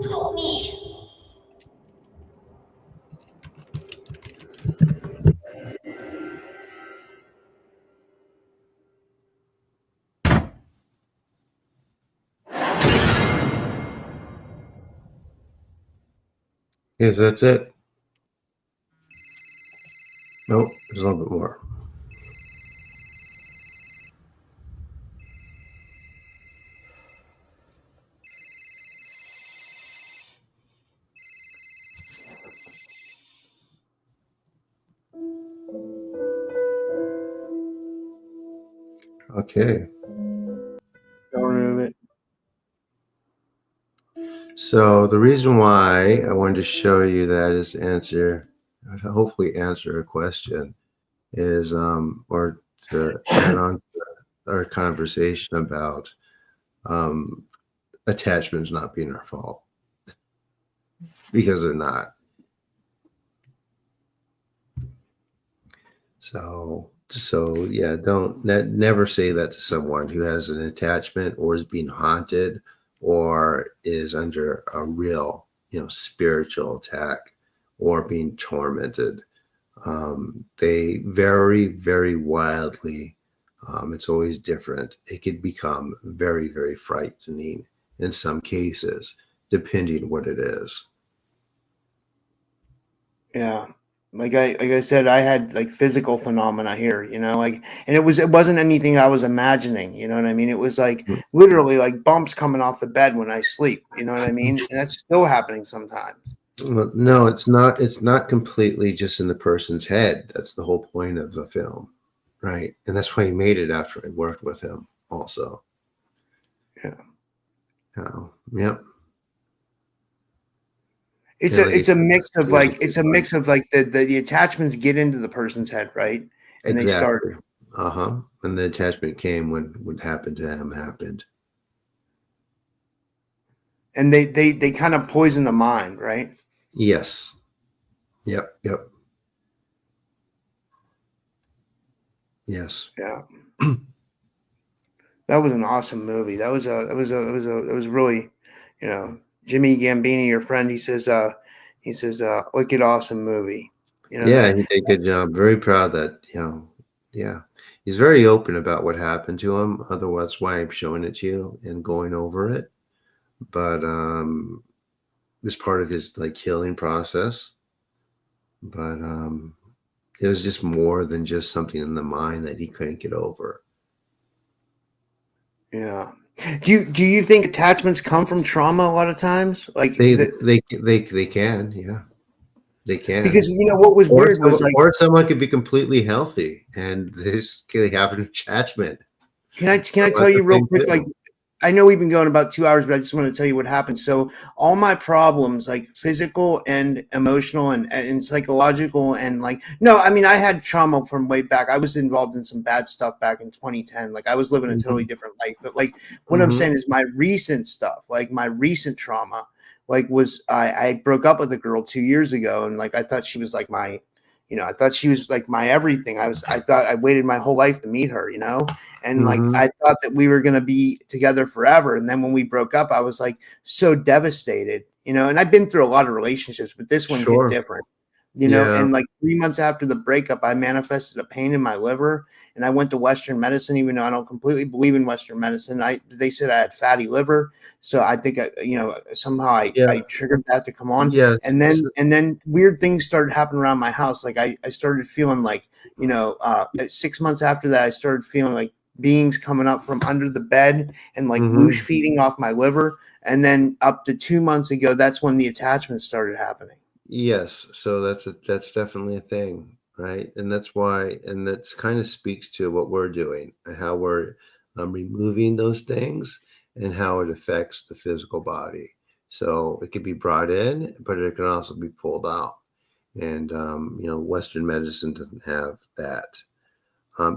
S3: Help me.
S2: Yes, that's it. Nope, there's a little bit more. Okay. So the reason why I wanted to show you that is to hopefully answer a question, is or to add on to our conversation about um, attachments not being our fault, because they're not. So yeah, don't never say that to someone who has an attachment or is being haunted or is under a real, spiritual attack or being tormented. They very, very wildly. It's always different. It could become very, very frightening in some cases, depending what it is.
S1: Yeah. Like I said, I had like physical phenomena here, like, and it wasn't anything I was imagining, you know what I mean? It was like literally like bumps coming off the bed when I sleep, you know what I mean? And that's still happening sometimes.
S2: Well, no, it's not. It's not completely just in the person's head. That's the whole point of the film, right? And that's why he made it after I worked with him, also.
S1: Yeah.
S2: Oh, yep.
S1: It's
S2: Yeah,
S1: a
S2: like
S1: it's a mix of
S2: it's
S1: like it's a mix of like the attachments get into the person's head, right? And they start
S2: exactly. And the attachment came when what happened to him happened.
S1: and they kind of poison the mind, right?
S2: Yes. Yep. Yep. Yes.
S1: Yeah. That was an awesome movie. That was really, Jimmy Gambini, your friend, he says, wicked awesome movie.
S2: Yeah,
S1: That
S2: he did a good job. Very proud that, yeah. He's very open about what happened to him. Otherwise, that's why I'm showing it to you and going over it. But it's part of his like healing process. But it was just more than just something in the mind that he couldn't get over.
S1: yeah. Do you think attachments come from trauma a lot of times? Like
S2: They can, yeah, they can.
S1: because what was weird was like,
S2: Or someone could be completely healthy and they have an attachment.
S1: can I
S2: So
S1: tell
S2: that's the
S1: you real
S2: thing
S1: quick, like
S2: too.
S1: I know we've been going about 2 hours, but I just want to tell you what happened. So all my problems, like physical and emotional and psychological, and like, no, I mean, I had trauma from way back. I was involved in some bad stuff back in 2010. Like I was living a totally
S2: Mhm.
S1: different life. But like what I'm
S2: Mhm.
S1: saying is my recent stuff, like my recent trauma, like was I broke up with a girl 2 years ago, and like I thought she was like my, I thought she was like my everything. I thought I waited my whole life to meet her, and like
S2: Mhm.
S1: I thought that we were going to be together forever. And then when we broke up, I was like so devastated, and I've been through a lot of relationships, but this one hit
S2: Sure.
S1: different,
S2: Yeah.
S1: and like 3 months after the breakup, I manifested a pain in my liver, and I went to Western medicine, even though I don't completely believe in Western medicine. They said I had fatty liver. So I think, somehow
S2: Yeah.
S1: I triggered that to come on.
S2: Yes.
S1: And then weird things started happening around my house. Like I started feeling like, at 6 months after that, I started feeling like beings coming up from under the bed and like
S2: Mhm.
S1: loosh feeding off my liver. And then up to 2 months ago, that's when the attachments started happening.
S2: Yes, so that's definitely a thing, right? And that's why, and that's kind of speaks to what we're doing and how we're removing those things and how it affects the physical body. So it can be brought in, but it can also be pulled out. And Western medicine doesn't have that.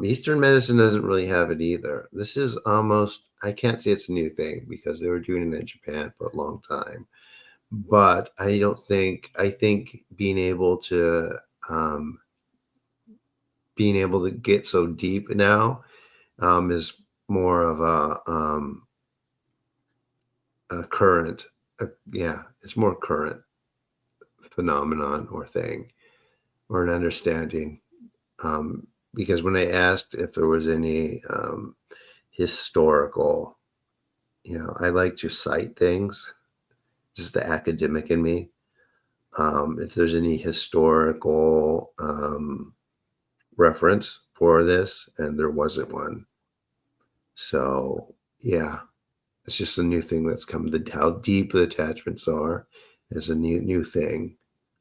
S2: Eastern medicine doesn't really have it either. This is almost, I can't say it's a new thing because they were doing it in Japan for a long time, but I think um, being able to get so deep now is more of a current, yeah, it's more current phenomenon or thing or an understanding. Because when I asked if there was any historical, I like to cite things. This is the academic in me. If there's any historical reference for this, and there wasn't one. So yeah, it's just a new thing that's come. How deep the attachments are is a new thing.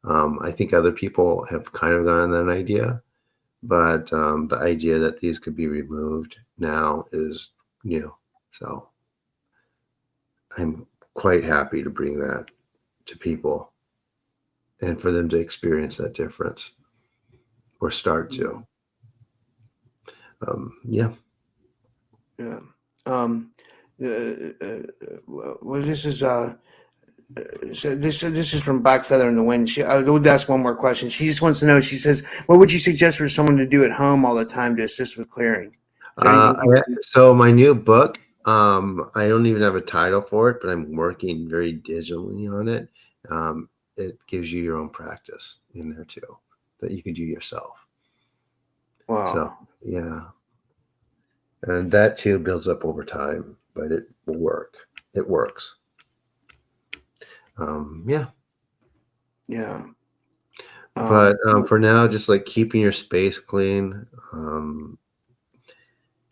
S2: I think other people have kind of gotten that idea, but the idea that these could be removed now is new. So I'm quite happy to bring that to people and for them to experience that difference or start to. Yeah.
S1: Yeah. Well, this is so this is from Black Feather in the Wind. I would ask one more question. She just wants to know. She says, "What would you suggest for someone to do at home all the time to assist with clearing?" Is there anything
S2: So my new book, I don't even have a title for it, but I'm working very digitally on it. It gives you your own practice in there too that you can do yourself.
S1: Wow.
S2: So yeah, and that too builds up over time, but it will work. It works. Yeah.
S1: Yeah.
S2: But for now, just like keeping your space clean,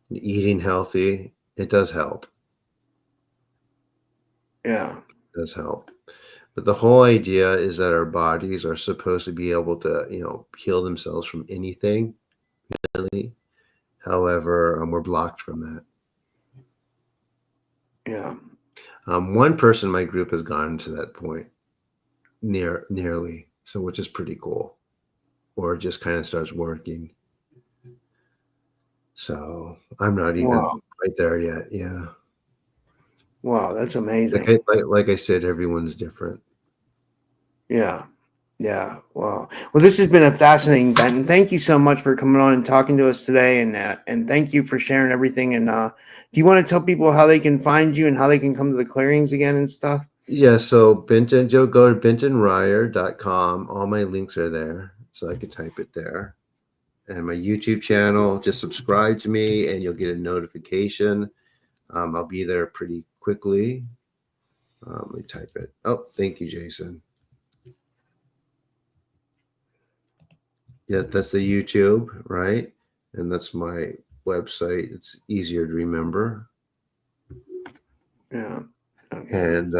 S2: eating healthy, it does help.
S1: Yeah.
S2: It does help. But the whole idea is that our bodies are supposed to be able to, heal themselves from anything. Really. However, we're blocked from that.
S1: Yeah.
S2: One person in my group has gotten to that point, nearly, so which is pretty cool, or it just kind of starts working. So I'm not even right there yet. Yeah.
S1: Wow, that's amazing.
S2: Like I said, everyone's different.
S1: Yeah. Yeah. Wow. Well, this has been a fascinating event, and thank you so much for coming on and talking to us today, and thank you for sharing everything. And do you want to tell people how they can find you and how they can come to the clearings again and stuff?
S2: Yeah, so Benton, Joe, go to bentonryer.com. All my links are there, so I can type it there. And my YouTube channel, just subscribe to me and you'll get a notification. I'll be there pretty quickly. Let me type it. Oh, thank you, Jason. Yeah, that's the YouTube, right? And that's my website. It's easier to remember.
S1: Yeah. Okay.
S2: And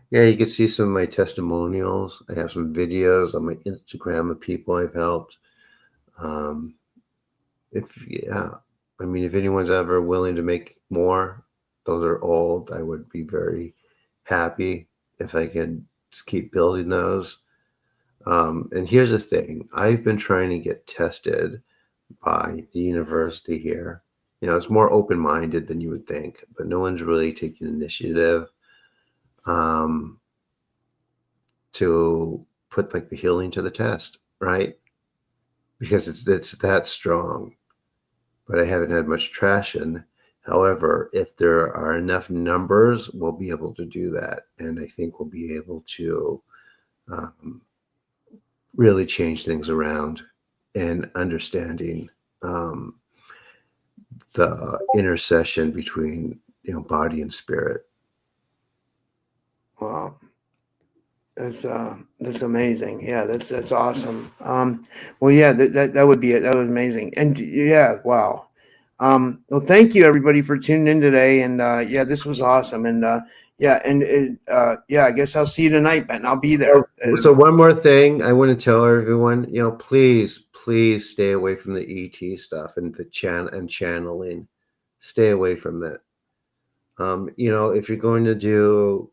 S2: yeah, you can see some of my testimonials. I have some videos on my Instagram of people I've helped. If anyone's ever willing to make more, those are old. I would be very happy if I could just keep building those. And here's the thing: I've been trying to get tested by the university here. It's more open-minded than you would think, but no one's really taking initiative to put like the healing to the test, right? Because it's that strong. But I haven't had much traction. However, if there are enough numbers, we'll be able to do that. And I think we'll be able to really change things around and understanding the intercession between body and spirit.
S1: Wow. That's amazing. Yeah, that's awesome. Well, yeah, that would be it. That was amazing. And yeah, wow. Well, thank you everybody for tuning in today. And yeah, this was awesome. And yeah, and yeah, I guess I'll see you tonight, Ben. I'll be there.
S2: So one more thing I want to tell everyone, please stay away from the ET stuff and the channeling. Stay away from that. If you're going to do,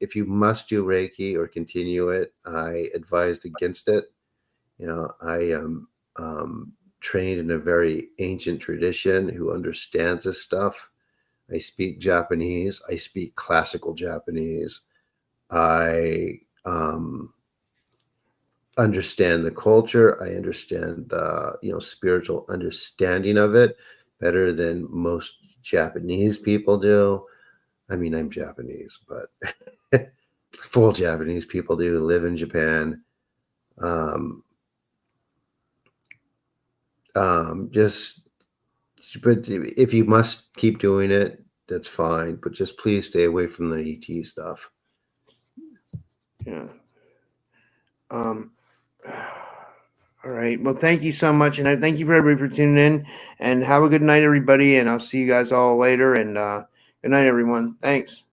S2: if you must do Reiki or continue it, I advised against it. I am trained in a very ancient tradition who understands this stuff. I speak Japanese. I speak classical Japanese. I understand the culture. I understand the spiritual understanding of it better than most Japanese people do. I mean, I'm Japanese, but full Japanese people do live in Japan. But if you must keep doing it, that's fine. But just please stay away from the ET stuff.
S1: Yeah. All right. Well, thank you so much, and I thank you for everybody for tuning in. And have a good night, everybody. And I'll see you guys all later. And good night, everyone. Thanks.